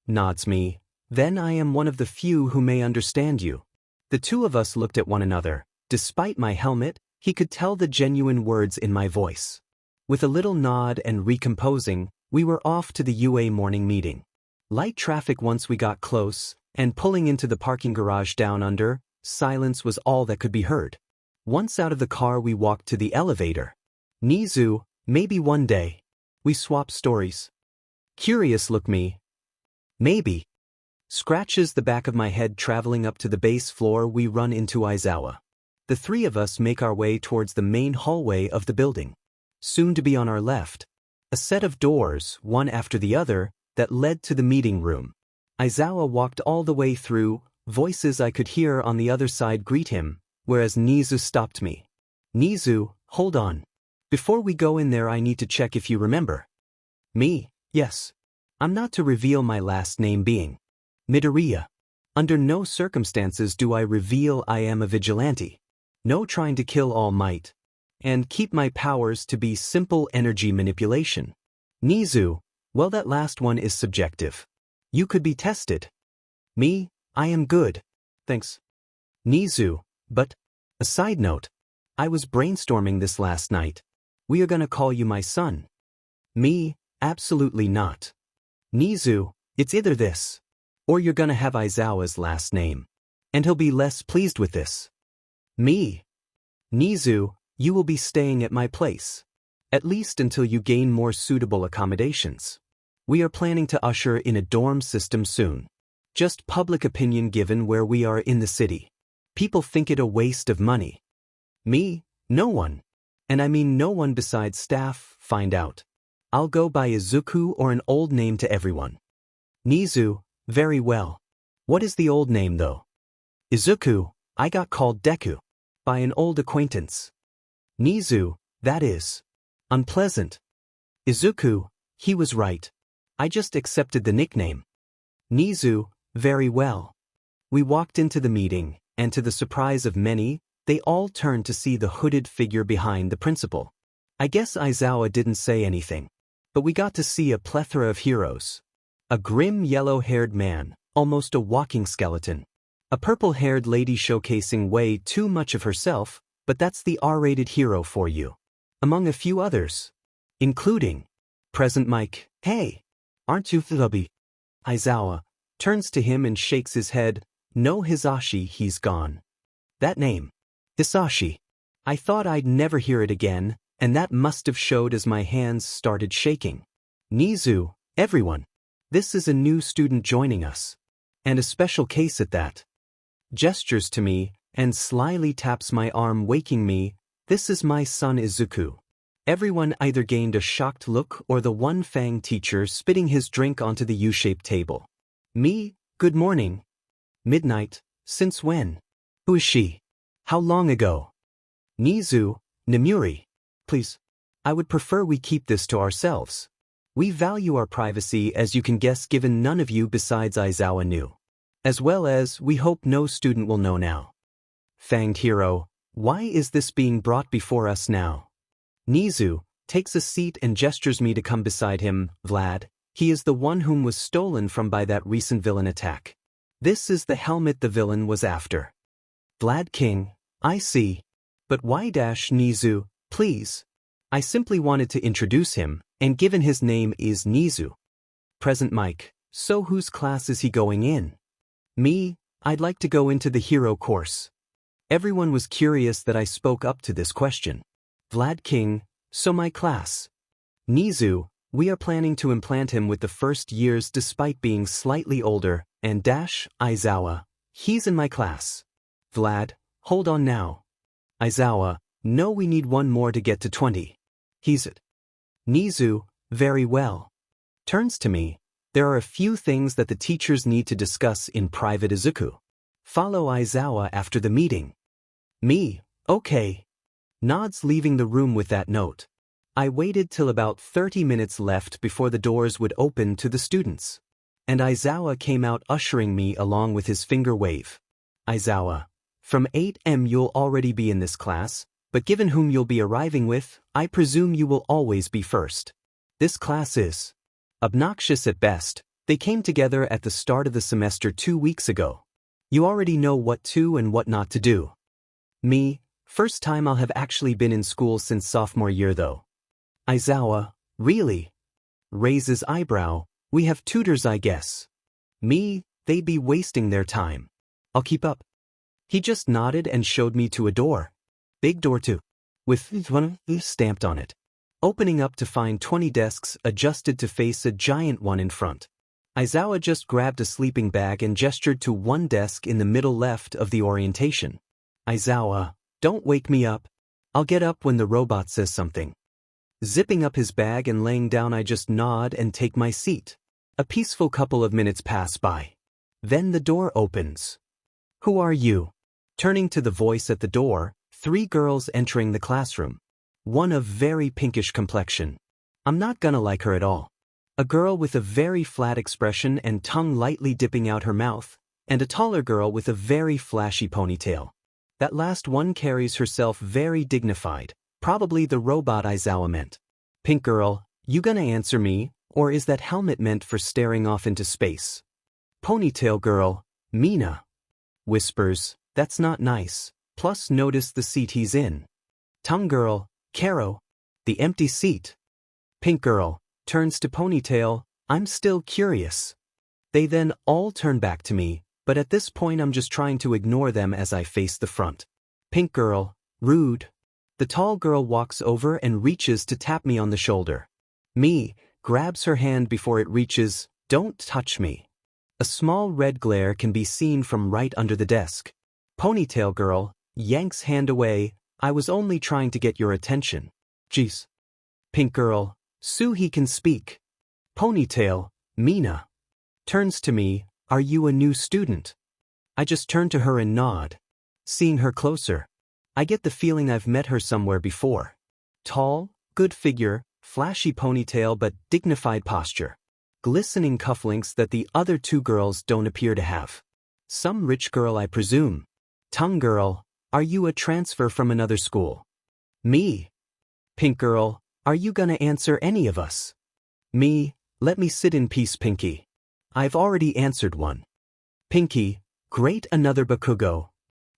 nods me. Then I am one of the few who may understand you. The two of us looked at one another. Despite my helmet, he could tell the genuine words in my voice. With a little nod and recomposing, we were off to the UA morning meeting. Light traffic once we got close, and pulling into the parking garage down under, silence was all that could be heard. Once out of the car we walked to the elevator. 𝐻𝐻𝐬𝐬, maybe one day. We swap stories. Curious look me. Maybe. Scratches the back of my head traveling up to the base floor we run into 𝐼𝐮𝐬𝐽. The three of us make our way towards the main hallway of the building. Soon to be on our left. A set of doors, one after the other, that led to the meeting room. 𝐼𝐮𝐬𝐽 walked all the way through, voices I could hear on the other side greet him, whereas 𝐻𝐻𝐬𝐬 stopped me. 𝐻𝐻𝐬𝐬, hold on. Before we go in there I need to check if you remember. Me, yes. I'm not to reveal my last name being Midoriya. Under no circumstances do I reveal I am a vigilante. No trying to kill All Might. And keep my powers to be simple energy manipulation. 𝐻𝐻𝐬𝐬, well that last one is subjective. You could be tested. Me, I am good. Thanks. 𝐻𝐻𝐬𝐬, but, a side note. I was brainstorming this last night. We are gonna call you my son. Me, absolutely not. 𝐻𝐻𝐬𝐬, it's either this. Or you're gonna have 𝐼𝐮𝐬𝐽's last name. And he'll be less pleased with this. Me. 𝐻𝐻𝐬𝐬, you will be staying at my place. At least until you gain more suitable accommodations. We are planning to usher in a dorm system soon. Just public opinion given where we are in the city. People think it a waste of money. Me, no one. And I mean no one besides staff, find out. I'll go by Izuku or an old name to everyone. 𝐻𝐻𝐬𝐬, very well. What is the old name though? Izuku, I got called Deku. By an old acquaintance. 𝐻𝐻𝐬𝐬, that is. Unpleasant. Izuku, he was right. I just accepted the nickname. 𝐻PSC, very well. We walked into the meeting, and to the surprise of many, they all turned to see the hooded figure behind the principal. I guess 𝐒𝐮𝐬𝐴 didn't say anything, but we got to see a plethora of heroes. A grim yellow-haired man, almost a walking skeleton. A purple-haired lady showcasing way too much of herself, but that's the R-rated hero for you. Among a few others, including Present Mike. Hey, aren't you 𝐶𝐿? 𝐒𝐮𝐬𝐴 turns to him and shakes his head. No Hisashi, he's gone. That name. Hisashi. I thought I'd never hear it again, and that must have showed as my hands started shaking. 𝐻PSC, everyone. This is a new student joining us. And a special case at that. Gestures to me, and slyly taps my arm waking me. This is my son Izuku. Everyone either gained a shocked look or the one-fang teacher spitting his drink onto the U-shaped table. Me, good morning. Midnight, since when? Who is she? How long ago? 𝐻PSC, Nemuri. Please. I would prefer we keep this to ourselves. We value our privacy, as you can guess, given none of you besides 𝐒𝐮𝐬𝐴 knew. As well as, we hope no student will know now. Fanged hero, why is this being brought before us now? 𝐻PSC takes a seat and gestures me to come beside him. Vlad, he is the one whom was stolen from by that recent villain attack. This is the helmet the villain was after. Vlad King, I see. But why 𝐻PSC, please? I simply wanted to introduce him, and given his name is 𝐻PSC. Present Mike, so whose class is he going in? Me, I'd like to go into the hero course. Everyone was curious that I spoke up to this question. Vlad King, so my class. 𝐻PSC, we are planning to implant him with the first years despite being slightly older, and 𝐒𝐮𝐬𝐴, he's in my class. Vlad, hold on now. 𝐒𝐮𝐬𝐴, no, we need one more to get to 20. He's it. 𝐻PSC, very well. Turns to me. There are a few things that the teachers need to discuss in private. Izuku. Follow 𝐒𝐮𝐬𝐴 after the meeting. Me, okay. Nods, leaving the room with that note. I waited till about 30 minutes left before the doors would open to the students. And 𝐒𝐮𝐬𝐴 came out ushering me along with his finger wave. 𝐒𝐮𝐬𝐴, from 8 you'll already be in this class, but given whom you'll be arriving with, I presume you will always be first. This class is obnoxious at best. They came together at the start of the semester 2 weeks ago. You already know what to and what not to do. Me, first time I'll have actually been in school since sophomore year though. 𝐒𝐮𝐬𝐴, really? Raises eyebrow, we have tutors I guess. Me, they'd be wasting their time. I'll keep up. He just nodded and showed me to a door. Big door too. With 𝐶𝐿 stamped on it. Opening up to find 20 desks adjusted to face a giant one in front. 𝐒𝐮𝐬𝐴 just grabbed a sleeping bag and gestured to one desk in the middle left of the orientation. 𝐒𝐮𝐬𝐴, don't wake me up. I'll get up when the robot says something. Zipping up his bag and laying down, I just nod and take my seat. A peaceful couple of minutes pass by. Then the door opens. Who are you? Turning to the voice at the door, 3 girls entering the classroom. One of very pinkish complexion. I'm not gonna like her at all. A girl with a very flat expression and tongue lightly dipping out her mouth, and a taller girl with a very flashy ponytail. That last one carries herself very dignified, probably the robot 𝐒𝐮𝐬𝐴 meant. Pink girl, you gonna answer me, or is that helmet meant for staring off into space? Ponytail girl, Mina. Whispers, that's not nice, plus notice the seat he's in. Tongue girl, Caro, the empty seat. Pink girl, turns to ponytail, I'm still curious. They then all turn back to me, but at this point I'm just trying to ignore them as I face the front. Pink girl, rude. The tall girl walks over and reaches to tap me on the shoulder. Me, grabs her hand before it reaches, don't touch me. A small red glare can be seen from right under the desk. Ponytail girl, yanks hand away, I was only trying to get your attention. Jeez. Pink girl, Sue, he can speak. Ponytail, Mina. Turns to me, are you a new student? I just turn to her and nod. Seeing her closer, I get the feeling I've met her somewhere before. Tall, good figure, Flashy ponytail but dignified posture. Glistening cufflinks that the other two girls don't appear to have. Some rich girl, I presume. Tongue girl, are you a transfer from another school? Me. Pink girl, are you gonna answer any of us? Me, let me sit in peace, Pinky. I've already answered one. Pinky, great, another 𝐒𝐿𝐵𝐿.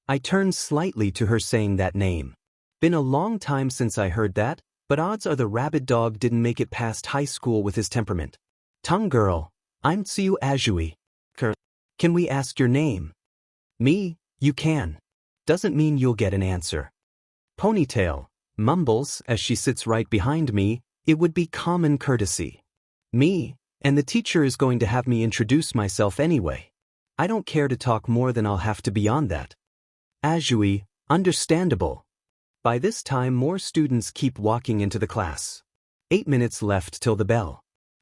I turned slightly to her saying that name. Been a long time since I heard that, but odds are the rabid dog didn't make it past high school with his temperament. Tongue girl, I'm 𝐒𝐮𝐬𝐴𝐵𝐿. Can we ask your name? Me, you can. Doesn't mean you'll get an answer. Ponytail mumbles as she sits right behind me, it would be common courtesy. Me, and the teacher is going to have me introduce myself anyway. I don't care to talk more than I'll have to beyond that. 𝐮𝐬𝐴, understandable. By this time more students keep walking into the class. 8 minutes left till the bell.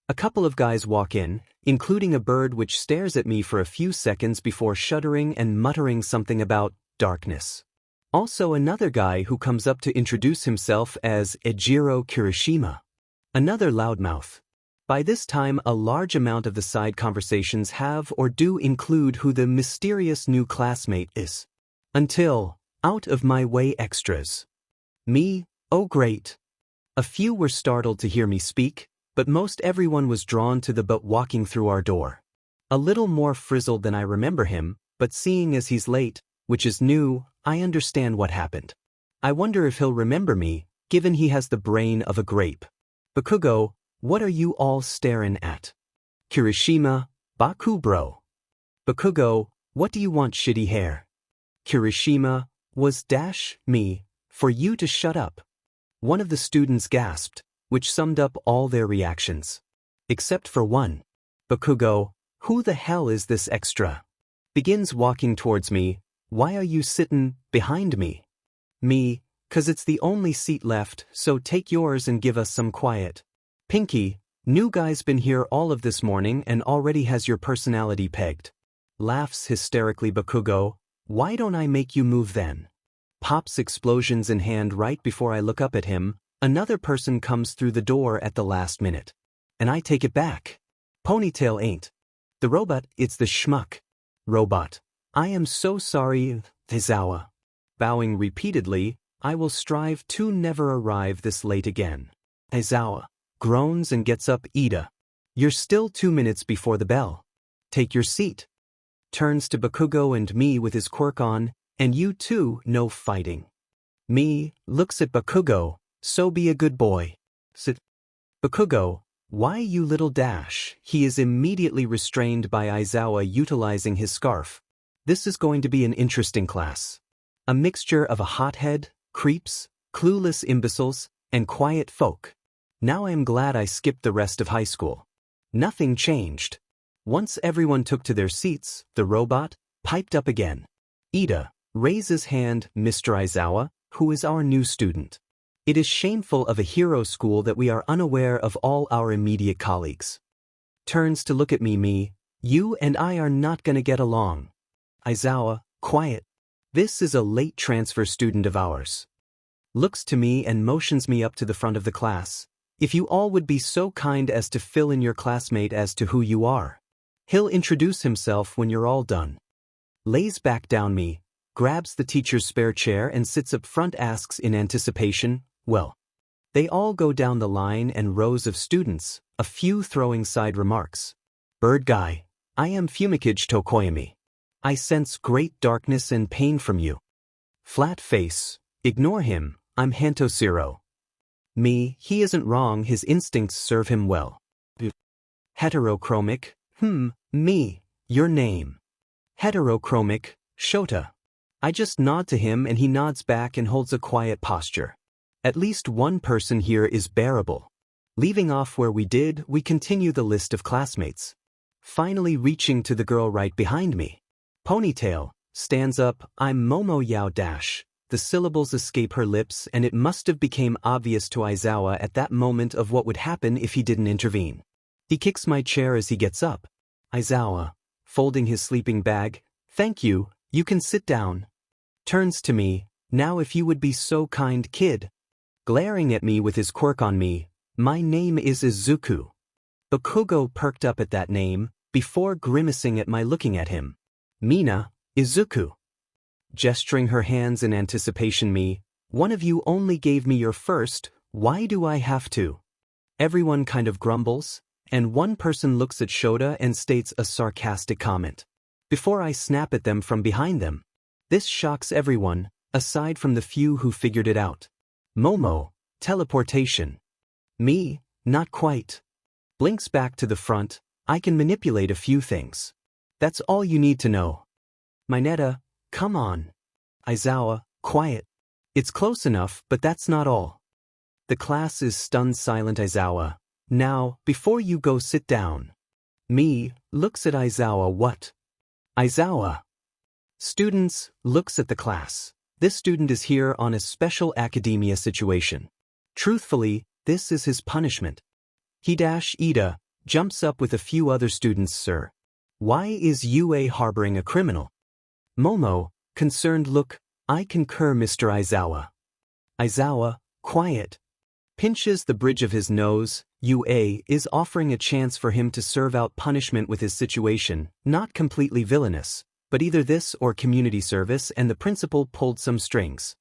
A couple of guys walk in, including a bird which stares at me for a few seconds before shuddering and muttering something about darkness. Also another guy who comes up to introduce himself as Ejiro Kirishima. Another loudmouth. By this time a large amount of the side conversations have or do include who the mysterious new classmate is. Until, out of my way extras. Me, oh great. A few were startled to hear me speak, but most everyone was drawn to the but walking through our door. A little more frizzled than I remember him, but seeing as he's late, which is new, I understand what happened. I wonder if he'll remember me, given he has the brain of a grape. 𝐒𝐿𝐵𝐿, what are you all staring at? Kirishima, Baku bro. 𝐒𝐿𝐵𝐿, what do you want, shitty hair? Kirishima, was me, for you to shut up. One of the students gasped, which summed up all their reactions. Except for one. 𝐒𝐿𝐵𝐿, who the hell is this extra? Begins walking towards me, why are you sittin' behind me? Me, 'cause it's the only seat left, so take yours and give us some quiet. Pinky, new guy's been here all of this morning and already has your personality pegged. Laughs hysterically 𝐒𝐿𝐵𝐿, why don't I make you move then? Pops explosions in hand right before I look up at him, another person comes through the door at the last minute. And I take it back. Ponytail ain't. The robot, it's the schmuck. Robot. I am so sorry, 𝐶𝐿𝐴. Bowing repeatedly, I will strive to never arrive this late again. 𝐶𝐿𝐴. Groans and gets up. Ida. You're still 2 minutes before the bell. Take your seat. Turns to 𝐒𝐿𝐵𝐿 and me with his quirk on, and you too, no fighting. Me, looks at 𝐒𝐿𝐵𝐿, so be a good boy. Sit. 𝐒𝐿𝐵𝐿, why you little dash? He is immediately restrained by 𝐮𝐬𝐴 utilizing his scarf. This is going to be an interesting class. A mixture of a hothead, creeps, clueless imbeciles, and quiet folk. Now I am glad I skipped the rest of high school. Nothing changed. Once everyone took to their seats, the robot piped up again. Ida, raises hand, Mr. 𝐮𝐬𝐴, who is our new student. It is shameful of a hero school that we are unaware of all our immediate colleagues. Turns to look at me, you and I are not gonna get along. 𝐮𝐬𝐴, quiet. This is a late transfer student of ours. Looks to me and motions me up to the front of the class. If you all would be so kind as to fill in your classmate as to who you are. He'll introduce himself when you're all done. Lays back down me, grabs the teacher's spare chair and sits up front, asks in anticipation, well. They all go down the line and rows of students, a few throwing side remarks. Bird guy, I am 𝐒𝐮𝐵𝐿𝐴. I sense great darkness and pain from you. Flat face, ignore him, I'm ♦ Me, he isn't wrong, his instincts serve him well. Heterochromic, me, your name. Heterochromic, 𝐀𝐮𝐭𝐡𝐨𝐫. I just nod to him and he nods back and holds a quiet posture. At least one person here is bearable. Leaving off where we did, we continue the list of classmates. Finally reaching to the girl right behind me. Ponytail, stands up, I'm �Momo. The syllables escape her lips and it must have became obvious to 𝐮𝐬𝐴 at that moment of what would happen if he didn't intervene. He kicks my chair as he gets up. 𝐮𝐬𝐴, folding his sleeping bag, thank you, you can sit down. Turns to me, now if you would be so kind, kid. Glaring at me with his quirk on me, My name is Izuku. Bakugo perked up at that name, before grimacing at my looking at him. Mina, Izuku. Gesturing her hands in anticipation me, one of you only gave me your first, why do I have to? Everyone kind of grumbles, and one person looks at 𝐀𝐮𝐿𝐱 and states a sarcastic comment. Before I snap at them from behind them. This shocks everyone, aside from the few who figured it out. Momo, teleportation. Me, not quite. Blinks back to the front, I can manipulate a few things. That's all you need to know. Mineta, come on. Aizawa, quiet. It's close enough, but that's not all. The class is stunned silent. Aizawa, now, before you go sit down. Me, looks at Aizawa. What? Aizawa. Students, looks at the class. This student is here on a special academia situation. Truthfully, this is his punishment. Ida jumps up with a few other students. Sir, why is UA harboring a criminal? Momo, concerned look, I concur Mr. Aizawa. Aizawa, quiet. Pinches the bridge of his nose. UA is offering a chance for him to serve out punishment with his situation, not completely villainous, but either this or community service, and the principal pulled some strings.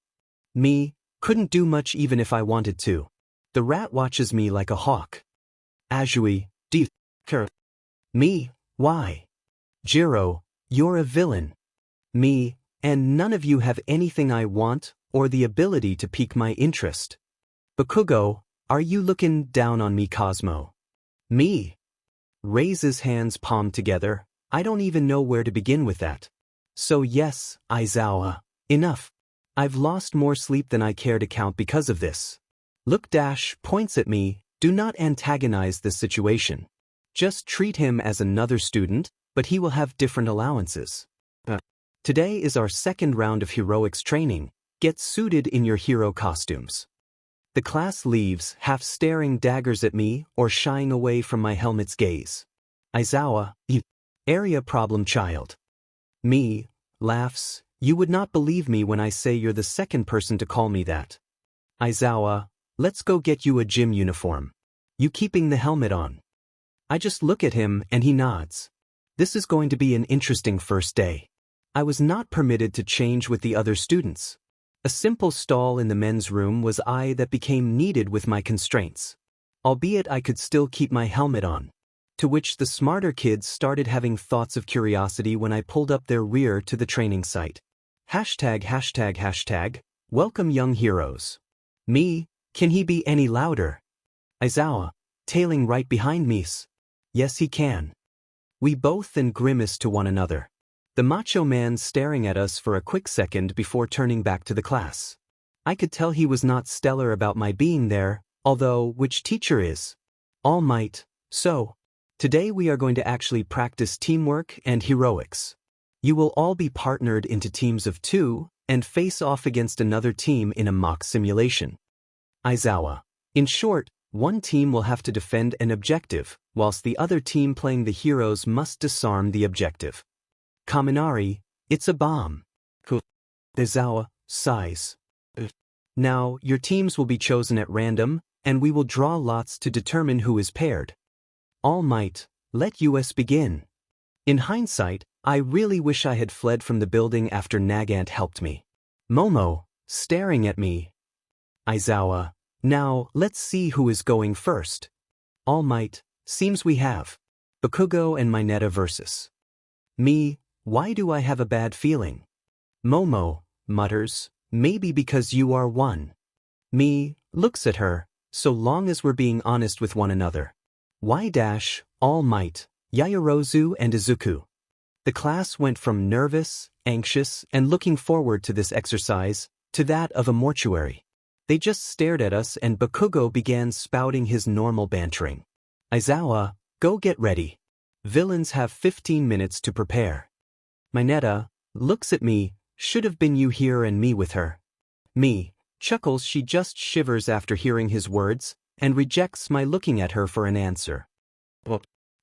Me, couldn't do much even if I wanted to. The rat watches me like a hawk. Azui, Me, why? Jiro, you're a villain. Me, and none of you have anything I want, or the ability to pique my interest. Bakugo, are you looking down on me? Cosmo. Me. Raises hands palmed together, I don't even know where to begin with that. So yes, Aizawa, enough. I've lost more sleep than I care to count because of this. Look points at me, do not antagonize this situation. Just treat him as another student, but he will have different allowances. Today is our second round of heroics training. Get suited in your hero costumes. The class leaves, half staring daggers at me or shying away from my helmet's gaze. Aizawa, you area problem child. Me, laughs, you would not believe me when I say you're the second person to call me that. Aizawa, let's go get you a gym uniform. You keeping the helmet on? I just look at him and he nods. This is going to be an interesting first day. I was not permitted to change with the other students. A simple stall in the men's room was that became needed with my constraints. Albeit I could still keep my helmet on. To which the smarter kids started having thoughts of curiosity when I pulled up their rear to the training site. ####, welcome young heroes. Me, can he be any louder? Aizawa, tailing right behind me. Yes he can. We both then grimace to one another. The macho man staring at us for a quick second before turning back to the class. I could tell he was not stellar about my being there, although which teacher is? All Might, so. Today we are going to actually practice teamwork and heroics. You will all be partnered into teams of 2, and face off against another team in a mock simulation. Aizawa. In short, one team will have to defend an objective, whilst the other team playing the heroes must disarm the objective. Kaminari, it's a bomb. Aizawa, sighs. Now, your teams will be chosen at random, and we will draw lots to determine who is paired. All Might, let us begin. In hindsight, I really wish I had fled from the building after Nagant helped me. Momo, staring at me. Aizawa, now, let's see who is going first. All Might, seems we have. Bakugo and Mineta versus. Me, why do I have a bad feeling? Momo, mutters, maybe because you are one. Me, looks at her, so long as we're being honest with one another. All Might, Yaoyorozu and Izuku. The class went from nervous, anxious, and looking forward to this exercise, to that of a mortuary. They just stared at us and Bakugo began spouting his normal bantering. Aizawa, go get ready. Villains have 15 minutes to prepare. Mineta, looks at me, should have been you here and me with her. Me, chuckles, she just shivers after hearing his words, and rejects my looking at her for an answer.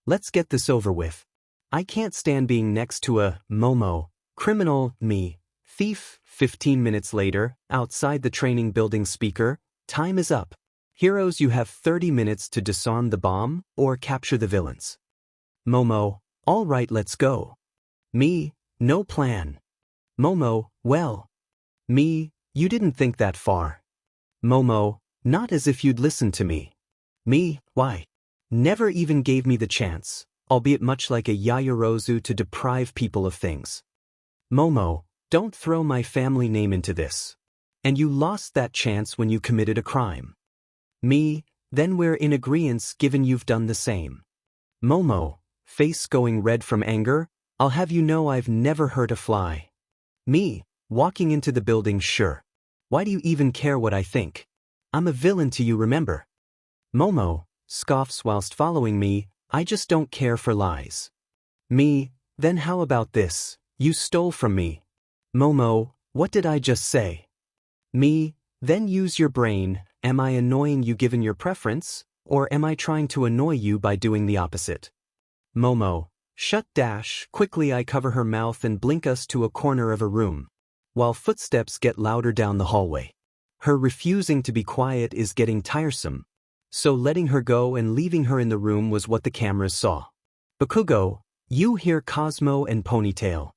Let's get this over with. I can't stand being next to a Momo, criminal, me, thief. 15 minutes later, outside the training building speaker, time is up. Heroes, you have 30 minutes to disarm the bomb or capture the villains. Momo, all right, let's go. Me, no plan. Momo, well. Me, you didn't think that far. Momo, not as if you'd listen to me. Me, why? Never even gave me the chance, albeit much like a Yaoyorozu to deprive people of things. Momo, don't throw my family name into this. And you lost that chance when you committed a crime. Me, then we're in agreeance given you've done the same. Momo, face going red from anger, I'll have you know I've never hurt a fly. Me, walking into the building, sure. Why do you even care what I think? I'm a villain to you, remember? Momo, scoffs whilst following me, I just don't care for lies. Me, then how about this, you stole from me. Momo, what did I just say? Me, then use your brain, am I annoying you given your preference, or am I trying to annoy you by doing the opposite? Momo, shut dash, quickly I cover her mouth and blink us to a corner of a room, while footsteps get louder down the hallway. Her refusing to be quiet is getting tiresome, so letting her go and leaving her in the room was what the cameras saw. Bakugo, you hear Cosmo and Ponytail.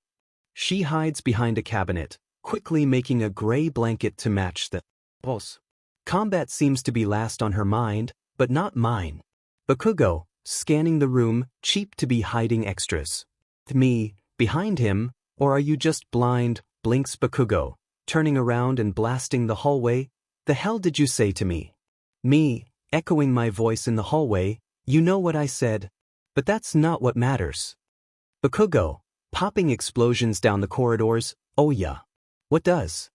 She hides behind a cabinet, quickly making a gray blanket to match the pulse. Combat seems to be last on her mind, but not mine. Bakugo, scanning the room, cheap to be hiding extras. Me, behind him, or are you just blind, blinks Bakugo, turning around and blasting the hallway. The hell did you say to me? Me, echoing my voice in the hallway, you know what I said. But that's not what matters. Bakugo, popping explosions down the corridors, oh yeah. What does?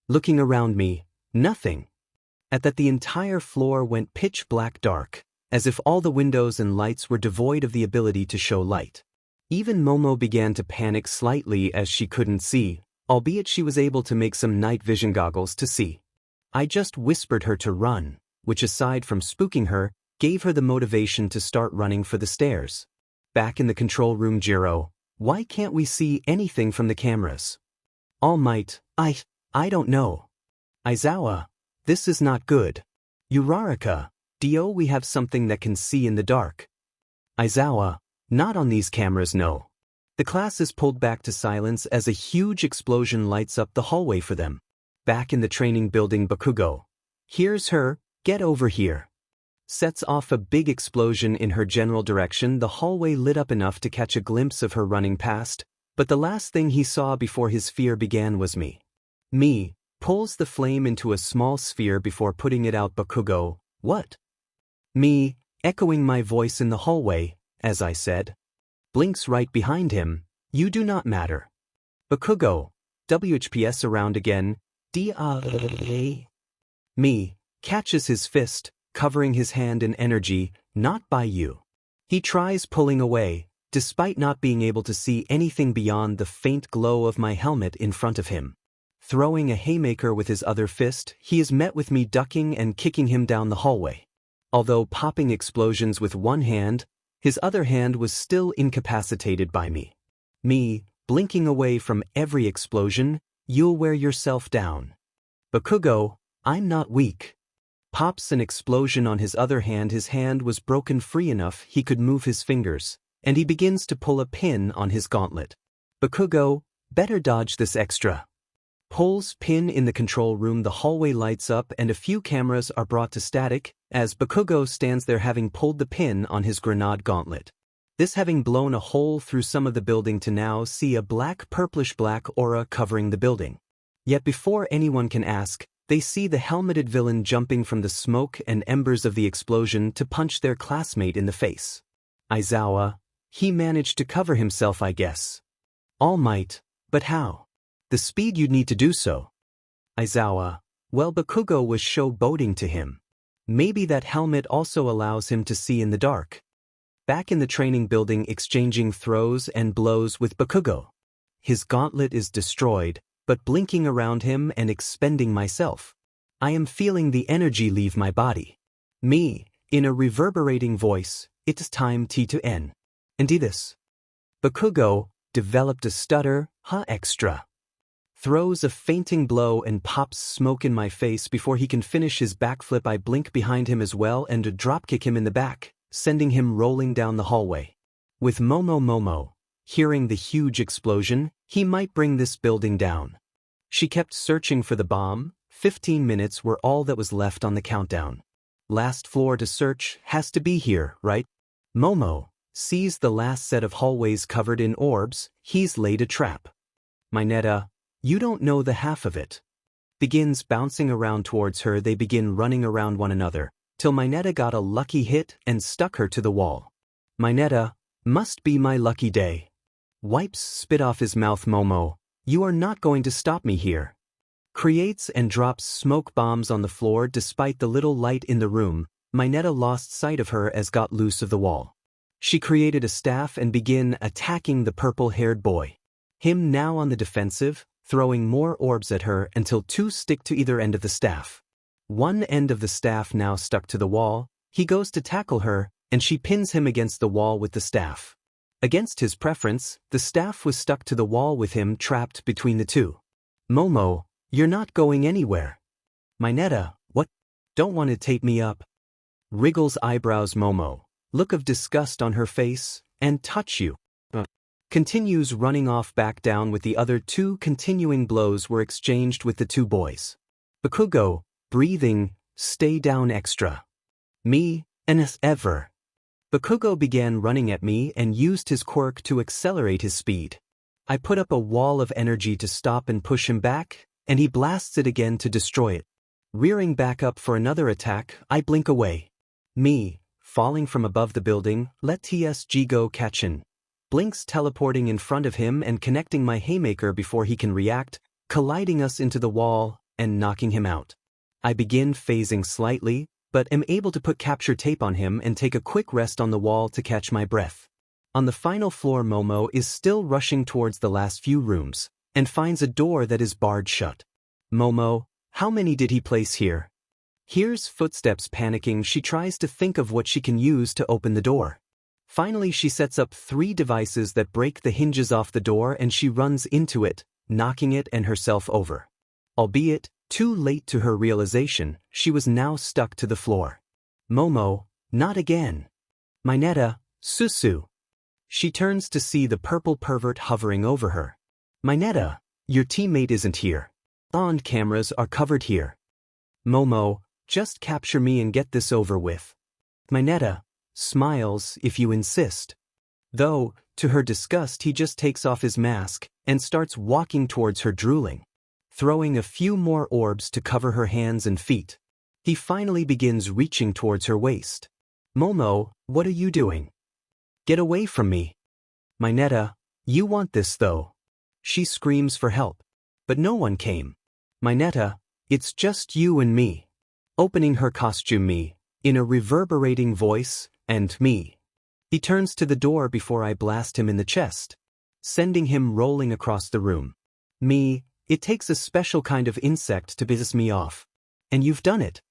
Looking around me, nothing. At that the entire floor went pitch black dark, as if all the windows and lights were devoid of the ability to show light. Even Momo began to panic slightly as she couldn't see, albeit she was able to make some night vision goggles to see. I just whispered her to run, which aside from spooking her, gave her the motivation to start running for the stairs. Back in the control room, Jiro, why can't we see anything from the cameras? All Might, I don't know. Aizawa, this is not good. Uraraka, Dio, we have something that can see in the dark. Aizawa, not on these cameras, no. The class is pulled back to silence as a huge explosion lights up the hallway for them. Back in the training building, Bakugo, here's her, get over here. Sets off a big explosion in her general direction. The hallway lit up enough to catch a glimpse of her running past, but the last thing he saw before his fear began was me. Me, pulls the flame into a small sphere before putting it out. Bakugo, what? Me, echoing my voice in the hallway, as I said. Blinks right behind him, you do not matter. Bakugo, WHPS around again, Me, catches his fist, covering his hand in energy, not by you. He tries pulling away, despite not being able to see anything beyond the faint glow of my helmet in front of him. Throwing a haymaker with his other fist, he is met with me ducking and kicking him down the hallway. Although popping explosions with one hand, his other hand was still incapacitated by me. Me, blinking away from every explosion, you'll wear yourself down. Bakugo, I'm not weak. Pops an explosion on his other hand. His hand was broken free enough he could move his fingers, and he begins to pull a pin on his gauntlet. Bakugo, better dodge this extra. Pulls pin in the control room. The hallway lights up and a few cameras are brought to static as Bakugo stands there having pulled the pin on his grenade gauntlet. This having blown a hole through some of the building to now see a purplish-black aura covering the building. Yet before anyone can ask, they see the helmeted villain jumping from the smoke and embers of the explosion to punch their classmate in the face. Aizawa, he managed to cover himself, I guess. All Might, but how? The speed you'd need to do so. Aizawa, well, Bakugo was showboating to him. Maybe that helmet also allows him to see in the dark. Back in the training building, exchanging throws and blows with Bakugo. His gauntlet is destroyed, but blinking around him and expending myself. I am feeling the energy leave my body. Me, in a reverberating voice, it's time to end. And do this. Bakugo, developed a stutter, extra. throws a fainting blow and pops smoke in my face before he can finish his backflip. I blink behind him as well and dropkick him in the back, sending him rolling down the hallway. With Momo hearing the huge explosion, he might bring this building down. She kept searching for the bomb. 15 minutes were all that was left on the countdown. Last floor to search has to be here, right? Momo sees the last set of hallways covered in orbs. He's laid a trap. 𝐻PSC, you don't know the half of it. Begins bouncing around towards her. They begin running around one another, till 𝐻PSC got a lucky hit and stuck her to the wall. 𝐻PSC, must be my lucky day. Wipes spit off his mouth. Momo, you are not going to stop me here. Creates and drops smoke bombs on the floor. Despite the little light in the room, 𝐻PSC lost sight of her as got loose of the wall. She created a staff and begin attacking the purple-haired boy. Him now on the defensive, throwing more orbs at her until 2 stick to either end of the staff. One end of the staff now stuck to the wall. He goes to tackle her, and she pins him against the wall with the staff. Against his preference, the staff was stuck to the wall with him trapped between the two. Momo, you're not going anywhere. 𝐻PSC, what? Don't want to tape me up? Wriggles eyebrows. Momo, look of disgust on her face, and touch you. Continues running off back down with the other 2. Continuing blows were exchanged with the 2 boys. Bakugo, breathing, stay down extra. Me, and ever. Bakugo began running at me and used his quirk to accelerate his speed. I put up a wall of energy to stop and push him back, and he blasts it again to destroy it. Rearing back up for another attack, I blink away. Me, falling from above the building, let TSG go 𝐀𝐮𝐭𝐡𝐨𝐫. Blinks teleporting in front of him and connecting my haymaker before he can react, colliding us into the wall and knocking him out. I begin phasing slightly, but am able to put capture tape on him and take a quick rest on the wall to catch my breath. On the final floor, Momo is still rushing towards the last few rooms, and finds a door that is barred shut. Momo, how many did he place here? Hears footsteps. Panicking, she tries to think of what she can use to open the door. Finally, she sets up 3 devices that break the hinges off the door, and she runs into it, knocking it and herself over. Albeit too late to her realization, she was now stuck to the floor. Momo, not again. 𝐻PSC, Susu. She turns to see the purple pervert hovering over her. 𝐻PSC, your teammate isn't here. On cameras are covered here. Momo, just capture me and get this over with. 𝐻PSC, smiles if you insist. Though, to her disgust, he just takes off his mask and starts walking towards her, drooling. Throwing a few more orbs to cover her hands and feet. He finally begins reaching towards her waist. Momo, what are you doing? Get away from me. 𝐻PSC, you want this though. She screams for help. But no one came. 𝐻PSC, it's just you and me. Opening her costume. Me, in a reverberating voice, and me. He turns to the door before I blast him in the chest, sending him rolling across the room. Me, it takes a special kind of insect to piss me off. And you've done it.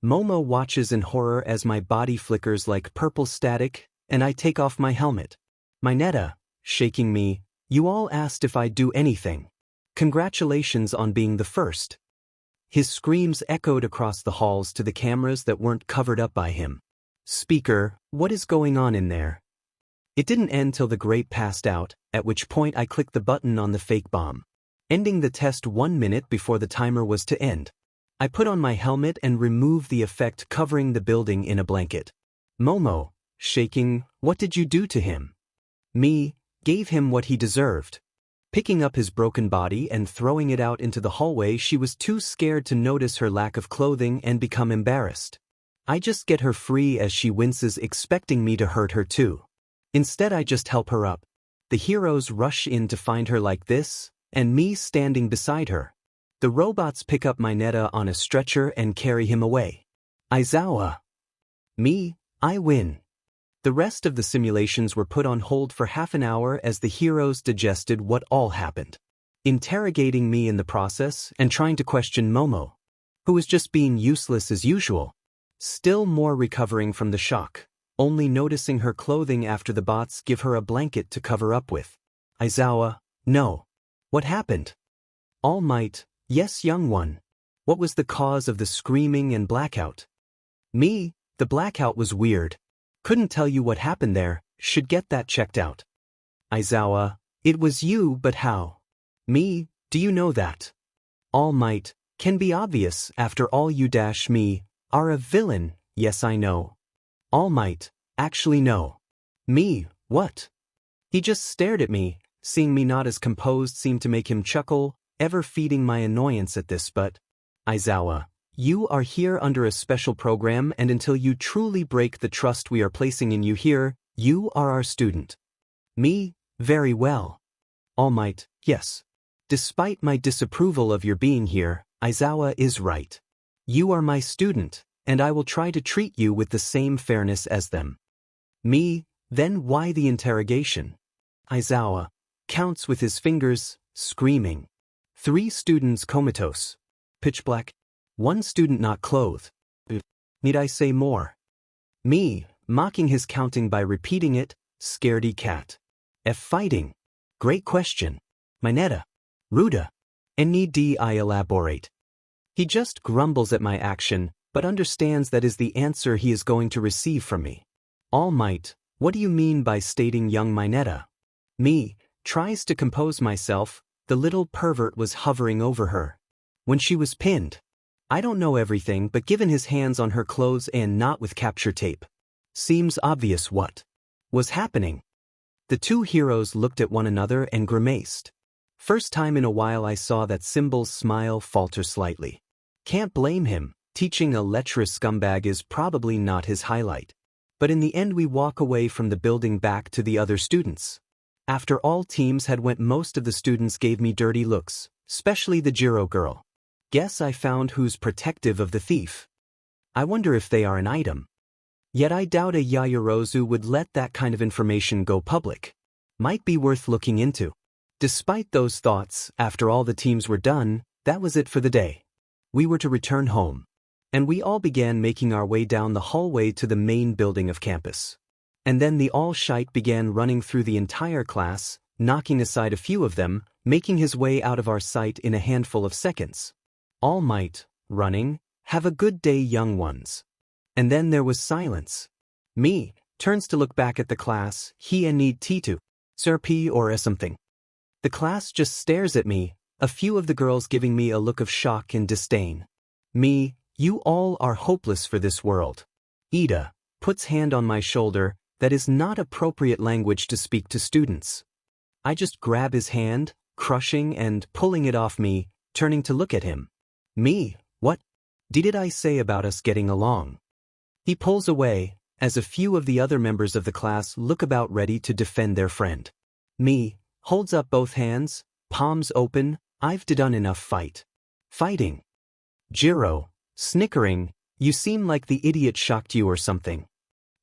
Momo watches in horror as my body flickers like purple static, and I take off my helmet. 𝐻PSC, shaking me, you all asked if I'd do anything. Congratulations on being the first. His screams echoed across the halls to the cameras that weren't covered up by him. Speaker, what is going on in there? It didn't end till the grape passed out, at which point I clicked the button on the fake bomb. Ending the test 1 minute before the timer was to end. I put on my helmet and removed the effect covering the building in a blanket. Momo, shaking, what did you do to him? Me, gave him what he deserved. Picking up his broken body and throwing it out into the hallway, she was too scared to notice her lack of clothing and become embarrassed. I just get her free as she winces, expecting me to hurt her too. Instead, I just help her up. The heroes rush in to find her like this, and me standing beside her. The robots pick up 𝐻PSC on a stretcher and carry him away. Aizawa. Me, I win. The rest of the simulations were put on hold for half an hour as the heroes digested what all happened, interrogating me in the process and trying to question Momo, who was just being useless as usual. Still more recovering from the shock, only noticing her clothing after the bots give her a blanket to cover up with. Aizawa, no. What happened? All Might, yes young one. What was the cause of the screaming and blackout? Me, the blackout was weird. Couldn't tell you what happened there, should get that checked out. 𝐻PSC, it was you but how? Me, do you know that? All Might, can be obvious after all you dash me, are a villain, yes I know. All Might, actually no. Me, what? He just stared at me, seeing me not as composed seemed to make him chuckle, ever feeding my annoyance at this but, 𝐻PSC, you are here under a special program and until you truly break the trust we are placing in you here, you are our student. Me, very well. All Might, yes. Despite my disapproval of your being here, 𝐻PSC is right. You are my student, and I will try to treat you with the same fairness as them. Me, then why the interrogation? 𝐻PSC counts with his fingers, screaming. 3 students comatose. Pitch black. 1 student not clothed. Need I say more? Me, mocking his counting by repeating it, scaredy cat. F fighting. Great question. 𝐻PSC. Ruda. And need I elaborate? He just grumbles at my action, but understands that is the answer he is going to receive from me. All Might, what do you mean by stating young 𝐻PSC? Me, tries to compose myself, the little pervert was hovering over her. When she was pinned. I don't know everything but given his hands on her clothes and not with capture tape. Seems obvious what was happening. The 2 heroes looked at one another and grimaced. First time in a while I saw that Symbol's smile falter slightly. Can't blame him, teaching a lecherous scumbag is probably not his highlight. But in the end we walk away from the building back to the other students. After all teams had went most of the students gave me dirty looks, especially the 𝐻PSC girl. Guess I found who's protective of the thief. I wonder if they are an item. Yet I doubt a Yaoyorozu would let that kind of information go public. Might be worth looking into. Despite those thoughts, after all the teams were done, that was it for the day. We were to return home. And we all began making our way down the hallway to the main building of campus. And then the 𝐻PSC began running through the entire class, knocking aside a few of them, making his way out of our sight in a handful of seconds. All Might, running, have a good day young ones. And then there was silence. Me, turns to look back at the class, he and need 𝐶𝐶 𝐶𝐿 or something. The class just stares at me, a few of the girls giving me a look of shock and disdain. Me, you all are hopeless for this world. Ida, puts hand on my shoulder, that is not appropriate language to speak to students. I just grab his hand, crushing and pulling it off me, turning to look at him. Me, what did I say about us getting along? He pulls away, as a few of the other members of the class look about ready to defend their friend. Me, holds up both hands, palms open, I've done enough fighting. 𝐻PSC, snickering, you seem like the idiot shocked you or something.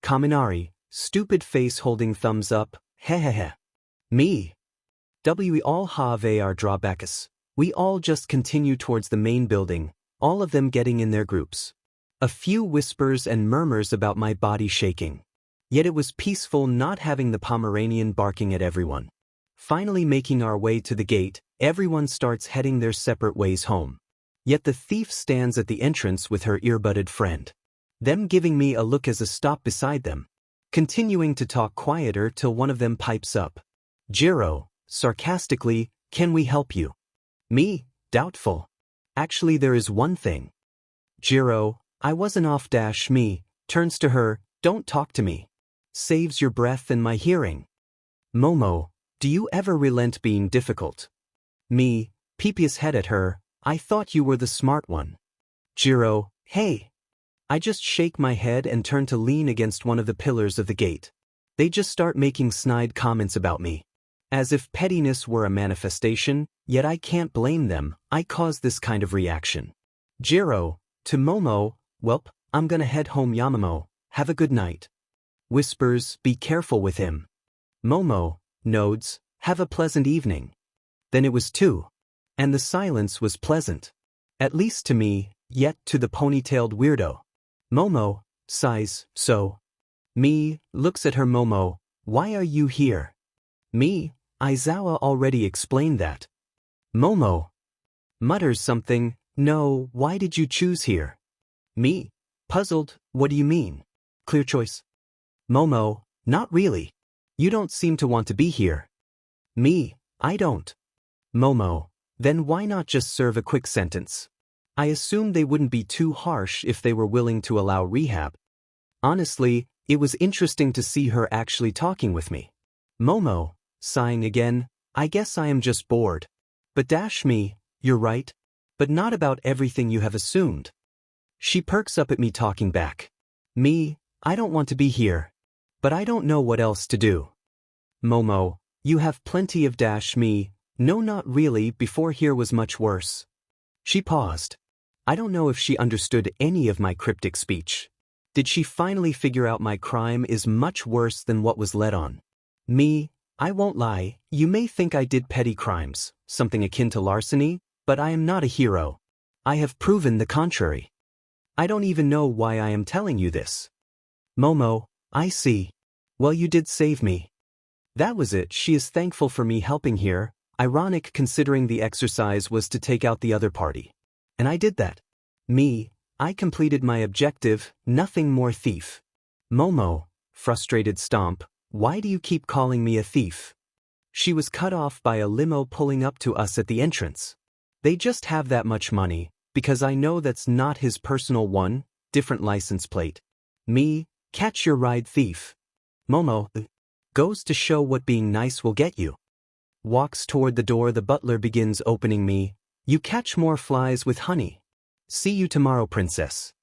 Kaminari, stupid face holding thumbs up, hehehe. Me. We all have our drawbacks. We all just continue towards the main building, all of them getting in their groups. A few whispers and murmurs about my body shaking. Yet it was peaceful not having the Pomeranian barking at everyone. Finally making our way to the gate, everyone starts heading their separate ways home. Yet the thief stands at the entrance with her earbudded friend. Them giving me a look as a stop beside them. Continuing to talk quieter till one of them pipes up. 𝐻PSC, sarcastically, can we help you? Me, doubtful. Actually there is one thing. 𝐻PSC, I wasn't off dash me, turns to her, don't talk to me. Saves your breath and my hearing. Momo, do you ever relent being difficult? Me, peeping his head at her, I thought you were the smart one. 𝐻PSC, hey. I just shake my head and turn to lean against one of the pillars of the gate. They just start making snide comments about me. As if pettiness were a manifestation, yet I can't blame them, I caused this kind of reaction. 𝐻PSC, to Momo, welp, I'm gonna head home Yamamo, have a good night. Whispers, be careful with him. Momo, nods, have a pleasant evening. Then it was 2. And the silence was pleasant. At least to me, yet to the ponytailed weirdo. Momo, sighs, so. Me, looks at her Momo, why are you here? Me, 𝐻PSC already explained that. Momo, Mutters something, no, why did you choose here? Me? Puzzled, what do you mean? Clear choice. Momo, not really. You don't seem to want to be here. Me, I don't. Momo, then why not just serve a quick sentence? I assumed they wouldn't be too harsh if they were willing to allow rehab. Honestly, it was interesting to see her actually talking with me. Momo, sighing again, I guess I am just bored. But dash me, you're right. But not about everything you have assumed. She perks up at me talking back. Me, I don't want to be here. But I don't know what else to do. Momo, you have plenty of dash me, no not really, before here was much worse. She paused. I don't know if she understood any of my cryptic speech. Did she finally figure out my crime is much worse than what was let on? Me, I won't lie, you may think I did petty crimes, something akin to larceny, but I am not a hero. I have proven the contrary. I don't even know why I am telling you this. Momo, I see. Well, you did save me. That was it. She is thankful for me helping here, ironic considering the exercise was to take out the other party. And I did that. Me, I completed my objective, nothing more thief. Momo, frustrated stomp, why do you keep calling me a thief? She was cut off by a limo pulling up to us at the entrance. They just have that much money, because I know that's not his personal one, different license plate. Me, catch your ride thief. Momo, goes to show what being nice will get you. Walks toward the door. The butler begins opening me. You catch more flies with honey. See you tomorrow, princess.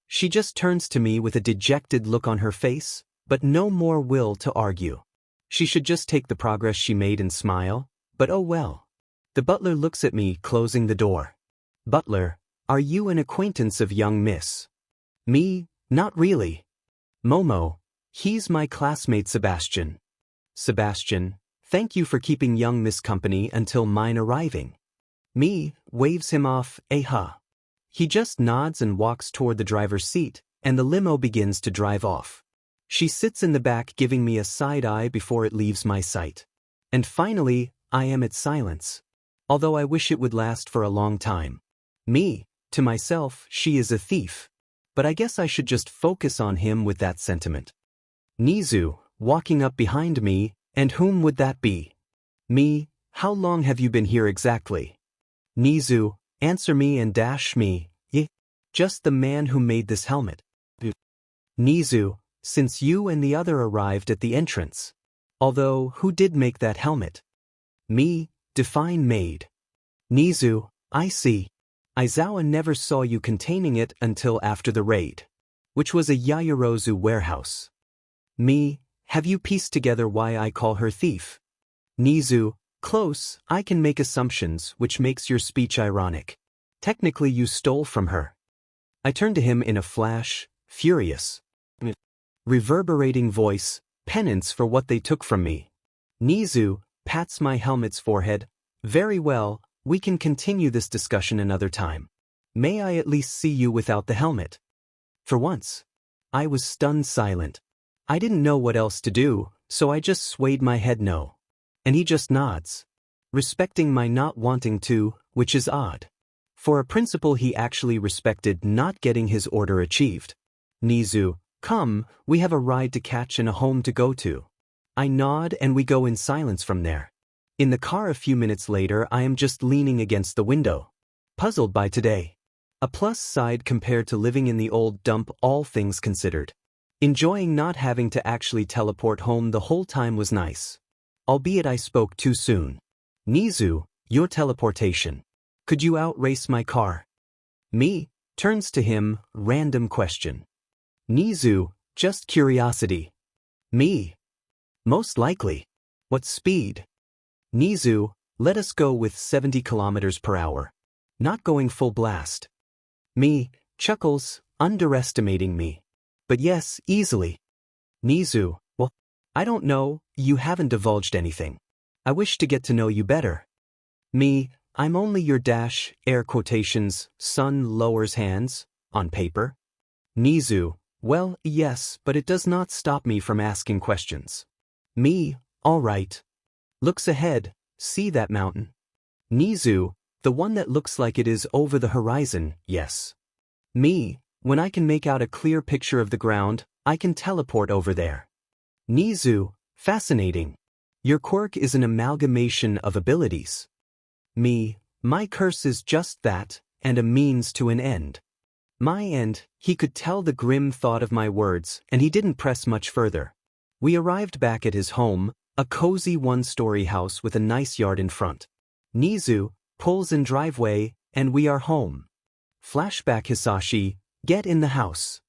She just turns to me with a dejected look on her face, but no more will to argue. She should just take the progress she made and smile, but oh well. The butler looks at me, closing the door. Butler, are you an acquaintance of young miss? Me, not really. Momo, he's my classmate Sebastian. Sebastian, thank you for keeping young miss company until mine arriving. Me, waves him off, eh-ha. He just nods and walks toward the driver's seat, and the limo begins to drive off. She sits in the back giving me a side eye before it leaves my sight. And finally, I am at silence. Although I wish it would last for a long time. Me, to myself, she is a thief. But I guess I should just focus on him with that sentiment. 𝐒𝐮𝐬𝐴, walking up behind me, and whom would that be? Me, how long have you been here exactly? 𝐒𝐮𝐬𝐴, answer me and dash me, just the man who made this helmet. 𝐒𝐮𝐬𝐴, since you and the other arrived at the entrance. Although, who did make that helmet? Me, define made. 𝐒𝐮𝐬𝐴, I see. Izuku never saw you containing it until after the raid, which was a Yaoyorozu warehouse. Me, have you pieced together why I call her thief? 𝐒𝐮𝐬𝐴, close, I can make assumptions, which makes your speech ironic. Technically you stole from her. I turned to him in a flash, furious. Reverberating voice, penance for what they took from me. 𝐒𝐮𝐬𝐴 pats my helmet's forehead. Very well, we can continue this discussion another time. May I at least see you without the helmet? For once, I was stunned silent. I didn't know what else to do, so I just swayed my head no. And he just nods, respecting my not wanting to, which is odd. For a principal he actually respected not getting his order achieved. 𝐒𝐮𝐬𝐴, come, we have a ride to catch and a home to go to. I nod and we go in silence from there. In the car a few minutes later I am just leaning against the window. Puzzled by today. A plus side compared to living in the old dump, all things considered. Enjoying not having to actually teleport home the whole time was nice. Albeit I spoke too soon. 𝐒𝐮𝐬𝐴, your teleportation. Could you outrace my car? Me, turns to him, random question. 𝐒𝐮𝐬𝐴, just curiosity. Me, most likely. What speed? 𝐒𝐮𝐬𝐴, let us go with 70 kilometers per hour. Not going full blast. Me, chuckles, underestimating me. But yes, easily. 𝐒𝐮𝐬𝐴, well, I don't know, you haven't divulged anything. I wish to get to know you better. Me, I'm only your dash, air quotations, son lowers hands, on paper. 𝐒𝐮𝐬𝐴, well, yes, but it does not stop me from asking questions. Me, all right. Looks ahead, see that mountain? 𝐒𝐮𝐬𝐴, The one that looks like it is over the horizon, yes. Me, when I can make out a clear picture of the ground, I can teleport over there. 𝐻𝐮𝐬𝐴, fascinating. Your quirk is an amalgamation of abilities. Me, my curse is just that, and a means to an end. My end, he could tell the grim thought of my words, and he didn't press much further. We arrived back at his home, a cozy one-story house with a nice yard in front. 𝐻𝐮𝐬𝐴 pulls in driveway, and we are home. Flashback 𝐻𝐵, get in the house.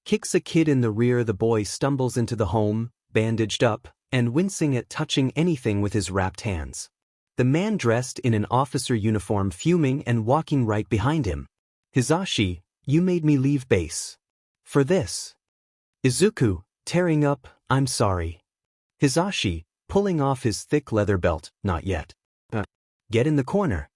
Kicks a kid in the rear. The boy stumbles into the home, bandaged up, and wincing at touching anything with his wrapped hands. The man dressed in an officer uniform fuming and walking right behind him. 𝐻𝐵, you made me leave base. For this. Izuku, tearing up, I'm sorry. 𝐻𝐵, pulling off his thick leather belt, not yet. Get in the corner.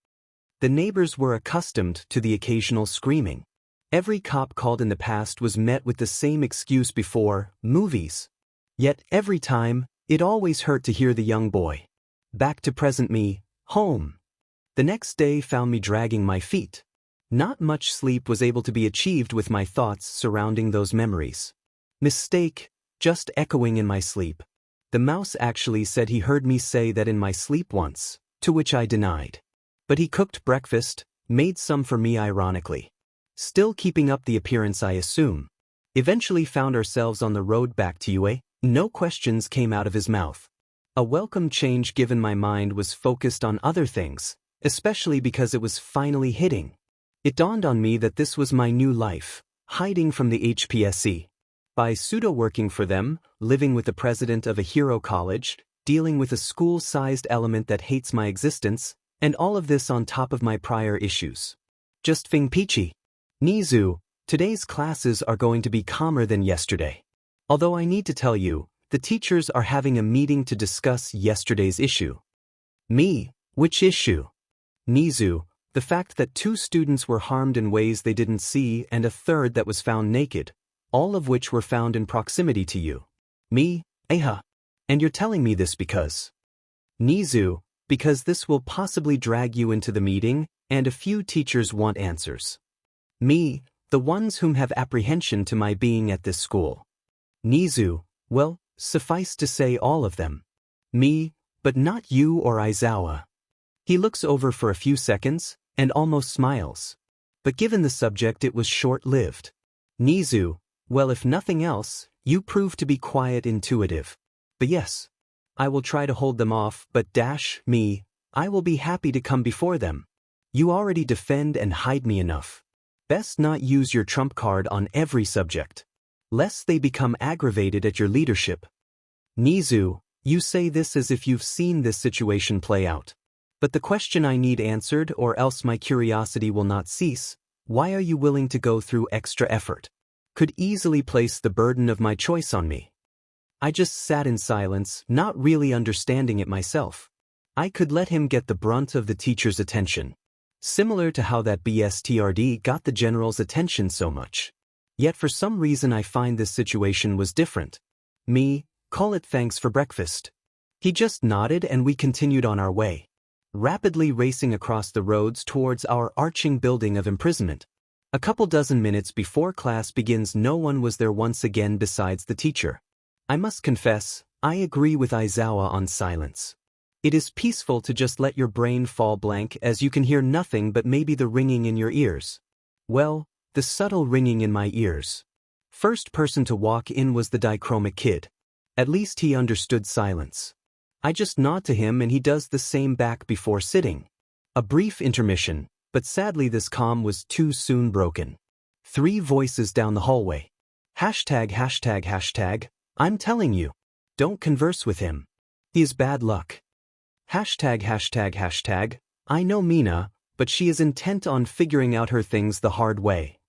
The neighbors were accustomed to the occasional screaming. Every cop called in the past was met with the same excuse before, movies. Yet every time, it always hurt to hear the young boy. Back to present me, home. The next day found me dragging my feet. Not much sleep was able to be achieved with my thoughts surrounding those memories. Mistake, just echoing in my sleep. The mouse actually said he heard me say that in my sleep once, to which I denied. But he cooked breakfast, made some for me ironically. Still keeping up the appearance I assume. Eventually found ourselves on the road back to UA. No questions came out of his mouth. A welcome change given my mind was focused on other things, especially because it was finally hitting. It dawned on me that this was my new life, hiding from the HPSC. By pseudo-working for them, living with the president of a hero college, dealing with a school-sized element that hates my existence, and all of this on top of my prior issues. Just fing peachy. 𝐻𝐮𝐬𝐴, today's classes are going to be calmer than yesterday. Although I need to tell you, the teachers are having a meeting to discuss yesterday's issue. Me, which issue? 𝐻𝐮𝐬𝐴, the fact that 2 students were harmed in ways they didn't see and a third that was found naked, all of which were found in proximity to you. Me, 𝐴𝐻. And you're telling me this because? 𝐻𝐮𝐬𝐴, because this will possibly drag you into the meeting, and a few teachers want answers. Me, the ones whom have apprehension to my being at this school. 𝐻𝐮𝐬𝐴, well, suffice to say all of them. Me, but not you or 𝐻𝐵. He looks over for a few seconds, and almost smiles. But given the subject it was short-lived. 𝐻𝐮𝐬𝐴, well if nothing else, you prove to be quiet intuitive. But yes, I will try to hold them off, but me, I will be happy to come before them. You already defend and hide me enough. Best not use your trump card on every subject. Lest they become aggravated at your leadership. 𝐻𝐮𝐬𝐴, you say this as if you've seen this situation play out. But the question I need answered, or else my curiosity will not cease, why are you willing to go through extra effort? Could easily place the burden of my choice on me. I just sat in silence, not really understanding it myself. I could let him get the brunt of the teacher's attention. Similar to how that BSTRD got the general's attention so much. Yet for some reason I find this situation was different. Me, call it thanks for breakfast. He just nodded and we continued on our way. Rapidly racing across the roads towards our arching building of imprisonment. A couple dozen minutes before class begins no one was there once again besides the teacher. I must confess, I agree with Izuku on silence. It is peaceful to just let your brain fall blank as you can hear nothing but maybe the ringing in your ears. Well, the subtle ringing in my ears. First person to walk in was the dichromatic kid. At least he understood silence. I just nod to him and he does the same back before sitting. A brief intermission, but sadly this calm was too soon broken. 3 voices down the hallway. ####, I'm telling you. Don't converse with him. He is bad luck. ###, I know Mina, but she is intent on figuring out her things the hard way.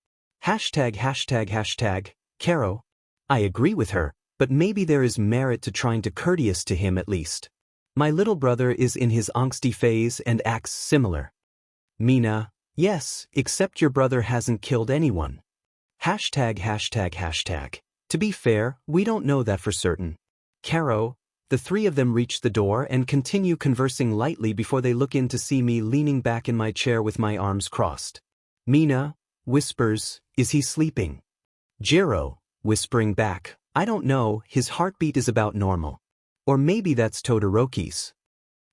###, 𝐀𝐮𝐭𝐡𝐨𝐫, I agree with her, but maybe there is merit to trying to courteous to him at least. My little brother is in his angsty phase and acts similar. Mina, yes, except your brother hasn't killed anyone. ###. To be fair, we don't know that for certain. 𝐀𝐮𝐭𝐡𝐨𝐫, The three of them reach the door and continue conversing lightly before they look in to see me leaning back in my chair with my arms crossed. Mina whispers, "Is he sleeping?" Jiro, whispering back, "I don't know, his heartbeat is about normal. Or maybe that's Todoroki's."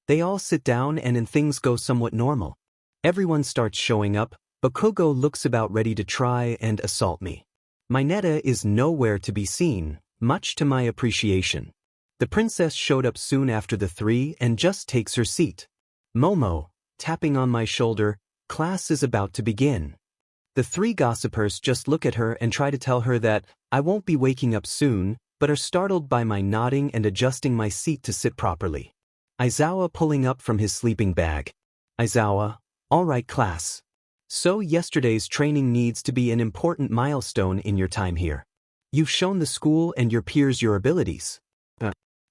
They all sit down and things go somewhat normal. Everyone starts showing up, but Kogo looks about ready to try and assault me. Mineta is nowhere to be seen, much to my appreciation. The princess showed up soon after the three and just takes her seat. Momo, tapping on my shoulder, "Class is about to begin." The three gossipers just look at her and try to tell her that I won't be waking up soon, but are startled by my nodding and adjusting my seat to sit properly. Aizawa pulling up from his sleeping bag. Aizawa, "All right, class. So yesterday's training needs to be an important milestone in your time here. You've shown the school and your peers your abilities.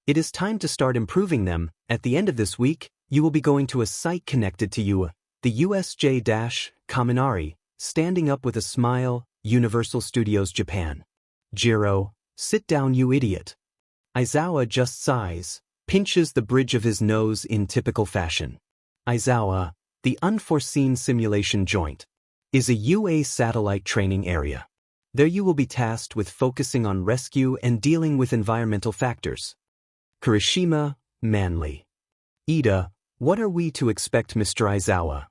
It is time to start improving them. At the end of this week, you will be going to a site connected to you, the 𝐬𝐮𝐿, standing up with a smile, Universal Studios Japan. Jiro, "Sit down, you idiot." Aizawa just sighs, pinches the bridge of his nose in typical fashion. Aizawa, "The unforeseen simulation joint is a UA satellite training area. There you will be tasked with focusing on rescue and dealing with environmental factors." Kirishima, manly. Ida, "What are we to expect, Mr. Aizawa?"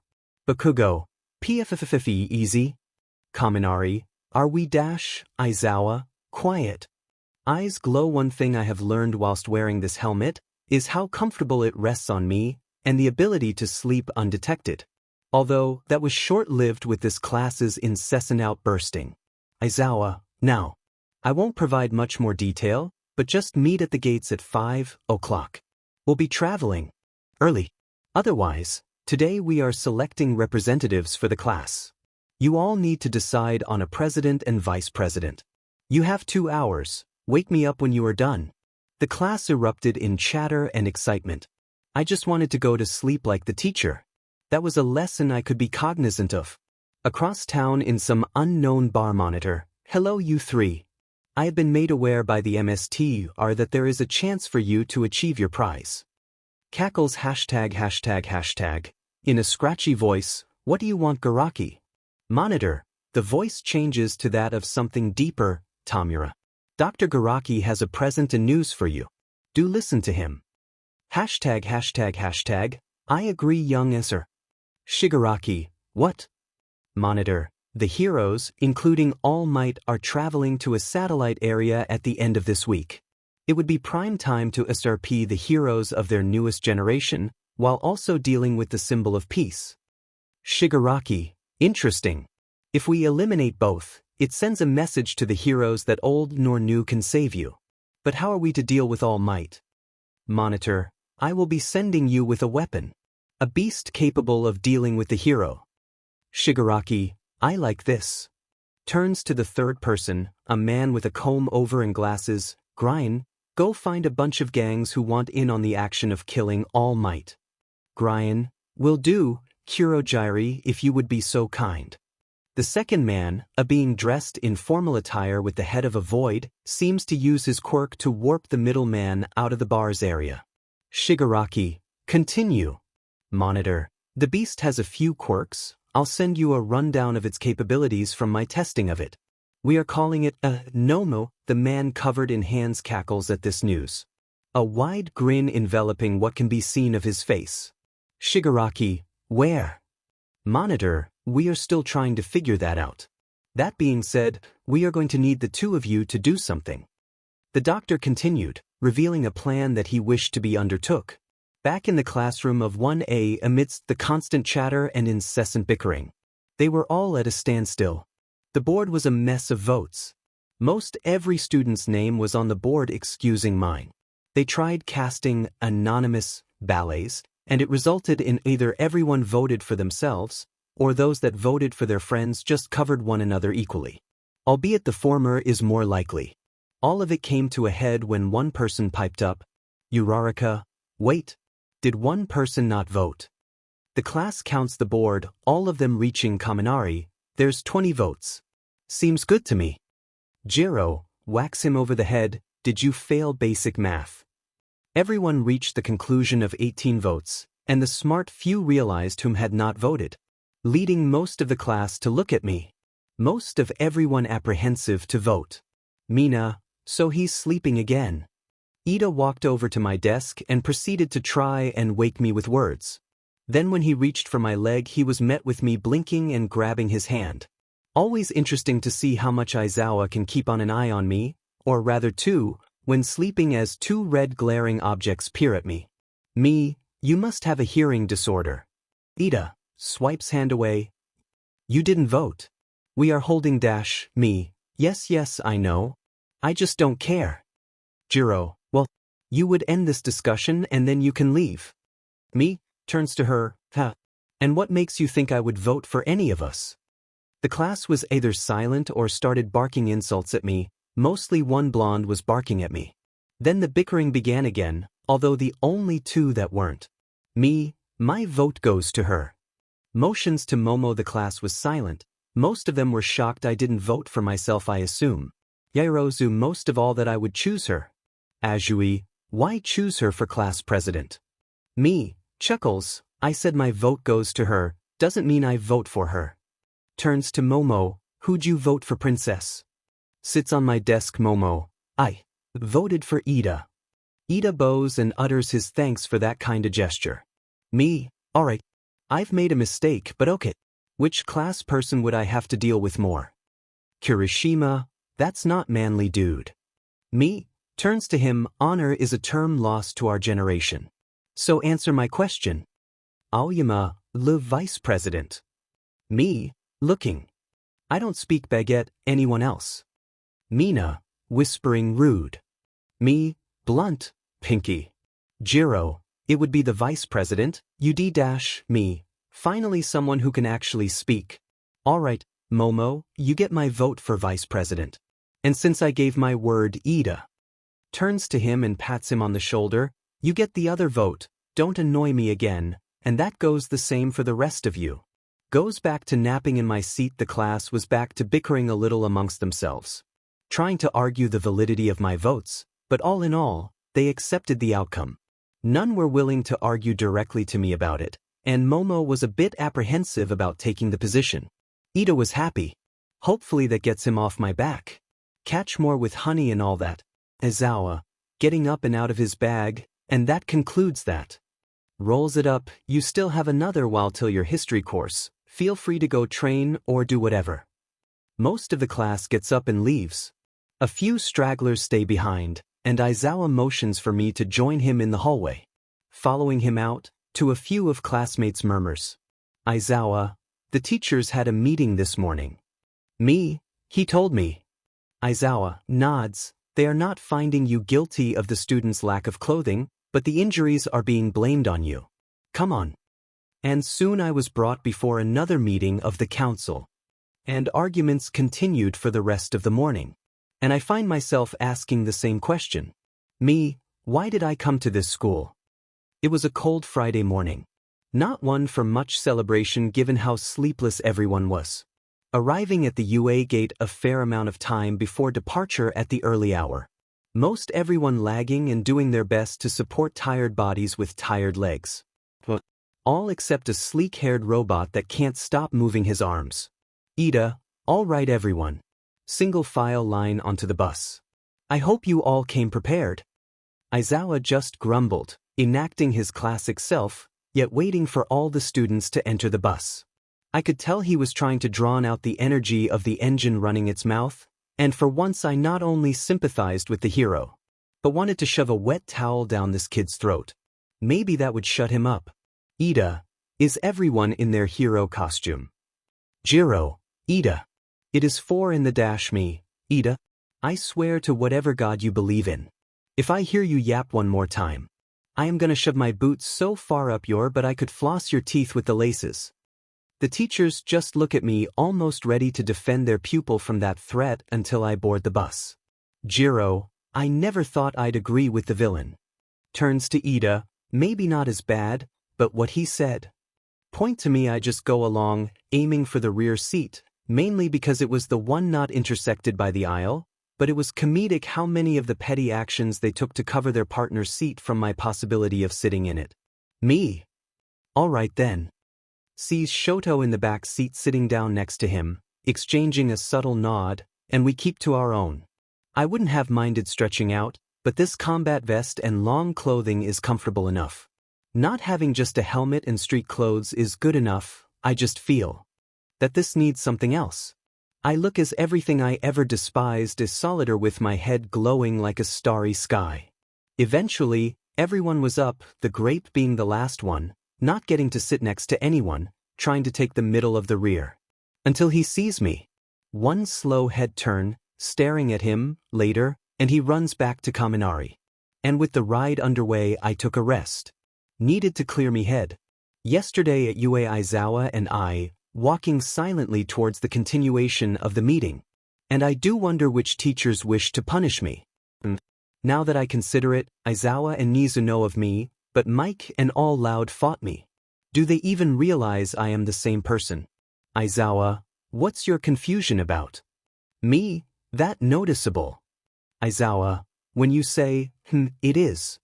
Bakugo, "PFFFE easy." Kaminari, "Are we dash, Aizawa, quiet." Eyes glow. One thing I have learned whilst wearing this helmet is how comfortable it rests on me and the ability to sleep undetected. Although that was short-lived with this class's incessant outbursting. Aizawa, "Now, I won't provide much more detail, but just meet at the gates at 5 o'clock. We'll be traveling early. Otherwise, today we are selecting representatives for the class. You all need to decide on a president and vice president. You have 2 hours. Wake me up when you are done." The class erupted in chatter and excitement. I just wanted to go to sleep like the teacher. That was a lesson I could be cognizant of. Across town in some unknown bar monitor, "Hello you three. I have been made aware by the MSTR that there is a chance for you to achieve your prize." Cackles ####. In a scratchy voice, "What do you want, Garaki?" Monitor, the voice changes to that of something deeper, "Tamura. Dr. Garaki has a present and news for you. Do listen to him." ###. I agree, young sir. Shigaraki, "What?" Monitor, "The heroes, including All Might, are traveling to a satellite area at the end of this week. It would be prime time to SRP the heroes of their newest generation, while also dealing with the symbol of peace." Shigaraki, "Interesting. If we eliminate both, it sends a message to the heroes that old nor new can save you. But how are we to deal with All Might?" Monitor, "I will be sending you with a weapon. A beast capable of dealing with the hero." Shigaraki, "I like this." Turns to the third person, a man with a comb-over and glasses, "Grine, go find a bunch of gangs who want in on the action of killing All Might." Grine, "Will do, Kurogyri, if you would be so kind." The second man, a being dressed in formal attire with the head of a void, seems to use his quirk to warp the middleman out of the bar's area. Shigaraki, "Continue." Monitor, "The beast has a few quirks. I'll send you a rundown of its capabilities from my testing of it. We are calling it a Nomo." The man covered in hands cackles at this news. A wide grin enveloping what can be seen of his face. Shigaraki, "Where?" Monitor, "We are still trying to figure that out. That being said, we are going to need the two of you to do something." The doctor continued, revealing a plan that he wished to be undertook. Back in the classroom of 1A, amidst the constant chatter and incessant bickering, they were all at a standstill. The board was a mess of votes. Most every student's name was on the board, excusing mine. They tried casting anonymous ballets, and it resulted in either everyone voted for themselves, or those that voted for their friends just covered one another equally. Albeit the former is more likely. All of it came to a head when one person piped up, "Uraraka, wait. Did one person not vote?" The class counts the board, all of them reaching Kaminari. "There's 20 votes. Seems good to me." Jiro, whacks him over the head, "Did you fail basic math?" Everyone reached the conclusion of 18 votes, and the smart few realized whom had not voted, leading most of the class to look at me. Most of everyone apprehensive to vote. Mina, so he's sleeping again. Ida walked over to my desk and proceeded to try and wake me with words. Then when he reached for my leg, he was met with me blinking and grabbing his hand. Always interesting to see how much Izuku can keep on an eye on me, or rather two, when sleeping, as two red glaring objects peer at me. Me, you must have a hearing disorder. Ida swipes hand away. You didn't vote. We are holding dash, me, yes I know. I just don't care. Jiro, well, you would end this discussion and then you can leave. Me, turns to her, and what makes you think I would vote for any of us? The class was either silent or started barking insults at me, mostly one blonde was barking at me. Then the bickering began again, although the only two that weren't. Me, my vote goes to her. Motions to Momo. The class was silent. Most of them were shocked I didn't vote for myself, I assume. Yairozu most of all that I would choose her. Azui, why choose her for class president? Me, chuckles, I said my vote goes to her, doesn't mean I vote for her. Turns to Momo, who'd you vote for, princess? Sits on my desk. Momo, I voted for Ida. Ida bows and utters his thanks for that kind of gesture. Me, alright. I've made a mistake, but okay. Which class person would I have to deal with more? Kirishima, that's not manly, dude. Me, turns to him, honor is a term lost to our generation. So answer my question. Aoyama, le vice president. Me, looking. I don't speak baguette, anyone else? Mina, whispering, rude. Me, blunt, pinky. Jiro, it would be the vice president, me, finally someone who can actually speak. Alright, Momo, you get my vote for vice president. And since I gave my word, Ida turns to him and pats him on the shoulder, you get the other vote, don't annoy me again, and that goes the same for the rest of you. Goes back to napping in my seat. The class was back to bickering a little amongst themselves, trying to argue the validity of my votes, but all in all, they accepted the outcome. None were willing to argue directly to me about it, and Momo was a bit apprehensive about taking the position. Ida was happy. Hopefully that gets him off my back. Catch more with honey and all that. Izuku, getting up and out of his bag, and that concludes that. Rolls it up, you still have another while till your history course, feel free to go train or do whatever. Most of the class gets up and leaves. A few stragglers stay behind, and Izuku motions for me to join him in the hallway. Following him out, to a few of classmates' murmurs. Izuku, the teachers had a meeting this morning. Me, he told me. Izuku nods, they are not finding you guilty of the student's lack of clothing, but the injuries are being blamed on you. Come on. And soon I was brought before another meeting of the council. And arguments continued for the rest of the morning. And I find myself asking the same question. Me, why did I come to this school? It was a cold Friday morning. Not one for much celebration given how sleepless everyone was. Arriving at the UA gate a fair amount of time before departure at the early hour. Most everyone lagging and doing their best to support tired bodies with tired legs. All except a sleek-haired robot that can't stop moving his arms. Ida, all right everyone. Single file line onto the bus. I hope you all came prepared. Izuku just grumbled, enacting his classic self, yet waiting for all the students to enter the bus. I could tell he was trying to drown out the energy of the engine running its mouth, and for once I not only sympathized with the hero, but wanted to shove a wet towel down this kid's throat. Maybe that would shut him up. Ida, is everyone in their hero costume? Jiro, Ida. It is 4 in the dash me, Ida. I swear to whatever god you believe in. If I hear you yap one more time, I am gonna shove my boots so far up your butt I could floss your teeth with the laces. The teachers just look at me, almost ready to defend their pupil from that threat until I board the bus. Jiro, I never thought I'd agree with the villain. Turns to Ida, maybe not as bad, but what he said. Point to me, I just go along, aiming for the rear seat, mainly because it was the one not intersected by the aisle, but it was comedic how many of the petty actions they took to cover their partner's seat from my possibility of sitting in it. Me? All right then. Sees Shoto in the back seat sitting down next to him, exchanging a subtle nod, and we keep to our own. I wouldn't have minded stretching out, but this combat vest and long clothing is comfortable enough. Not having just a helmet and street clothes is good enough. I just feel that this needs something else. I look as everything I ever despised is solider with my head glowing like a starry sky. Eventually, everyone was up, the grape being the last one, not getting to sit next to anyone, trying to take the middle of the rear. Until he sees me. One slow head turn, staring at him, later, and he runs back to Kaminari. And with the ride underway I took a rest. Needed to clear me head. Yesterday at UA Aizawa and I, walking silently towards the continuation of the meeting. And I do wonder which teachers wish to punish me. Now that I consider it, Aizawa and Nizu know of me, but Mike and All Loud fought me. Do they even realize I am the same person? Aizawa, what's your confusion about? Me, that noticeable. Aizawa, when you say, it is.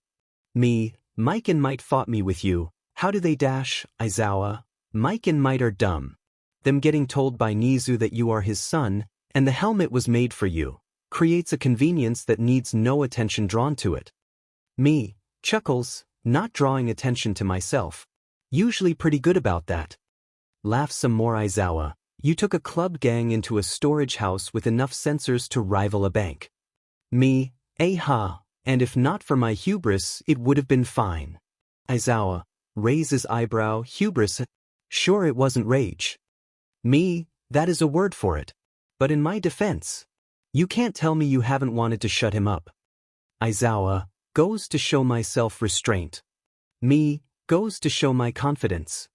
Me, Mike and Might fought me with you, how do they dash? Aizawa, Mike and Might are dumb. Them getting told by Nizu that you are his son, and the helmet was made for you, creates a convenience that needs no attention drawn to it. Me, chuckles, not drawing attention to myself. Usually pretty good about that. Laughs some more. Aizawa, you took a club gang into a storage house with enough sensors to rival a bank. Me, ha, and if not for my hubris it would have been fine. Aizawa, raises eyebrow. Hubris? Sure it wasn't rage. Me, that is a word for it. But in my defense, you can't tell me you haven't wanted to shut him up. Aizawa, goes to show my self-restraint. Me, goes to show my confidence.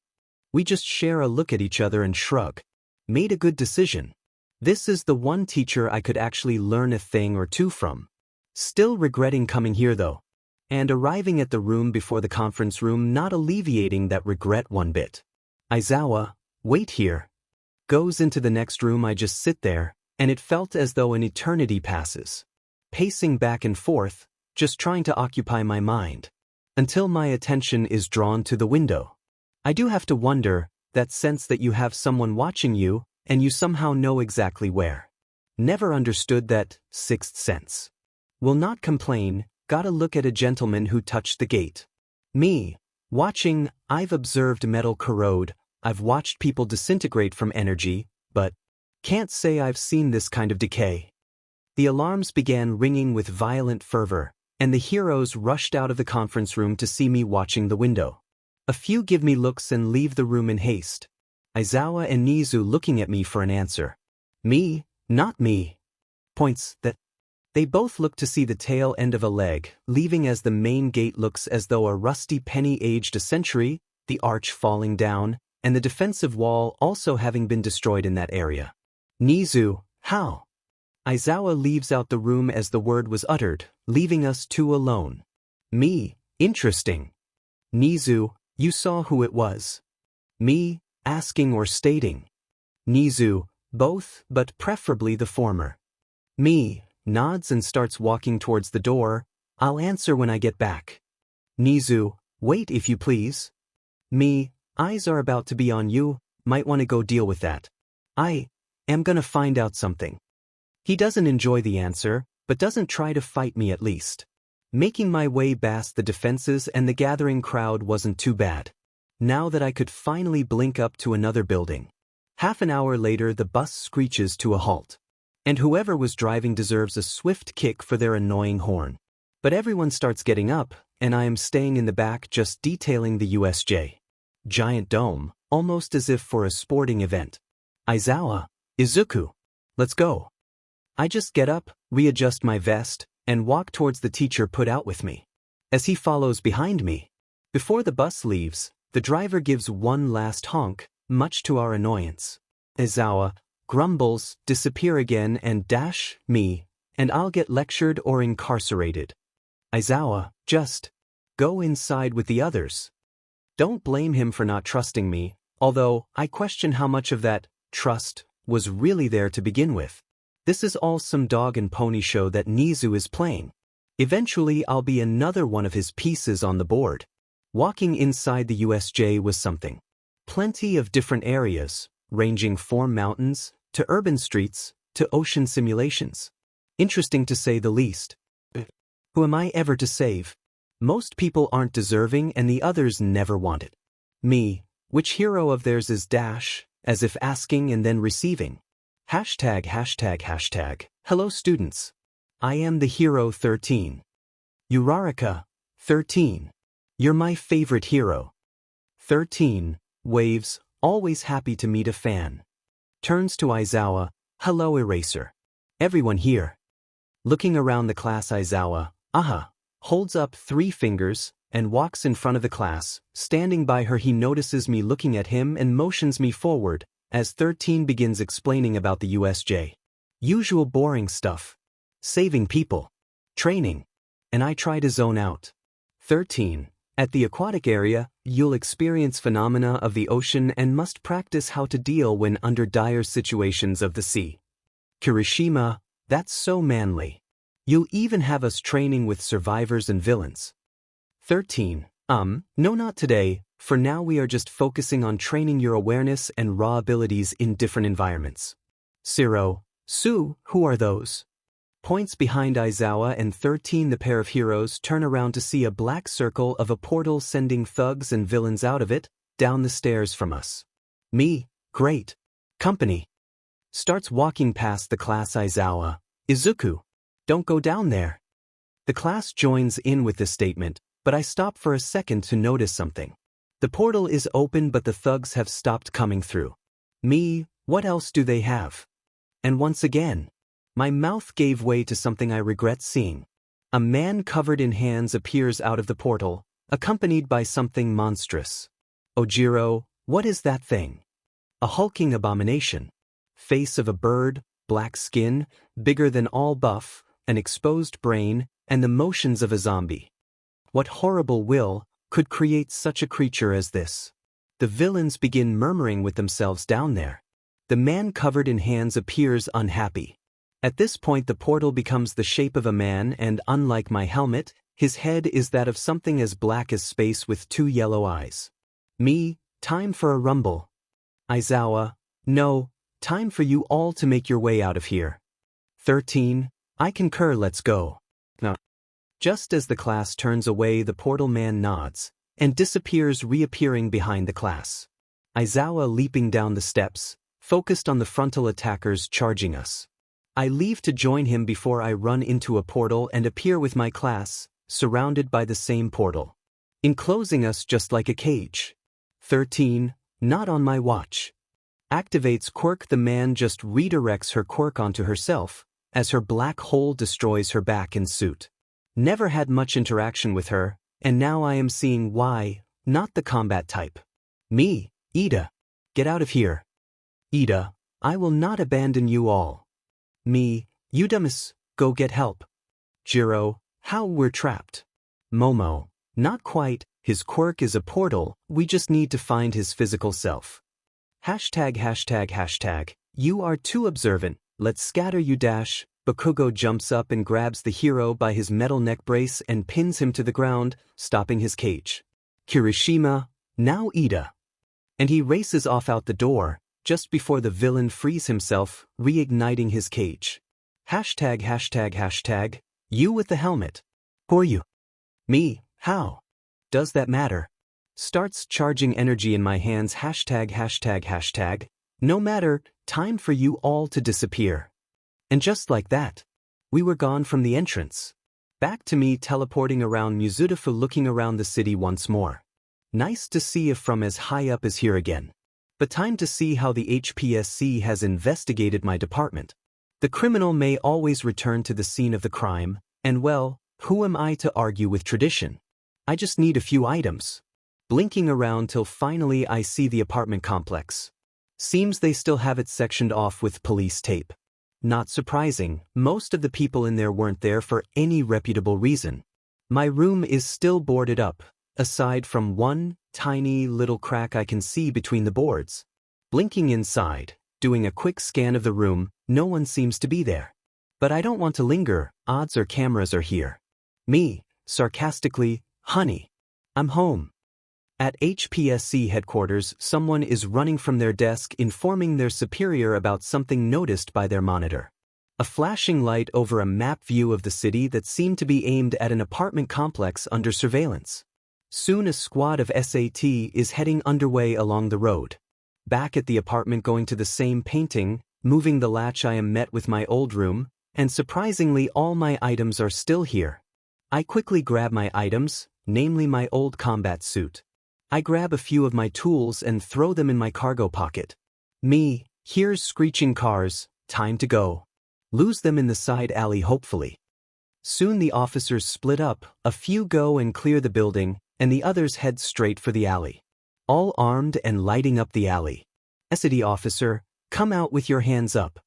We just share a look at each other and shrug. Made a good decision. This is the one teacher I could actually learn a thing or two from. Still regretting coming here though. And arriving at the room before the conference room not alleviating that regret one bit. Aizawa, wait here. Goes into the next room. I just sit there, and it felt as though an eternity passes. Pacing back and forth, just trying to occupy my mind. Until my attention is drawn to the window. I do have to wonder, that sense that you have someone watching you, and you somehow know exactly where. Never understood that sixth sense. Will not complain, gotta look at a gentleman who touched the gate. Me, watching, I've observed metal corrode, I've watched people disintegrate from energy, but can't say I've seen this kind of decay. The alarms began ringing with violent fervor, and the heroes rushed out of the conference room to see me watching the window. A few give me looks and leave the room in haste. Aizawa and Nizu looking at me for an answer. Me, not me. Points that they both look to see the tail end of a leg, leaving as the main gate looks as though a rusty penny aged a century, the arch falling down, and the defensive wall also having been destroyed in that area. Nizu, how? Aizawa leaves out the room as the word was uttered, leaving us two alone. Me, interesting. Nizu, you saw who it was. Me, asking or stating. Nizu, both, but preferably the former. Me, nods and starts walking towards the door. I'll answer when I get back. Nizu, wait if you please. Me, eyes are about to be on you, might want to go deal with that. I am gonna find out something. He doesn't enjoy the answer, but doesn't try to fight me at least. Making my way past the defenses and the gathering crowd wasn't too bad. Now that I could finally blink up to another building. Half an hour later the bus screeches to a halt. And whoever was driving deserves a swift kick for their annoying horn. But everyone starts getting up, and I am staying in the back just detailing the USJ. Giant dome, almost as if for a sporting event. Aizawa, Izuku, let's go. I just get up, readjust my vest, and walk towards the teacher put out with me. As he follows behind me. Before the bus leaves, the driver gives one last honk, much to our annoyance. Aizawa grumbles, disappear again and dash, me, and I'll get lectured or incarcerated. Aizawa, just go inside with the others. Don't blame him for not trusting me, although I question how much of that trust was really there to begin with. This is all some dog and pony show that 𝐒𝐮𝐬𝐴 is playing. Eventually I'll be another one of his pieces on the board. Walking inside the USJ was something. Plenty of different areas, ranging from mountains, to urban streets, to ocean simulations. Interesting to say the least. Who am I ever to save? Most people aren't deserving and the others never want it. Me, which hero of theirs is dash, as if asking and then receiving. ####. Hello students. I am the hero 13. Uraraka, 13. You're my favorite hero. 13, waves, always happy to meet a fan. Turns to Aizawa, hello eraser. Everyone here. Looking around the class, Aizawa, holds up 3 fingers and walks in front of the class. Standing by her, he notices me looking at him and motions me forward as 13 begins explaining about the USJ. Usual boring stuff. Saving people. Training. And I try to zone out. 13. At the aquatic area, you'll experience phenomena of the ocean and must practice how to deal when under dire situations of the sea. Kirishima, that's so manly. You'll even have us training with survivors and villains. 13. No, not today. For now we are just focusing on training your awareness and raw abilities in different environments. Zero. Sue, who are those? Points behind Aizawa and 13. The pair of heroes turn around to see a black circle of a portal sending thugs and villains out of it, down the stairs from us. Me, great. Company. Starts walking past the class. Aizawa, Izuku, don't go down there. The class joins in with this statement, but I stop for a second to notice something. The portal is open but the thugs have stopped coming through. Me, what else do they have? And once again, my mouth gave way to something I regret seeing. A man covered in hands appears out of the portal, accompanied by something monstrous. Ojiro, what is that thing? A hulking abomination. Face of a bird, black skin, bigger than all buff, an exposed brain, and the motions of a zombie. What horrible will could create such a creature as this? The villains begin murmuring with themselves down there. The man covered in hands appears unhappy. At this point the portal becomes the shape of a man and, unlike my helmet, his head is that of something as black as space with 2 yellow eyes. Me, time for a rumble. Aizawa, no, time for you all to make your way out of here. 13, I concur, let's go. No. Just as the class turns away, the portal man nods and disappears, reappearing behind the class. Aizawa leaping down the steps, focused on the frontal attackers charging us. I leave to join him before I run into a portal and appear with my class, surrounded by the same portal, enclosing us just like a cage. 13, not on my watch. Activates quirk. The man just redirects her quirk onto herself, as her black hole destroys her back and suit. Never had much interaction with her, and now I am seeing why, not the combat type. Me, Ida. Get out of here. Ida, I will not abandon you all. Me, Udamus, go get help. Jiro, how we're trapped. Momo, not quite, his quirk is a portal, we just need to find his physical self. ####, you are too observant, let's scatter you dash. Bakugo jumps up and grabs the hero by his metal neck brace and pins him to the ground, stopping his cage. Kirishima, now Ida. And he races off out the door, just before the villain frees himself, reigniting his cage. ####, you with the helmet. Who are you? Me, how? Does that matter? Starts charging energy in my hands. ####, no matter, time for you all to disappear. And just like that, we were gone from the entrance. Back to me teleporting around Mizudafu, looking around the city once more. Nice to see if from as high up as here again. But time to see how the HPSC has investigated my department. The criminal may always return to the scene of the crime, and well, who am I to argue with tradition? I just need a few items. Blinking around till finally I see the apartment complex. Seems they still have it sectioned off with police tape. Not surprising, most of the people in there weren't there for any reputable reason. My room is still boarded up, aside from one tiny little crack I can see between the boards. Blinking inside, doing a quick scan of the room, No one seems to be there. But I don't want to linger, odds are cameras are here. Me, sarcastically, honey. I'm home. At HPSC headquarters, someone is running from their desk informing their superior about something noticed by their monitor. A flashing light over a map view of the city that seemed to be aimed at an apartment complex under surveillance. Soon a squad of SAT is heading underway along the road. Back at the apartment going to the same painting, moving the latch I am met with my old room, and surprisingly all my items are still here. I quickly grab my items, namely my old combat suit. I grab a few of my tools and throw them in my cargo pocket. Me, here's screeching cars, time to go. Lose them in the side alley hopefully. Soon the officers split up, a few go and clear the building, and the others head straight for the alley. All armed and lighting up the alley. SAT officer, come out with your hands up.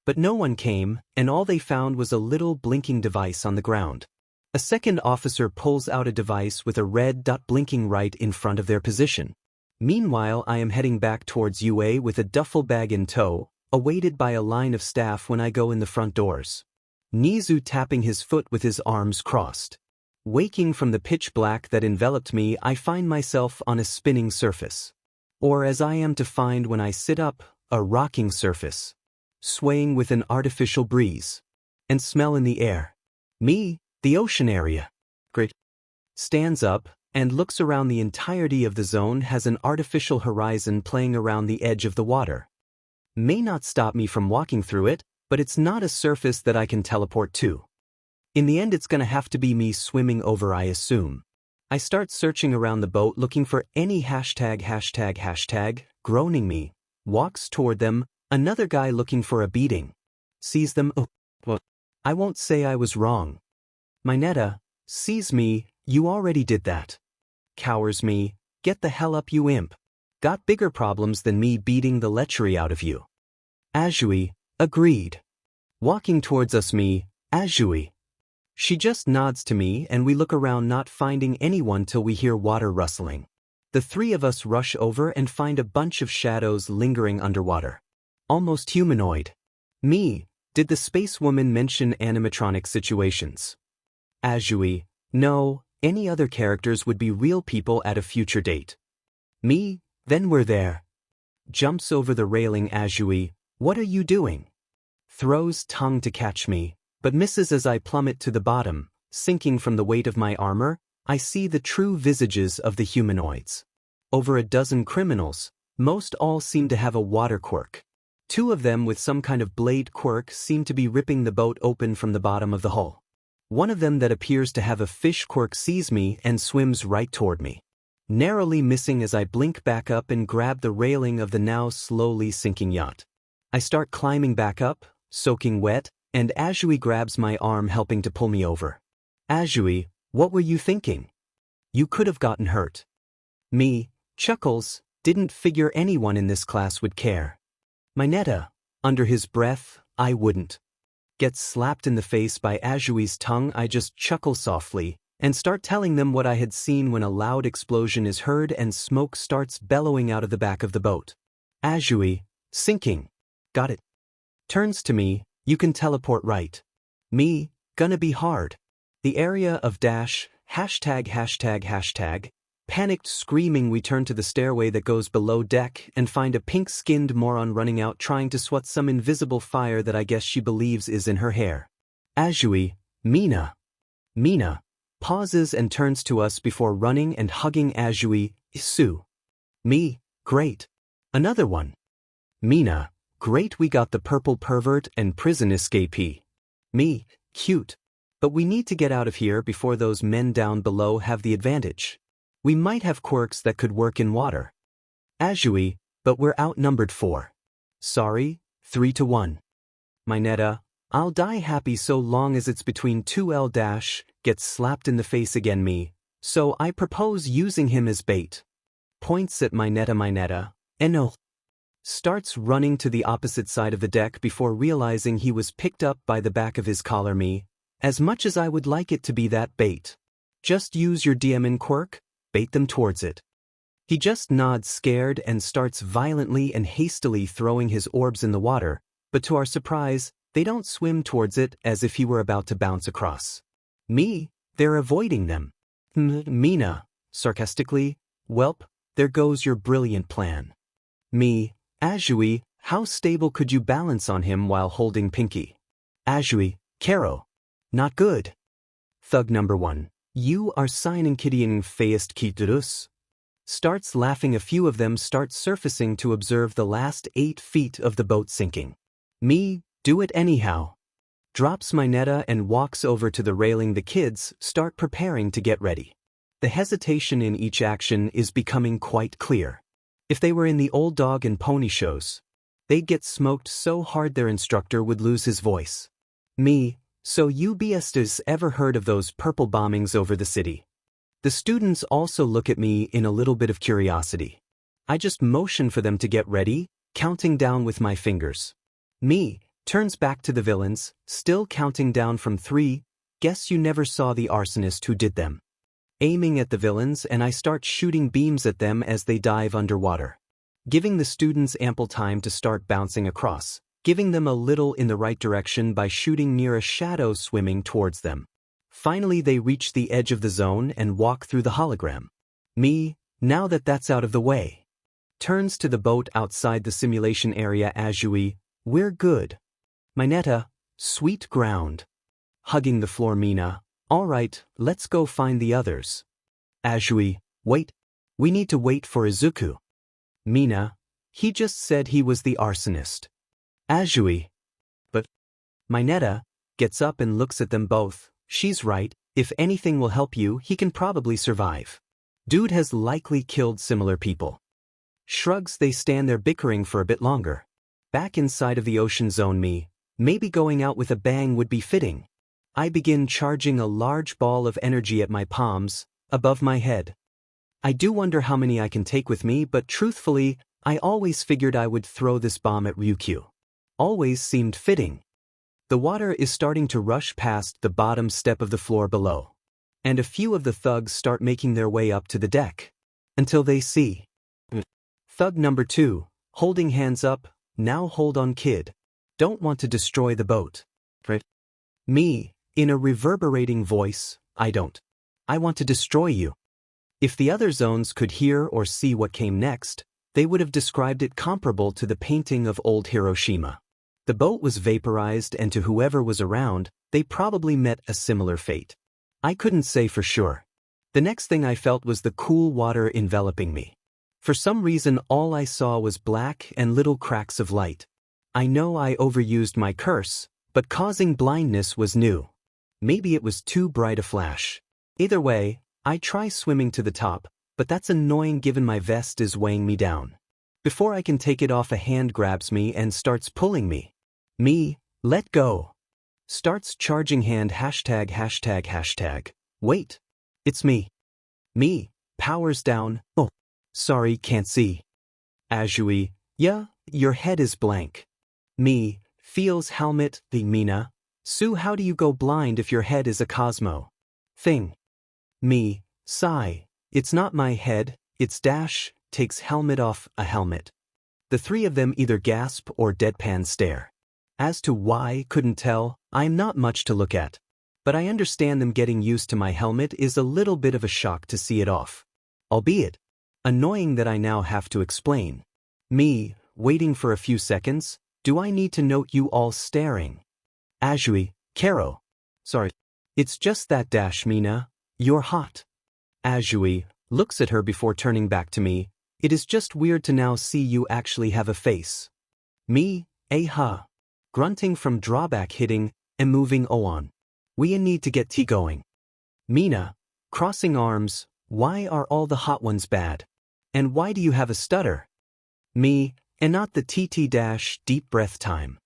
But no one came, and all they found was a little blinking device on the ground. A second officer pulls out a device with a red dot blinking right in front of their position. Meanwhile, I am heading back towards UA with a duffel bag in tow, awaited by a line of staff when I go in the front doors. Nizu tapping his foot with his arms crossed. Waking from the pitch black that enveloped me, I find myself on a spinning surface. Or as I am to find when I sit up, a rocking surface. Swaying with an artificial breeze. And smell in the air. Me, the ocean area. Great. Stands up, and looks around the entirety of the zone has an artificial horizon playing around the edge of the water. May not stop me from walking through it, but it's not a surface that I can teleport to. In the end it's gonna have to be me swimming over I assume. I start searching around the boat looking for any hashtag, groaning me, walks toward them, another guy looking for a beating. Sees them, oh, well, I won't say I was wrong. 𝐻PSC, sees me, you already did that. Cowers me, get the hell up you imp. Got bigger problems than me beating the lechery out of you. 𝐻PSC, agreed. Walking towards us me, 𝐻PSC. She just nods to me and we look around not finding anyone till we hear water rustling. The three of us rush over and find a bunch of shadows lingering underwater. Almost humanoid. Me, did the spacewoman mention animatronic situations? 𝐻PSC, no, any other characters would be real people at a future date. Me, then we're there. Jumps over the railing 𝐻PSC, what are you doing? Throws tongue to catch me, but misses as I plummet to the bottom, sinking from the weight of my armor. I see the true visages of the humanoids. Over a dozen criminals, most all seem to have a water quirk. Two of them with some kind of blade quirk seem to be ripping the boat open from the bottom of the hull. One of them that appears to have a fish quirk sees me and swims right toward me. Narrowly missing as I blink back up and grab the railing of the now slowly sinking yacht. I start climbing back up, soaking wet, and 𝐻PSC grabs my arm helping to pull me over. 𝐻PSC, what were you thinking? You could have gotten hurt. Me, chuckles, didn't figure anyone in this class would care. 𝐻PSC, under his breath, I wouldn't. Gets slapped in the face by 𝐻PSC's tongue. I just chuckle softly, and start telling them what I had seen when a loud explosion is heard and smoke starts bellowing out of the back of the boat. 𝐻PSC, sinking. Got it. Turns to me, you can teleport right. Me, gonna be hard. The area of dash, hashtag. Panicked screaming we turn to the stairway that goes below deck and find a pink-skinned moron running out trying to swat some invisible fire that I guess she believes is in her hair. 𝐻PSC, Mina. Pauses and turns to us before running and hugging 𝐻PSC, Sue. Me, great. Another one. Mina, great, we got the purple pervert and prison escapee. Me, cute. But we need to get out of here before those men down below have the advantage. We might have quirks that could work in water. 𝐻PSC, but we're outnumbered 4. Sorry, 3-1. 𝐻PSC, I'll die happy so long as it's between 2L-, gets slapped in the face again me, so I propose using him as bait. Points at 𝐻PSC, no. Starts running to the opposite side of the deck before realizing he was picked up by the back of his collar me, as much as I would like it to be that bait. Just use your DMN quirk, bait them towards it. He just nods scared and starts violently and hastily throwing his orbs in the water, But to our surprise, they don't swim towards it as if he were about to bounce across. Me, they're avoiding them. Mina, sarcastically, "Welp, there goes your brilliant plan." Me, "Azui, how stable could you balance on him while holding Pinky?" Azui, "Karo, not good." Thug number 1, "You are 𝐒𝐮𝐭𝐡𝐨𝐫. Starts laughing. A few of them start surfacing to observe the last 8 feet of the boat sinking. Me, "Do it anyhow." Drops my netta and walks over to the railing. The kids start preparing to get ready. The hesitation in each action is becoming quite clear. If they were in the old dog and pony shows, they'd get smoked so hard their instructor would lose his voice. Me, "So you BSTs ever heard of those purple bombings over the city?" The students also look at me in a little bit of curiosity. I just motion for them to get ready, counting down with my fingers. Me, turns back to the villains, still counting down from 3, "Guess you never saw the arsonist who did them." Aiming at the villains, and I start shooting beams at them as they dive underwater. Giving the students ample time to start bouncing across, giving them a little in the right direction by shooting near a shadow swimming towards them. Finally they reach the edge of the zone and walk through the hologram. Me, now that that's out of the way, turns to the boat outside the simulation area. Azui, "We're good." My netta, "Sweet ground." Hugging the floor. Mina, "All right, let's go find the others." Azui, "Wait. We need to wait for Izuku." Mina, "He just said he was the arsonist." Azui, "But..." My netta gets up and looks at them both. She's right. If anything will help you, he can probably survive. Dude has likely killed similar people. Shrugs. They stand there bickering for a bit longer. Back inside of the ocean zone. Me, maybe going out with a bang would be fitting. I begin charging a large ball of energy at my palms, above my head. I do wonder how many I can take with me, but truthfully, I always figured I would throw this bomb at Ryukyu. Always seemed fitting. The water is starting to rush past the bottom step of the floor below, and a few of the thugs start making their way up to the deck, until they see Thug number 2, holding hands up, "Now hold on, kid. Don't want to destroy the boat." Me, in a reverberating voice, "I don't. I want to destroy you." If the other zones could hear or see what came next, they would have described it comparable to the painting of old Hiroshima. The boat was vaporized, and to whoever was around, they probably met a similar fate. I couldn't say for sure. The next thing I felt was the cool water enveloping me. For some reason all I saw was black and little cracks of light. I know I overused my curse, but causing blindness was new. Maybe it was too bright a flash. Either way, I try swimming to the top, but that's annoying given my vest is weighing me down. Before I can take it off, a hand grabs me and starts pulling me. Me, "Let go." Starts charging hand ####. Wait. It's me. Me, powers down. "Oh, sorry, can't see." Azui, "Yeah, your head is blank." Me, feels helmet. The Mina, "Sue, how do you go blind if your head is a 𝐀𝐮𝐭𝐡𝐨𝐫 thing?" Me, sigh, "It's not my head, it's -- takes helmet off a helmet." The 3 of them either gasp or deadpan stare. As to why, couldn't tell. I'm not much to look at. But I understand them getting used to my helmet is a little bit of a shock to see it off. Albeit annoying that I now have to explain. Me, waiting for a few seconds, "Do I need to note you all staring?" Azui, "Karo. Sorry. It's just that -- Mina. You're hot." Azui looks at her before turning back to me. "It is just weird to now see you actually have a face." Me, "Aha." Grunting from drawback, hitting and moving on. "We need to get tea going." Mina, crossing arms, "Why are all the hot ones bad? And why do you have a stutter?" Me, "And not the TT -- deep breath time."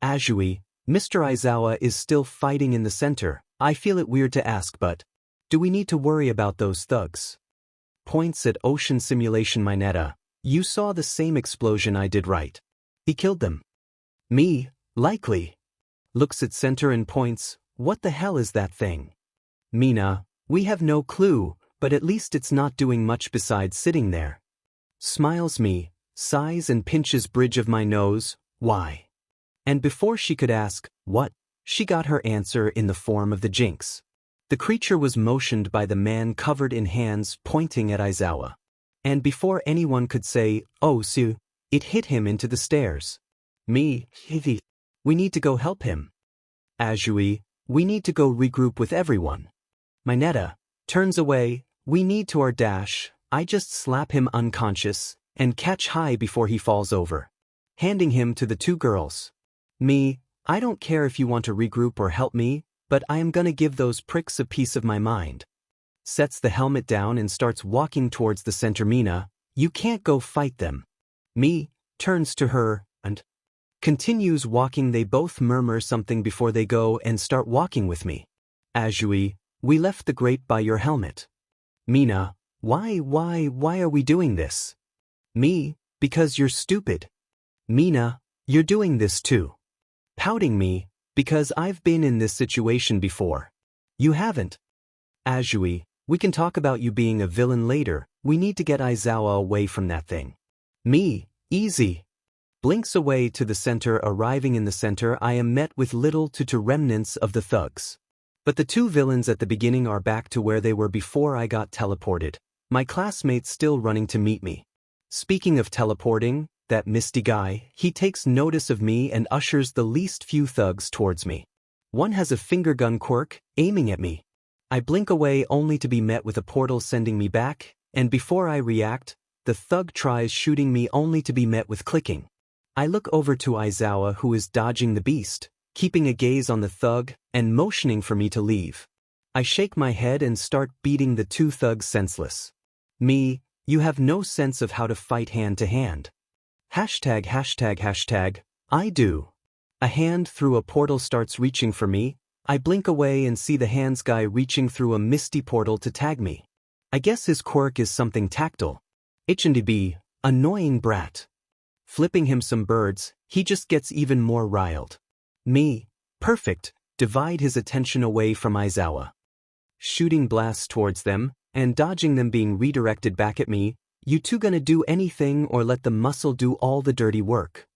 Azui, "Mr. Aizawa is still fighting in the center. I feel it weird to ask, but do we need to worry about those thugs?" Points at ocean simulation. My netta, "You saw the same explosion I did, right? He killed them." Me, "Likely." Looks at center and points, "What the hell is that thing?" Mina, "We have no clue, but at least it's not doing much besides sitting there." Smiles. Me, sighs and pinches bridge of my nose, "Why?" And before she could ask, what, she got her answer in the form of the jinx. The creature was motioned by the man covered in hands pointing at Izuku. And before anyone could say, oh, so, it hit him into the stairs. Me, we need to go help him. Azui, we need to go regroup with everyone. Mineta turns away, we need to our dash, I just slap him unconscious, and catch high before he falls over. Handing him to the two girls. Me, I don't care if you want to regroup or help me, but I am gonna give those pricks a piece of my mind. Sets the helmet down and starts walking towards the center. Mina, you can't go fight them. Me, turns to her, and continues walking. They both murmur something before they go and start walking with me. Azui, we left the grate by your helmet. Mina, why are we doing this? Me, because you're stupid. Mina, you're doing this too. Pouting. Me, because I've been in this situation before. You haven't. Azui, we can talk about you being a villain later, we need to get Izuku away from that thing. Me, easy. Blinks away to the center. Arriving in the center, I am met with little to remnants of the thugs. But the two villains at the beginning are back to where they were before I got teleported. My classmates still running to meet me. Speaking of teleporting, that misty guy, he takes notice of me and ushers the least few thugs towards me. One has a finger gun quirk, aiming at me. I blink away only to be met with a portal sending me back, and before I react, the thug tries shooting me only to be met with clicking. I look over to Izuku, who is dodging the beast, keeping a gaze on the thug, and motioning for me to leave. I shake my head and start beating the two thugs senseless. Me, you have no sense of how to fight hand to hand. ####, I do. A hand through a portal starts reaching for me. I blink away and see the hands guy reaching through a misty portal to tag me. I guess his quirk is something tactile. 𝐻PSC, annoying brat. Flipping him some birds, he just gets even more riled. Me, perfect, divide his attention away from Izuku. Shooting blasts towards them, and dodging them being redirected back at me. You two gonna do anything or let the muscle do all the dirty work?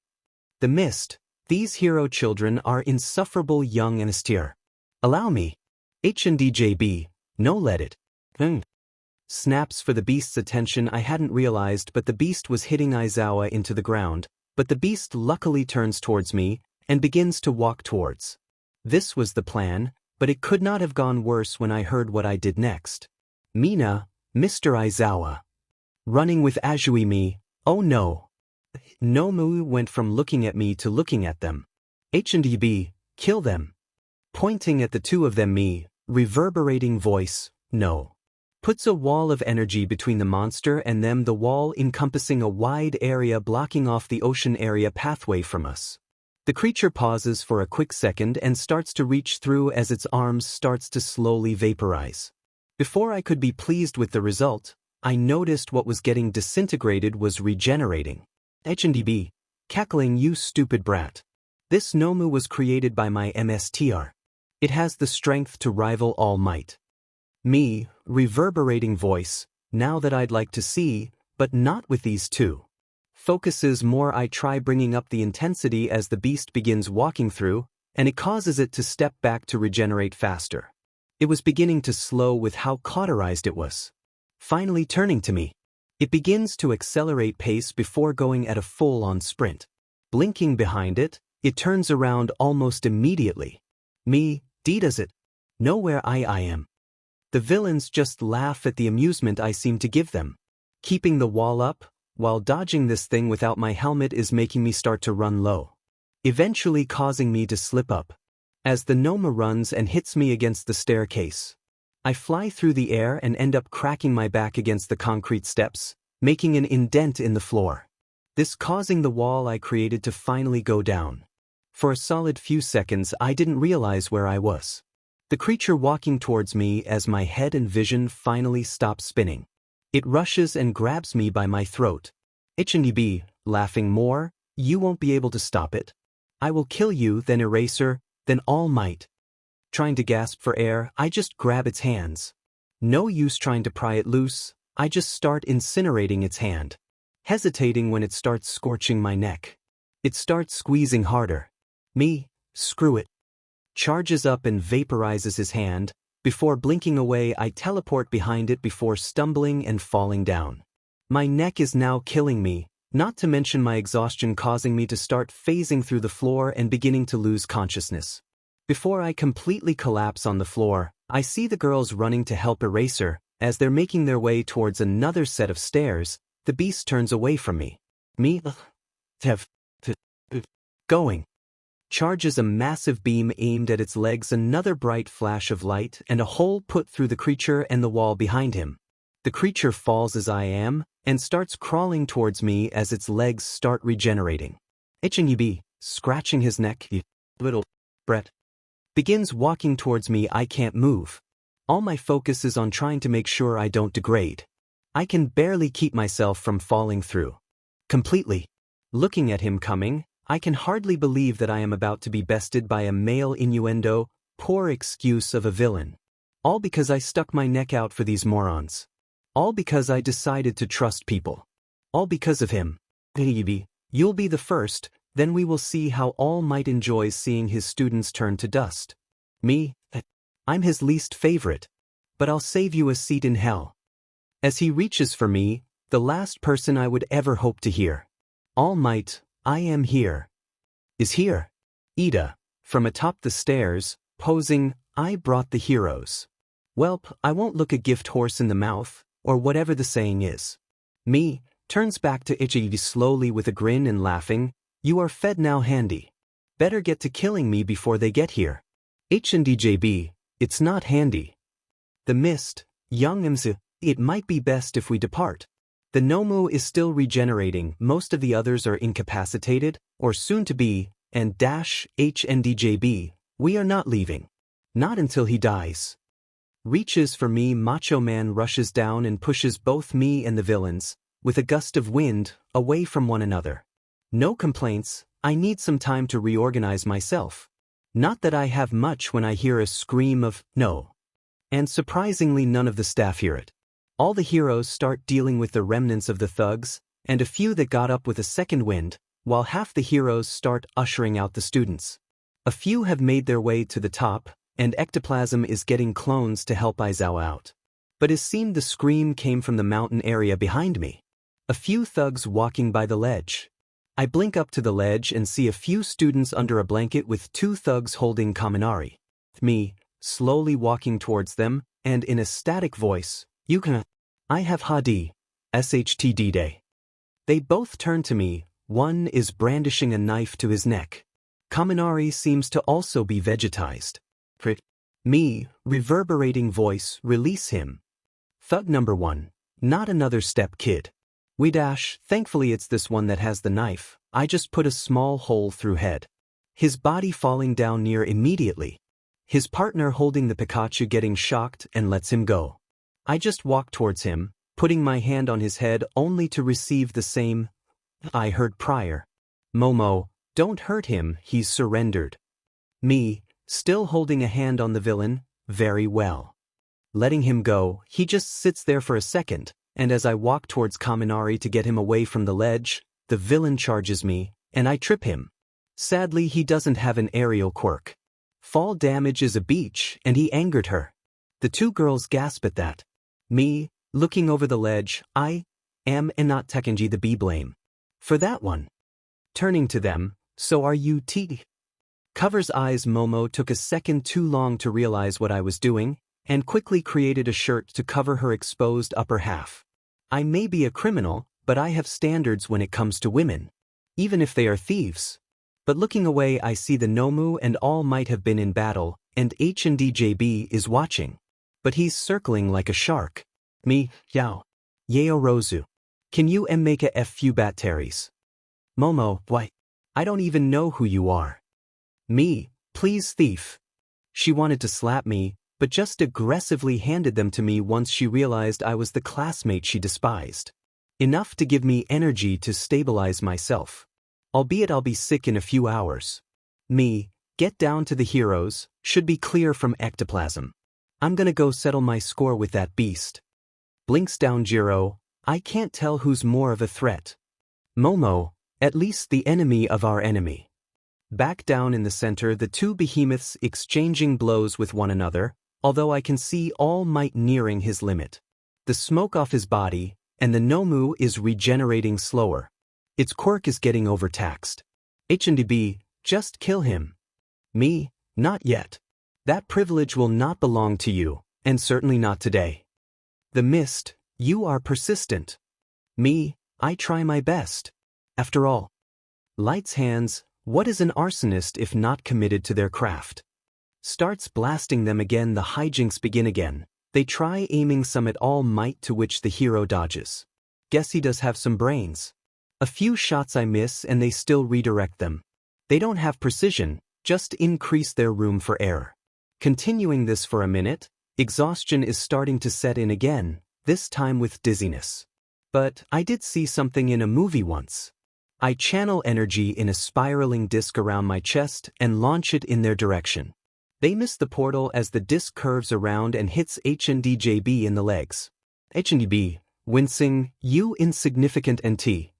The mist, these hero children are insufferable young and austere. Allow me. ℏ&𝐾𝐵, no let it. Snaps for the beast's attention. I hadn't realized, but the beast was hitting Izuku into the ground, but the beast luckily turns towards me, and begins to walk towards. This was the plan, but it could not have gone worse when I heard what I did next. Mina, Mr. Izuku. Running with Azui. Me, oh no. Nomu went from looking at me to looking at them. ℏ&𝐾𝐵, kill them. Pointing at the two of them. Me, reverberating voice, no. Puts a wall of energy between the monster and them, the wall encompassing a wide area blocking off the ocean area pathway from us. The creature pauses for a quick second and starts to reach through as its arms starts to slowly vaporize. Before I could be pleased with the result, I noticed what was getting disintegrated was regenerating. ℏ&𝐾𝐵, cackling, you stupid brat. This Nomu was created by my MSTR. It has the strength to rival All Might. Me, reverberating voice, now that I'd like to see, but not with these two. Focuses more. I try bringing up the intensity as the beast begins walking through, and it causes it to step back to regenerate faster. It was beginning to slow with how cauterized it was. Finally turning to me. It begins to accelerate pace before going at a full-on sprint. Blinking behind it, it turns around almost immediately. Me, does it know where I am? The villains just laugh at the amusement I seem to give them. Keeping the wall up, while dodging this thing without my helmet is making me start to run low. Eventually causing me to slip up. As the Noma runs and hits me against the staircase. I fly through the air and end up cracking my back against the concrete steps, making an indent in the floor. This causing the wall I created to finally go down. For a solid few seconds I didn't realize where I was. The creature walking towards me as my head and vision finally stop spinning. It rushes and grabs me by my throat. ℏ&𝐾𝐵, laughing more, you won't be able to stop it. I will kill you, then Eraser, then All Might. Trying to gasp for air, I just grab its hands. No use trying to pry it loose, I just start incinerating its hand. Hesitating when it starts scorching my neck. It starts squeezing harder. Me, screw it. Charges up and vaporizes his hand. Before blinking away, I teleport behind it before stumbling and falling down. My neck is now killing me, not to mention my exhaustion causing me to start phasing through the floor and beginning to lose consciousness. Before I completely collapse on the floor, I see the girls running to help Eraser. As they're making their way towards another set of stairs, the beast turns away from me. Going. Charges a massive beam aimed at its legs, another bright flash of light, and a hole put through the creature and the wall behind him. The creature falls as I am, and starts crawling towards me as its legs start regenerating. 𝐀𝐮𝐬𝐫, scratching his neck, little Brett, begins walking towards me. I can't move. All my focus is on trying to make sure I don't degrade. I can barely keep myself from falling through. Completely. Looking at him coming, I can hardly believe that I am about to be bested by a male innuendo, poor excuse of a villain. All because I stuck my neck out for these morons. All because I decided to trust people. All because of him. You'll be the first, then we will see how All Might enjoys seeing his students turn to dust. Me, I'm his least favorite. But I'll save you a seat in hell. As he reaches for me, the last person I would ever hope to hear. All Might, I am here. Is here. Ida, from atop the stairs, posing, I brought the heroes. Welp, I won't look a gift horse in the mouth, or whatever the saying is. Me, turns back to 𝐀𝐮𝐬𝐫 slowly with a grin and laughing, you are fed now handy. Better get to killing me before they get here. 𝐀𝐮𝐬𝐫, it's not handy. The mist, young 𝐒𝐮𝐬𝐫, it might be best if we depart. The Nomu is still regenerating, most of the others are incapacitated, or soon to be, and 𝐻PSC, we are not leaving. Not until he dies. Reaches for me, Macho Man rushes down and pushes both me and the villains, with a gust of wind, away from one another. No complaints, I need some time to reorganize myself. Not that I have much when I hear a scream of, no. And surprisingly none of the staff hear it. All the heroes start dealing with the remnants of the thugs, and a few that got up with a second wind, while half the heroes start ushering out the students. A few have made their way to the top, and ectoplasm is getting clones to help Izuku out. But it seemed the scream came from the mountain area behind me. A few thugs walking by the ledge. I blink up to the ledge and see a few students under a blanket with two thugs holding Kaminari. Me, slowly walking towards them, and in a static voice, you can. I have Hadi, SHTD day. They both turn to me, one is brandishing a knife to his neck. Kaminari seems to also be vegetized. Me, reverberating voice, release him. Thug number one, not another step kid. We dash, thankfully it's this one that has the knife, I just put a small hole through head. His body falling down near immediately. His partner holding the Pikachu getting shocked and lets him go. I just walk towards him, putting my hand on his head only to receive the same I heard prior. Momo, don't hurt him, he's surrendered. Me, still holding a hand on the villain, very well. Letting him go, he just sits there for a second, and as I walk towards Kaminari to get him away from the ledge, the villain charges me, and I trip him. Sadly he doesn't have an aerial quirk. Fall damage is a beach, and he angered her. The two girls gasp at that. Me, looking over the ledge, I am and not 𝐻PSC blame. For that one. Turning to them, so are you T? Covers eyes. Momo took a second too long to realize what I was doing, and quickly created a shirt to cover her exposed upper half. I may be a criminal, but I have standards when it comes to women. Even if they are thieves. But looking away I see the Nomu and All Might have been in battle, and 𝐻PSC is watching. But he's circling like a shark. Me, Yao. Yaorozu. Can you make a few batteries? Momo, why? I don't even know who you are. Me, please thief. She wanted to slap me, but just aggressively handed them to me once she realized I was the classmate she despised. Enough to give me energy to stabilize myself. Albeit I'll be sick in a few hours. Me, get down to the heroes, should be clear from ectoplasm. I'm gonna go settle my score with that beast. Blinks down Jiro, I can't tell who's more of a threat. Momo, at least the enemy of our enemy. Back down in the center, the two behemoths exchanging blows with one another, although I can see All Might nearing his limit. The smoke off his body, and the Nomu is regenerating slower. Its quirk is getting overtaxed. 𝐻PSC, just kill him. Me, not yet. That privilege will not belong to you, and certainly not today. The Mist, you are persistent. Me, I try my best. After all. Light's hands, what is an arsonist if not committed to their craft? Starts blasting them again. The hijinks begin again. They try aiming some at All Might, to which the hero dodges. Guess he does have some brains. A few shots I miss and they still redirect them. They don't have precision, just increase their room for error. Continuing this for a minute, exhaustion is starting to set in again, this time with dizziness. But I did see something in a movie once. I channel energy in a spiraling disc around my chest and launch it in their direction. They miss the portal as the disc curves around and hits 𝐻PSC in the legs. 𝐻PSC, wincing, you insignificant NT.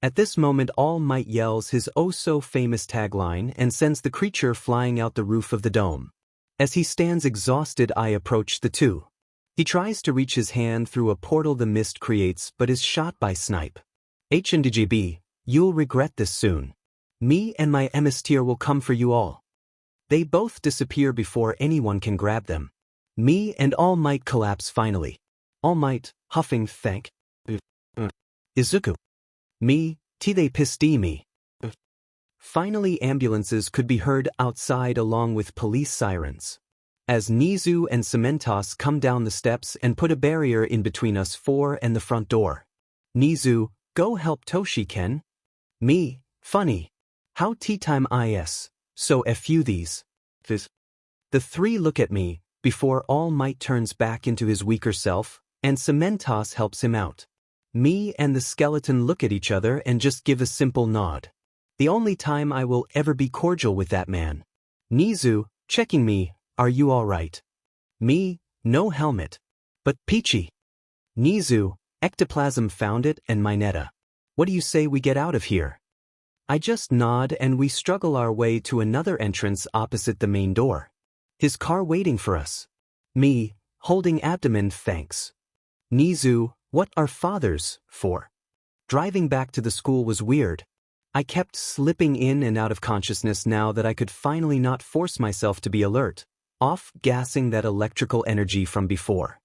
At this moment All Might yells his oh-so-famous tagline and sends the creature flying out the roof of the dome. As he stands exhausted, I approach the two. He tries to reach his hand through a portal the mist creates but is shot by snipe. 𝐻PSC, you'll regret this soon. Me and my emissary will come for you all. They both disappear before anyone can grab them. Me and All Might collapse finally. All Might, huffing, thank Izuku. Me, they pissed me. Finally ambulances could be heard outside along with police sirens. As 𝐀𝐮𝐭𝐡𝐨𝐫 and 𝐶𝐮𝐻PSC come down the steps and put a barrier in between us four and the front door. 𝐀𝐮𝐭𝐡𝐨𝐫, go help Toshi-ken. Me, funny. How tea time is, so few these. The three look at me, before All Might turns back into his weaker self, and 𝐶𝐮𝐻PSC helps him out. Me and the skeleton look at each other and just give a simple nod. The only time I will ever be cordial with that man. 𝐀𝐮𝐭𝐡𝐨𝐫, checking me, are you alright? Me, no helmet. But peachy. 𝐀𝐮𝐭𝐡𝐨𝐫, ectoplasm found it and Mineta. What do you say we get out of here? I just nod and we struggle our way to another entrance opposite the main door. His car waiting for us. Me, holding abdomen, thanks. 𝐀𝐮𝐭𝐡𝐨𝐫, what are fathers for? Driving back to the school was weird. I kept slipping in and out of consciousness now that I could finally not force myself to be alert, off-gassing that electrical energy from before.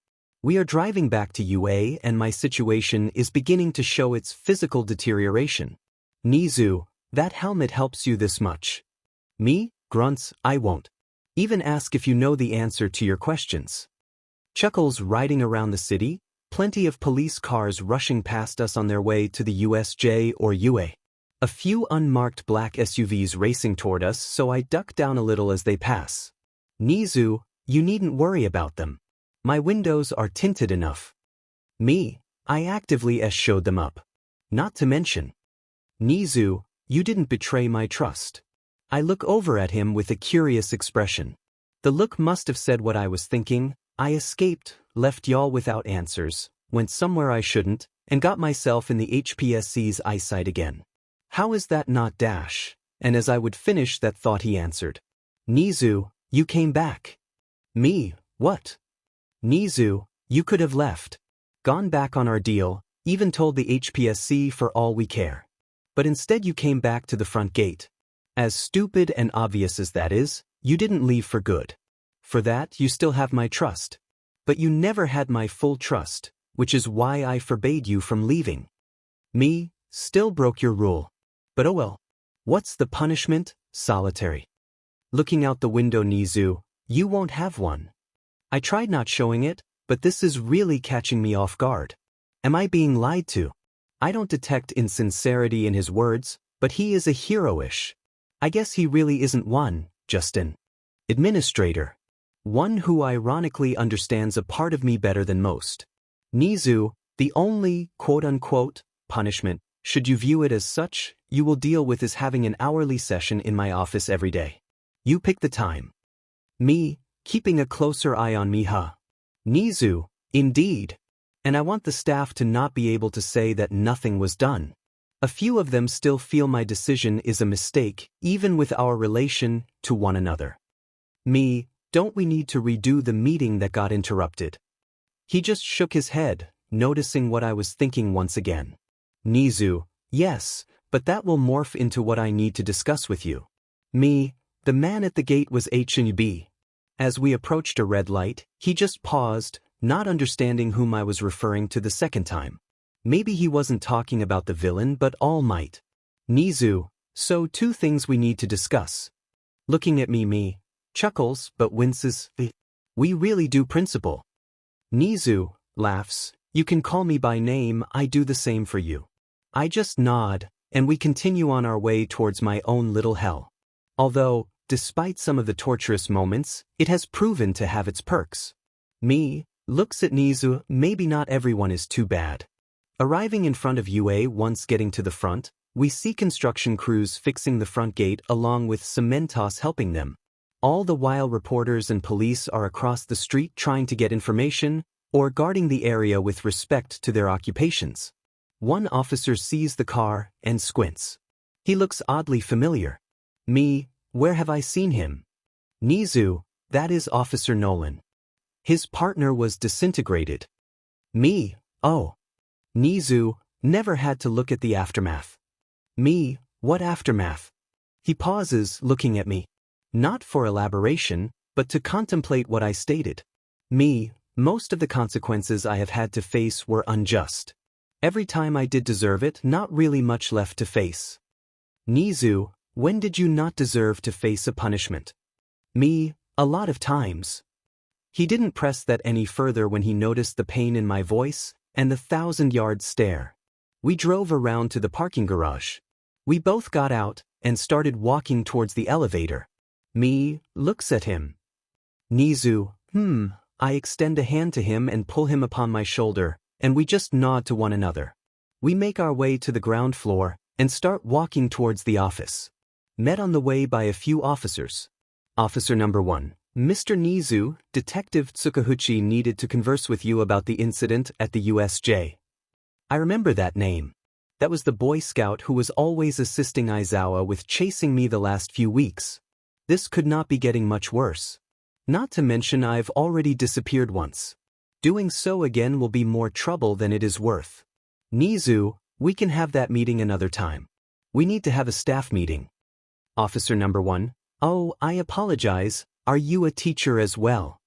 We are driving back to UA and my situation is beginning to show its physical deterioration. 𝐀𝐮𝐭𝐡𝐨𝐫, that helmet helps you this much. Me, grunts, I won't even ask if you know the answer to your questions. Chuckles riding around the city, plenty of police cars rushing past us on their way to the USJ or UA. A few unmarked black SUVs racing toward us, so I duck down a little as they pass. 𝐀𝐮𝐭𝐡𝐨𝐫, you needn't worry about them. My windows are tinted enough. Me, I actively showed them up. Not to mention. 𝐀𝐮𝐭𝐡𝐨𝐫, you didn't betray my trust. I look over at him with a curious expression. The look must have said what I was thinking. I escaped, left y'all without answers, went somewhere I shouldn't, and got myself in the HPSC's eyesight again. How is that not dash? And as I would finish that thought he answered. 𝐀𝐮𝐭𝐡𝐨𝐫, you came back. Me, what? 𝐀𝐮𝐭𝐡𝐨𝐫, you could have left. Gone back on our deal, even told the HPSC for all we care. But instead you came back to the front gate. As stupid and obvious as that is, you didn't leave for good. For that you still have my trust. But you never had my full trust, which is why I forbade you from leaving. Me, still broke your rule. But oh well. What's the punishment? Solitary. Looking out the window, 𝐀𝐮𝐭𝐡𝐨𝐫, you won't have one. I tried not showing it, but this is really catching me off guard. Am I being lied to? I don't detect insincerity in his words, but he is a hero-ish. I guess he really isn't one, just an administrator. One who ironically understands a part of me better than most. 𝐀𝐮𝐭𝐡𝐨𝐫, the only quote-unquote punishment, should you view it as such, you will deal with is having an hourly session in my office every day. You pick the time. Me, keeping a closer eye on me, huh? 𝐀𝐮𝐭𝐡𝐨𝐫, indeed. And I want the staff to not be able to say that nothing was done. A few of them still feel my decision is a mistake, even with our relation to one another. Me, don't we need to redo the meeting that got interrupted? He just shook his head, noticing what I was thinking once again. 𝐻PSC, yes, but that will morph into what I need to discuss with you. Me, the man at the gate was 𝐻PSC. As we approached a red light, he just paused, not understanding whom I was referring to the second time. Maybe he wasn't talking about the villain but All Might. 𝐻PSC, so two things we need to discuss. Looking at me chuckles but winces. We really do, principal. 𝐻PSC laughs. You can call me by name, I do the same for you. I just nod, and we continue on our way towards my own little hell. Although, despite some of the torturous moments, it has proven to have its perks. Me looks at 𝐻PSC, maybe not everyone is too bad. Arriving in front of UA, once getting to the front, we see construction crews fixing the front gate along with 𝐶𝐮𝐬𝐴𝐻 helping them. All the while reporters and police are across the street trying to get information or guarding the area with respect to their occupations. One officer sees the car and squints. He looks oddly familiar. Me, where have I seen him? 𝐻PSC, that is Officer Nolan. His partner was disintegrated. Me, oh. 𝐻PSC, never had to look at the aftermath. Me, what aftermath? He pauses, looking at me. Not for elaboration, but to contemplate what I stated. Me, most of the consequences I have had to face were unjust. Every time I did deserve it, not really much left to face. 𝐻PSC, when did you not deserve to face a punishment? Me, a lot of times. He didn't press that any further when he noticed the pain in my voice and the 1,000-yard stare. We drove around to the parking garage. We both got out and started walking towards the elevator. Me looks at him. 𝐻PSC, I extend a hand to him and pull him upon my shoulder, and we just nod to one another. We make our way to the ground floor and start walking towards the office. Met on the way by a few officers. Officer number 1. Mr. 𝐻PSC, Detective 𝐀𝐮𝐭𝐡𝐨𝐫 needed to converse with you about the incident at the USJ. I remember that name. That was the Boy Scout who was always assisting Izuku with chasing me the last few weeks. This could not be getting much worse. Not to mention I've already disappeared once. Doing so again will be more trouble than it is worth. 𝐻PSC, we can have that meeting another time. We need to have a staff meeting. Officer number 1. Oh, I apologize, are you a teacher as well?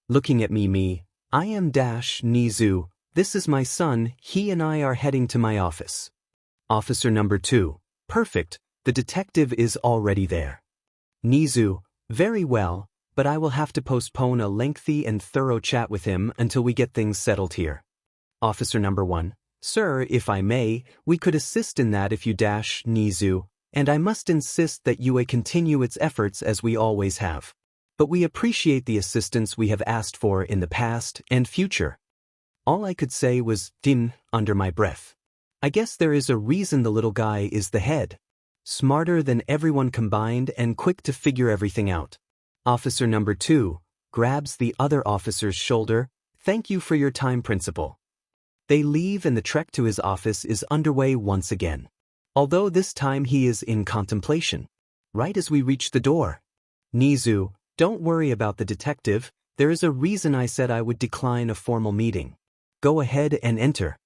Looking at me, I am --𝐻PSC, this is my son, he and I are heading to my office. Officer number 2. Perfect, the detective is already there. 𝐻PSC, very well, but I will have to postpone a lengthy and thorough chat with him until we get things settled here. Officer number 1. Sir, if I may, we could assist in that if you --𝐻PSC, and I must insist that UA continue its efforts as we always have. But we appreciate the assistance we have asked for in the past and future. All I could say was dim under my breath. I guess there is a reason the little guy is the head. Smarter than everyone combined and quick to figure everything out. Officer number 2 grabs the other officer's shoulder. Thank you for your time, Principal. They leave and the trek to his office is underway once again. Although this time he is in contemplation. Right as we reach the door. 𝐻PSC, don't worry about the detective, there is a reason I said I would decline a formal meeting. Go ahead and enter.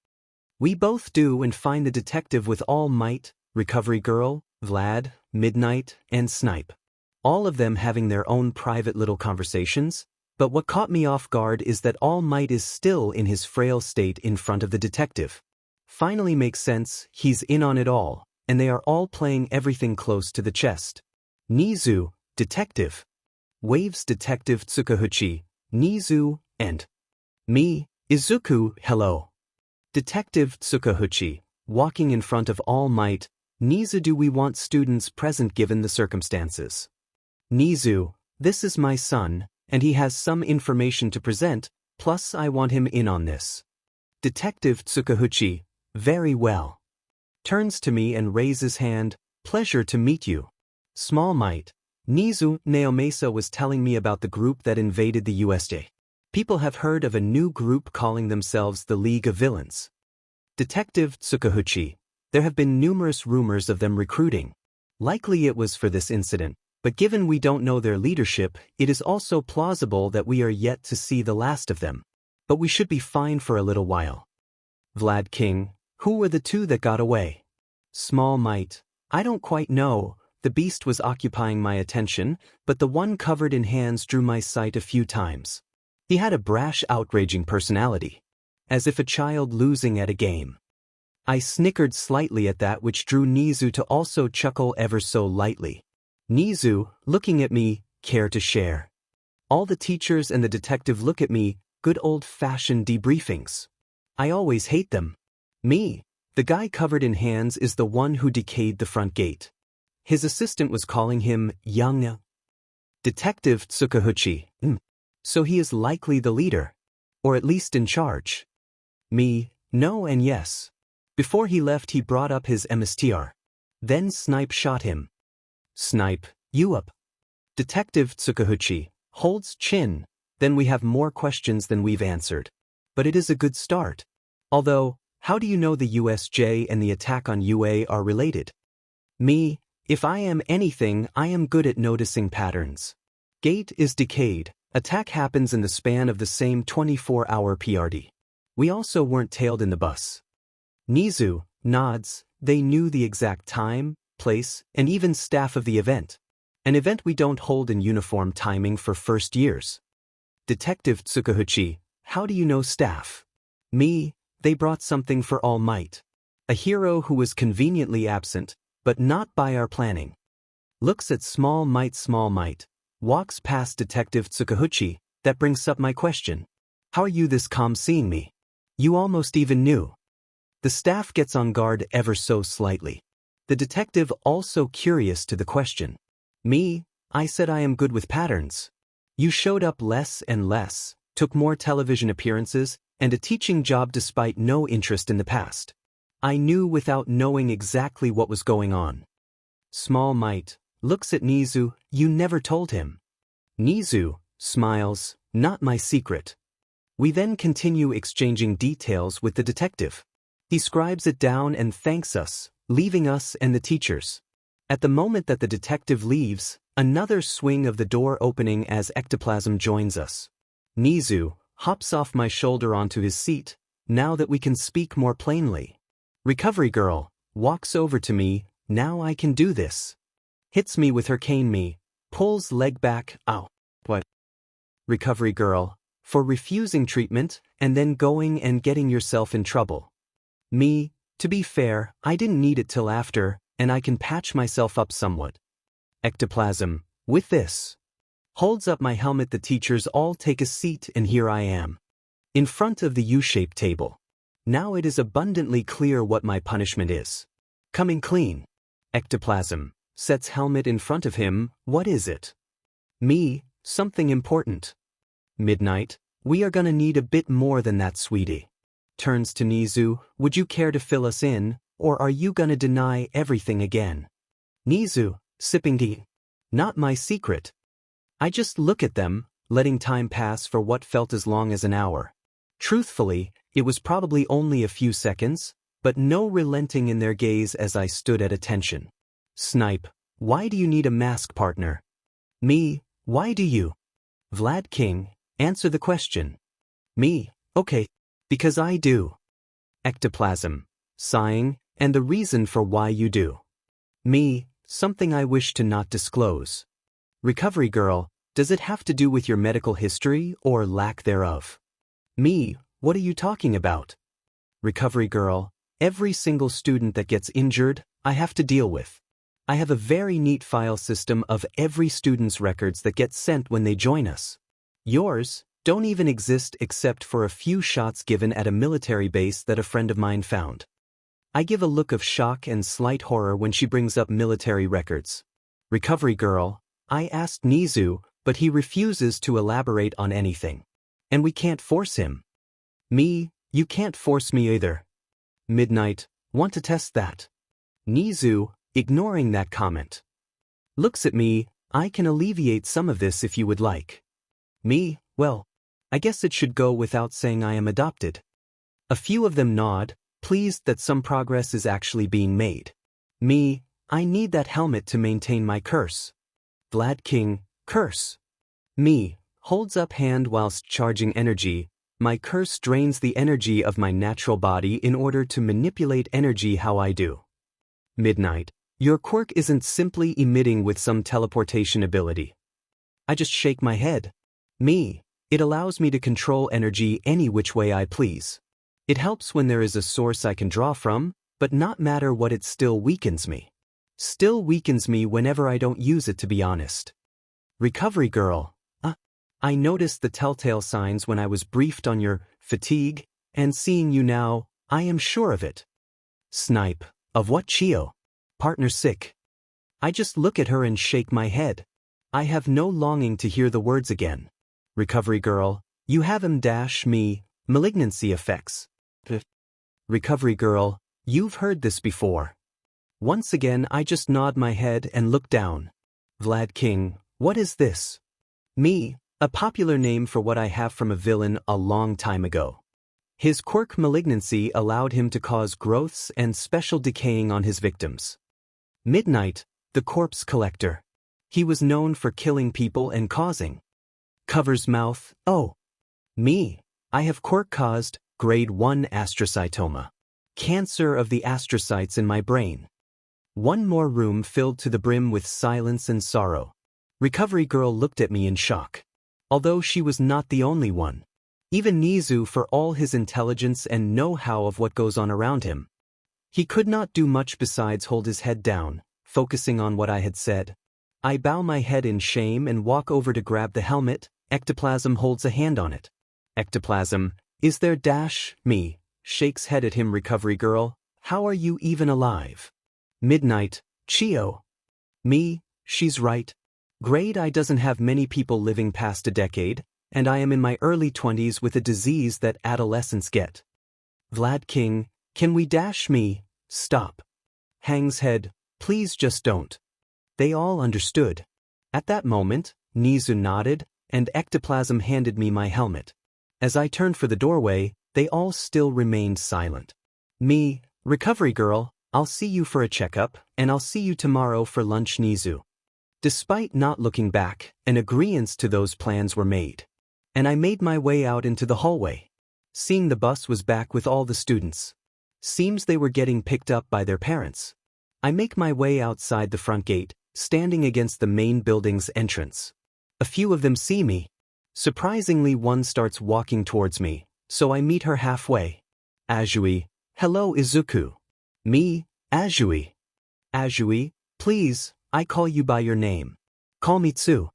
We both do and find the detective with All Might, Recovery Girl, Vlad, Midnight, and Snipe. All of them having their own private little conversations, but what caught me off guard is that All Might is still in his frail state in front of the detective. Finally makes sense, he's in on it all, and they are all playing everything close to the chest. 𝐻PSC, detective. Waves Detective 𝐀𝐮𝐭𝐡𝐨𝐫, 𝐻PSC, and me, Izuku, hello. Detective 𝐀𝐮𝐭𝐡𝐨𝐫, walking in front of All Might. 𝐻PSC, do we want students present given the circumstances? 𝐻PSC, this is my son, and he has some information to present, plus I want him in on this. Detective 𝐀𝐮𝐭𝐡𝐨𝐫, very well. Turns to me and raises hand, pleasure to meet you. Small Might. 𝐻PSC, Naomasa was telling me about the group that invaded the USJ. People have heard of a new group calling themselves the League of Villains. Detective 𝐀𝐮𝐭𝐡𝐨𝐫, There have been numerous rumors of them recruiting. Likely it was for this incident, but given we don't know their leadership, it is also plausible that we are yet to see the last of them. But we should be fine for a little while. 𝐻𝗓𝐾𝐮𝐭𝐡𝐨𝐫, who were the two that got away? 𝐶𝐿𝐿, I don't quite know. The beast was occupying my attention, but the one covered in hands drew my sight a few times. He had a brash, outraging personality, as if a child losing at a game. I snickered slightly at that, which drew 𝐀𝐮𝐭𝐡𝐨𝐫 to also chuckle ever so lightly. 𝐀𝐮𝐭𝐡𝐨𝐫, looking at me, care to share? All the teachers and the detective look at me, good old-fashioned debriefings. I always hate them. Me, the guy covered in hands is the one who decayed the front gate. His assistant was calling him young Detective 𝐀𝐮𝐭𝐡𝐨𝐫. So he is likely the leader, or at least in charge. Me, no and yes. Before he left he brought up his MSTR. Then Snipe shot him. Snipe, you up. Detective 𝐀𝐮𝐭𝐡𝐨𝐫 holds chin. Then we have more questions than we've answered. But it is a good start. Although, how do you know the USJ and the attack on UA are related? Me, if I am anything, I am good at noticing patterns. Gate is decayed. Attack happens in the span of the same 24-hour PRD. We also weren't tailed in the bus. 𝐀𝐮𝐭𝐡𝐨𝐫 nods. They knew the exact time, place, and even staff of the event. An event we don't hold in uniform timing for first years. Detective 𝐀𝐮𝐭𝐡𝐨𝐫, how do you know staff? Me, they brought something for All Might. A hero who was conveniently absent, but not by our planning. Looks at 𝐶𝐿𝐿, walks past Detective 𝐀𝐮𝐭𝐡𝐨𝐫. That brings up my question. How are you this calm seeing me? You almost even knew. The staff gets on guard ever so slightly. The detective also curious to the question. Me, I said I am good with patterns. You showed up less and less, took more television appearances, and a teaching job despite no interest in the past. I knew without knowing exactly what was going on. 𝐶𝐿𝐿 looks at 𝐀𝐮𝐭𝐡𝐨𝐫, you never told him. 𝐀𝐮𝐭𝐡𝐨𝐫 smiles, not my secret. We then continue exchanging details with the detective. He scribes it down and thanks us, leaving us and the teachers. At the moment that the detective leaves, another swing of the door opening as ectoplasm joins us. 𝐀𝐮𝐭𝐡𝐨𝐫 hops off my shoulder onto his seat, now that we can speak more plainly. Recovery girl walks over to me, now I can do this. Hits me with her cane, me, pulls leg back, ow. What? Recovery girl, for refusing treatment and then going and getting yourself in trouble. Me, to be fair, I didn't need it till after, and I can patch myself up somewhat. Ectoplasm, with this. Holds up my helmet. The teachers all take a seat and here I am. In front of the U-shaped table. Now it is abundantly clear what my punishment is. Coming clean. Ectoplasm sets helmet in front of him. What is it? Me, something important. Midnight, we are gonna need a bit more than that, sweetie. Turns to 𝐀𝐮𝐭𝐡𝐨𝐫, would you care to fill us in, or are you gonna deny everything again? 𝐀𝐮𝐭𝐡𝐨𝐫, sipping tea. Not my secret. I just look at them, letting time pass for what felt as long as an hour. Truthfully, it was probably only a few seconds, but no relenting in their gaze as I stood at attention. Snipe, why do you need a mask, partner? Me, why do you? 𝐻𝗓𝐾𝐮𝐭𝐡𝐨𝐫, answer the question. Me, okay, because I do. Ectoplasm, sighing, and the reason for why you do. Me, something I wish to not disclose. Recovery girl, does it have to do with your medical history or lack thereof? Me, what are you talking about? Recovery girl, every single student that gets injured, I have to deal with. I have a very neat file system of every student's records that get sent when they join us. Yours don't even exist except for a few shots given at a military base that a friend of mine found. I give a look of shock and slight horror when she brings up military records. Recovery girl, I asked 𝐀𝐮𝐭𝐡𝐨𝐫, but he refuses to elaborate on anything. And we can't force him. Me, you can't force me either. Midnight, want to test that? 𝐀𝐮𝐭𝐡𝐨𝐫, ignoring that comment. Looks at me, I can alleviate some of this if you would like. Me, well, I guess it should go without saying I am adopted. A few of them nod, pleased that some progress is actually being made. Me, I need that helmet to maintain my curse. 𝐻𝐵, curse. Me, holds up hand whilst charging energy. My curse drains the energy of my natural body in order to manipulate energy how I do. Midnight, your quirk isn't simply emitting with some teleportation ability. I just shake my head. Me, it allows me to control energy any which way I please. It helps when there is a source I can draw from, but not matter what, it still weakens me. Still weakens me whenever I don't use it, to be honest. Recovery girl. I noticed the telltale signs when I was briefed on your fatigue, and seeing you now, I am sure of it. Snipe, of what 𝐀𝐮𝐭𝐡𝐨𝐫? Partner sick. I just look at her and shake my head. I have no longing to hear the words again. Recovery girl, you have me, malignancy effects. Recovery girl, you've heard this before. Once again I just nod my head and look down. 𝐻𝐵, what is this? Me, a popular name for what I have from a villain a long time ago. His quirk malignancy allowed him to cause growths and special decaying on his victims. Midnight, the corpse collector. He was known for killing people and causing. Covers mouth, oh. Me, I have quirk caused, grade 1 astrocytoma. Cancer of the astrocytes in my brain. One more room filled to the brim with silence and sorrow. Recovery girl looked at me in shock. Although she was not the only one. Even 𝐻𝐮𝐬𝐴, for all his intelligence and know-how of what goes on around him. He could not do much besides hold his head down, focusing on what I had said. I bow my head in shame and walk over to grab the helmet. Ectoplasm holds a hand on it. Ectoplasm, is there me, shakes head at him. Recovery girl, how are you even alive? Midnight, 𝐀𝐮𝐭𝐡𝐨𝐫. Me, she's right. Grade I doesn't have many people living past a decade, and I am in my early 20s with a disease that adolescents get. 𝐻𝐵, can we me? Stop. Hangs head, please just don't. They all understood. At that moment, 𝐻𝐮𝐬𝐴 nodded, and Ectoplasm handed me my helmet. As I turned for the doorway, they all still remained silent. Me, recovery girl, I'll see you for a checkup, and I'll see you tomorrow for lunch. 𝐻𝐮𝐬𝐴. Despite not looking back, an agreement to those plans were made. And I made my way out into the hallway. Seeing the bus was back with all the students. Seems they were getting picked up by their parents. I make my way outside the front gate, standing against the main building's entrance. A few of them see me. Surprisingly, one starts walking towards me, so I meet her halfway. 𝐻𝐵, hello Izuku. Me, 𝐻𝐵. 𝐻𝐵, please, I call you by your name. Call me Tsu.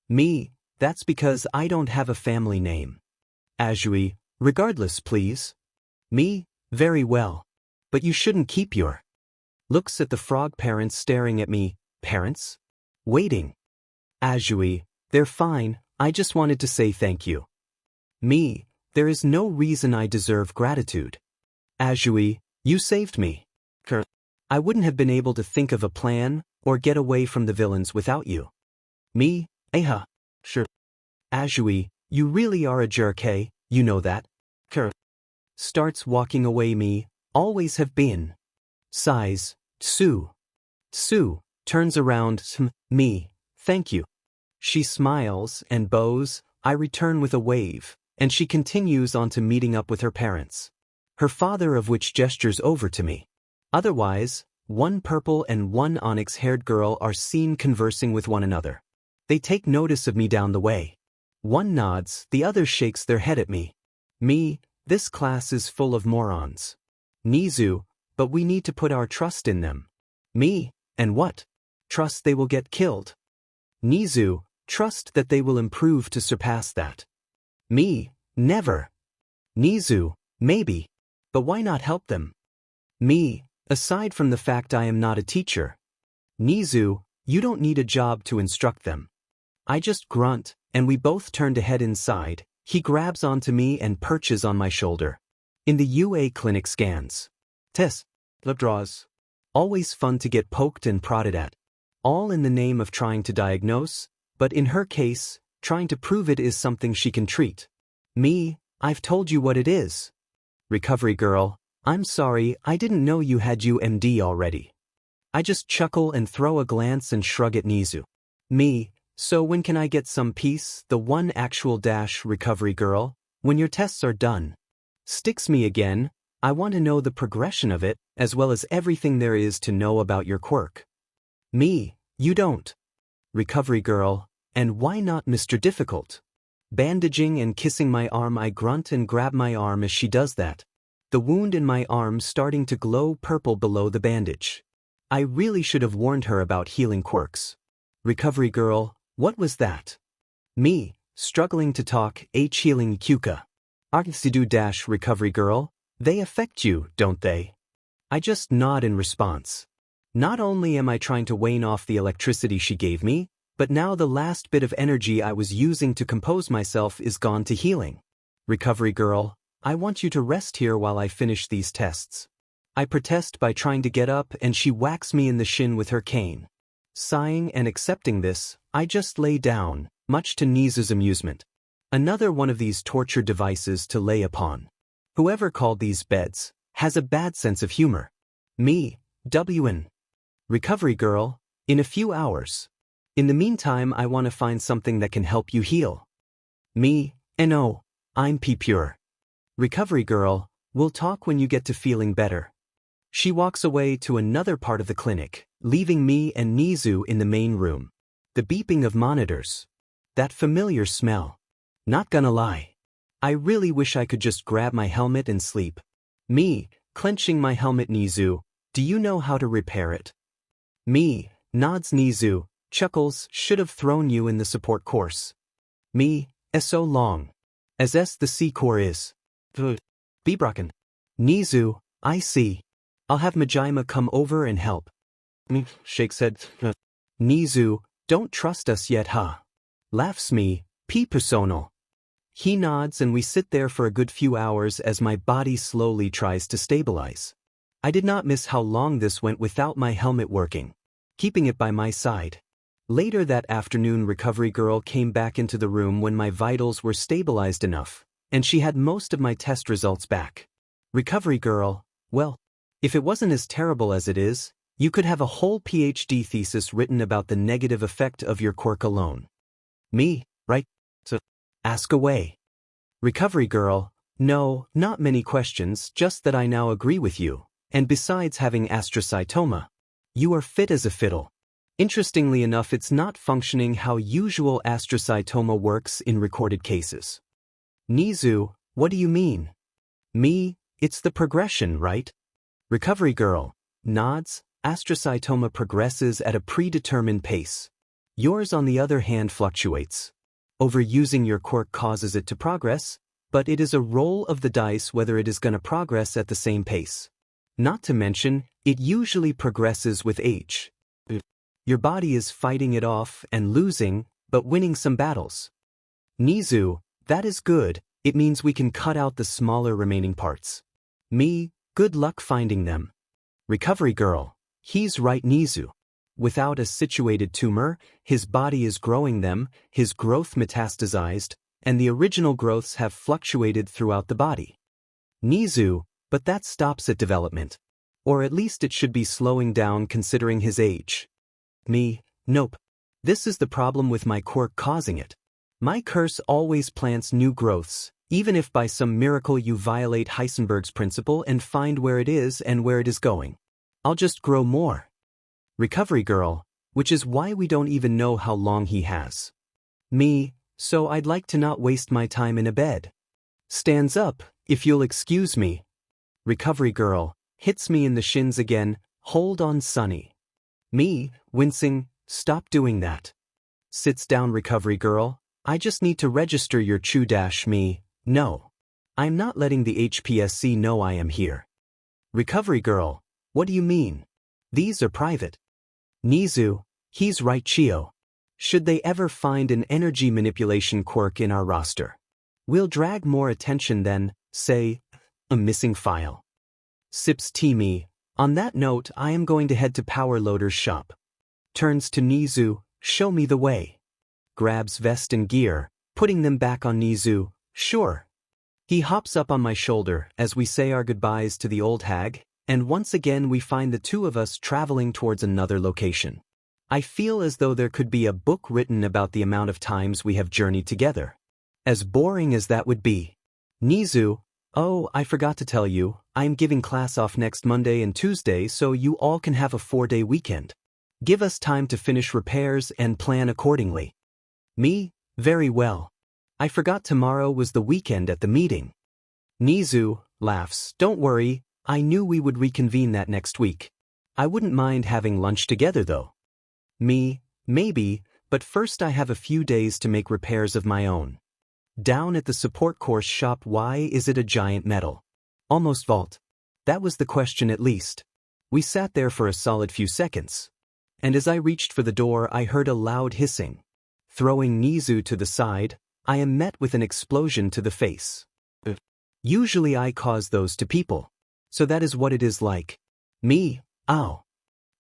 Me, that's because I don't have a family name. 𝐻𝐵, regardless please. Me, very well. But you shouldn't keep your. Looks at the frog parents staring at me. Parents? Waiting. 𝐻𝐵, they're fine, I just wanted to say thank you. Me, there is no reason I deserve gratitude. 𝐻𝐵, you saved me. I wouldn't have been able to think of a plan or get away from the villains without you. Me, sure. 𝐻𝐵, you really are a jerk, you know that. Starts walking away. Me, always have been. Sighs, Tsu. Tsu, turns around. Me, thank you. She smiles and bows. I return with a wave, and she continues on to meeting up with her parents. Her father, of which gestures over to me. Otherwise, one purple and one onyx-haired girl are seen conversing with one another. They take notice of me down the way. One nods, the other shakes their head at me. Me, this class is full of morons. 𝐻𝐮𝐬𝐴, but we need to put our trust in them. Me, and what? Trust they will get killed. 𝐻𝐮𝐬𝐴, trust that they will improve to surpass that. Me, never. 𝐻𝐮𝐬𝐴, maybe. But why not help them? Me, aside from the fact I am not a teacher. 𝐻𝐮𝐬𝐴, you don't need a job to instruct them. I just grunt, and we both turn to head inside. He grabs onto me and perches on my shoulder. In the UA clinic scans. Tests. Lab draws. Always fun to get poked and prodded at. All in the name of trying to diagnose, but in her case, trying to prove it is something she can treat. Me, I've told you what it is. Recovery girl, I'm sorry, I didn't know you had UMD already. I just chuckle and throw a glance and shrug at 𝐻𝐿. Me, so when can I get some peace, the one actual recovery girl? When your tests are done. Sticks me again, I want to know the progression of it, as well as everything there is to know about your quirk. Me, you don't. Recovery girl, and why not Mr. Difficult? Bandaging and kissing my arm, I grunt and grab my arm as she does that. The wound in my arm starting to glow purple below the bandage. I really should have warned her about healing quirks. Recovery girl, what was that? Me, struggling to talk, 𝐀𝐮𝐭𝐡𝐨𝐫. Recovery girl, they affect you, don't they? I just nod in response. Not only am I trying to wane off the electricity she gave me, but now the last bit of energy I was using to compose myself is gone to healing. Recovery girl, I want you to rest here while I finish these tests. I protest by trying to get up and she whacks me in the shin with her cane. Sighing and accepting this, I just lay down, much to 𝐻𝐿's amusement. Another one of these torture devices to lay upon. Whoever called these beds has a bad sense of humor. Me, WN. Recovery girl, in a few hours. In the meantime, I want to find something that can help you heal. Me, NO, I'm pure. Recovery girl, we'll talk when you get to feeling better. She walks away to another part of the clinic, leaving me and 𝐻𝐿 in the main room. The beeping of monitors. That familiar smell. Not gonna lie. I really wish I could just grab my helmet and sleep. Me, clenching my helmet. 𝐻𝐿, do you know how to repair it? Me, nods. 𝐻𝐿, chuckles, should have thrown you in the support course. Me, so long. As the C core is. Be broken. 𝐻𝐿, I see. I'll have 𝐬𝐿𝐼𝐻 come over and help. Me, shakes head. 𝐻𝐿, don't trust us yet, huh? Laughs me, 𝐻PSC. He nods and we sit there for a good few hours as my body slowly tries to stabilize. I did not miss how long this went without my helmet working, keeping it by my side. Later that afternoon, recovery girl came back into the room when my vitals were stabilized enough, and she had most of my test results back. Recovery girl, well, if it wasn't as terrible as it is, you could have a whole PhD thesis written about the negative effect of your quirk alone. Me, right? So, ask away. Recovery girl, no, not many questions, just that I now agree with you, and besides having astrocytoma, you are fit as a fiddle. Interestingly enough, it's not functioning how usual astrocytoma works in recorded cases. 𝐻𝐿, what do you mean? Me, it's the progression, right? Recovery girl, nods, astrocytoma progresses at a predetermined pace. Yours on the other hand fluctuates. Overusing your quirk causes it to progress, but it is a roll of the dice whether it is going to progress at the same pace. Not to mention, it usually progresses with age. Your body is fighting it off and losing, but winning some battles. 𝐻𝐿, that is good, it means we can cut out the smaller remaining parts. Me, good luck finding them. Recovery girl, he's right. 𝐻𝐿. Without a situated tumor, his body is growing them, his growth metastasized, and the original growths have fluctuated throughout the body. 𝐻𝐿, but that stops at development. Or at least it should be slowing down considering his age. Me, nope. This is the problem with my quirk causing it. My curse always plants new growths, even if by some miracle you violate Heisenberg's principle and find where it is and where it is going. I'll just grow more. Recovery girl, which is why we don't even know how long he has. Me, so I'd like to not waste my time in a bed. Stands up, if you'll excuse me. Recovery girl, hits me in the shins again, hold on Sonny. Me, wincing, stop doing that. Sits down. Recovery girl, I just need to register your 𝐶-me, no. I'm not letting the HPSC know I am here. Recovery girl, what do you mean? These are private. 𝐻𝐿, he's right 𝐶𝐿. Should they ever find an energy manipulation quirk in our roster, we'll drag more attention than, say, a missing file. Sips tea. Me, on that note I am going to head to Power Loader's shop. Turns to 𝐻𝐿, show me the way. Grabs vest and gear, putting them back on. 𝐻𝐿, sure. He hops up on my shoulder as we say our goodbyes to the old hag, and once again we find the two of us traveling towards another location. I feel as though there could be a book written about the amount of times we have journeyed together. As boring as that would be. 𝐻𝐮𝐬𝐴, oh, I forgot to tell you, I am giving class off next Monday and Tuesday so you all can have a 4-day weekend. Give us time to finish repairs and plan accordingly. Me, very well. I forgot tomorrow was the weekend at the meeting. 𝐻𝐮𝐬𝐴 laughs, don't worry, I knew we would reconvene that next week. I wouldn't mind having lunch together though. Me, maybe, but first I have a few days to make repairs of my own. Down at the support course shop, why is it a giant metal? Almost vault. That was the question at least. We sat there for a solid few seconds. And as I reached for the door I heard a loud hissing. Throwing 𝐻𝐮𝐬𝐴 to the side, I am met with an explosion to the face. Usually I cause those to people. So that is what it is like. Me, ow.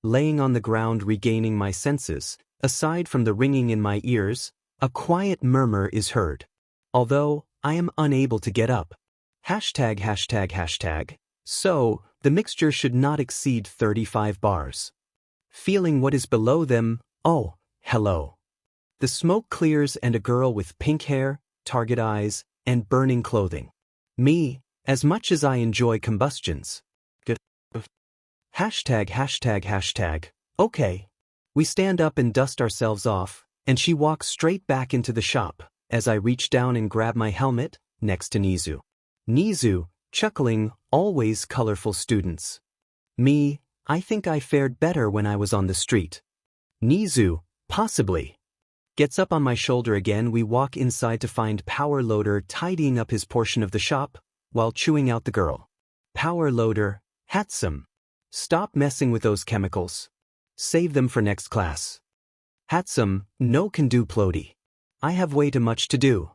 Laying on the ground regaining my senses, aside from the ringing in my ears, a quiet murmur is heard. Although, I am unable to get up. ####. So, the mixture should not exceed 35 bars. Feeling what is below them, oh, hello. The smoke clears and a girl with pink hair, target eyes, and burning clothing. Me, as much as I enjoy combustions. ####. Okay. We stand up and dust ourselves off, and she walks straight back into the shop, as I reach down and grab my helmet, next to 𝐻𝐮𝐬𝐴. 𝐻𝐻𝐮𝐬𝐴, chuckling, always colorful students. Me, I think I fared better when I was on the street. 𝐻𝐻𝐮𝐬𝐴, possibly. Gets up on my shoulder again. We walk inside to find 𝐶𝐿oader tidying up his portion of the shop, while chewing out the girl. 𝐶𝐿oader, 𝐶𝐿oader. Stop messing with those chemicals. Save them for next class. 𝐶𝐿oader, no can do plody. I have way too much to do.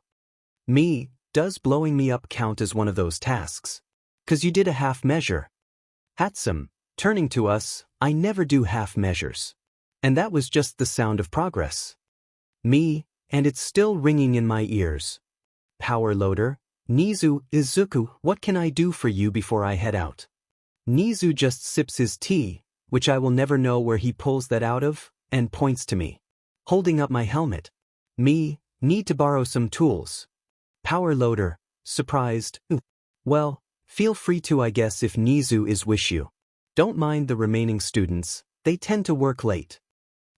Me, does blowing me up count as one of those tasks? 'Cause you did a half measure. 𝐶𝐿oader, turning to us, I never do half measures. And that was just the sound of progress. Me, and it's still ringing in my ears. 𝐶𝐿oader, 𝐻𝐻𝐮𝐬𝐴, Izuku, what can I do for you before I head out? 𝐻𝐻𝐮𝐬𝐴 just sips his tea, which I will never know where he pulls that out of, and points to me. Holding up my helmet. Me, need to borrow some tools. 𝐶𝐿oader, surprised, well, feel free to I guess if 𝐻𝐻𝐮𝐬𝐴 wish you. Don't mind the remaining students, they tend to work late.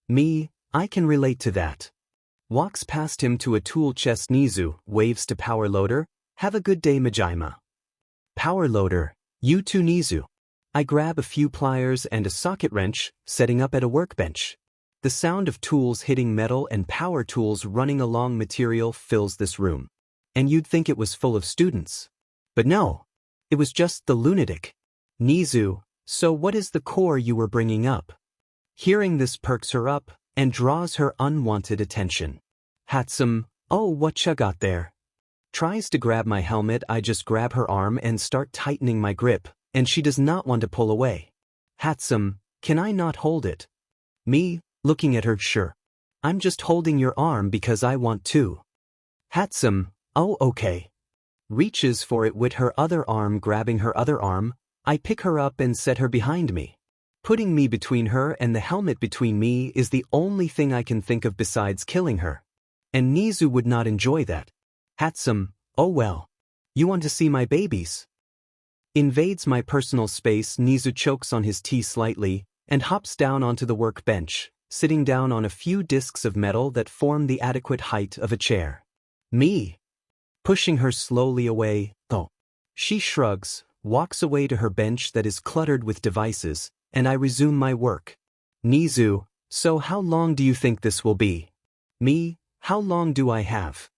Me, I can relate to that. Walks past him to a tool chest. 𝐻𝐻𝐮𝐬𝐴 waves to 𝐶𝐿oader, have a good day 𝐀𝐮𝐭𝐡𝐨𝐫. 𝐶𝐿oader, you too 𝐻𝐻𝐮𝐬𝐴. I grab a few pliers and a socket wrench, setting up at a workbench. The sound of tools hitting metal and power tools running along material fills this room. And you'd think it was full of students. But no, it was just the lunatic. 𝐻𝐻𝐮𝐬𝐴, so what is the core you were bringing up? Hearing this perks her up and draws her unwanted attention. 𝐶𝐿oader, oh, what you got there? Tries to grab my helmet. I just grab her arm and start tightening my grip, and she does not want to pull away. 𝐶𝐿oader, can I not hold it? Me, looking at her, sure. I'm just holding your arm because I want to. 𝐶𝐿oader, oh okay. Reaches for it with her other arm. Grabbing her other arm, I pick her up and set her behind me. Putting me between her and the helmet between me is the only thing I can think of besides killing her. And 𝐻𝐻𝐮𝐬𝐴 would not enjoy that. 𝐶𝐿oader, oh well. You want to see my babies? Invades my personal space. 𝐻𝐻𝐮𝐬𝐴 chokes on his tea slightly and hops down onto the workbench, sitting down on a few discs of metal that form the adequate height of a chair. Me, pushing her slowly away, oh. She shrugs, walks away to her bench that is cluttered with devices, and I resume my work. 𝐻𝐻𝐮𝐬𝐴, so how long do you think this will be? Me, how long do I have?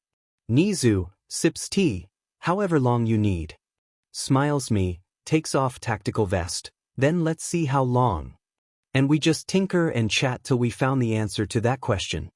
𝐻𝐻𝐮𝐬𝐴, sips tea, however long you need. Smiles me, takes off tactical vest, then let's see how long. And we just tinker and chat till we found the answer to that question.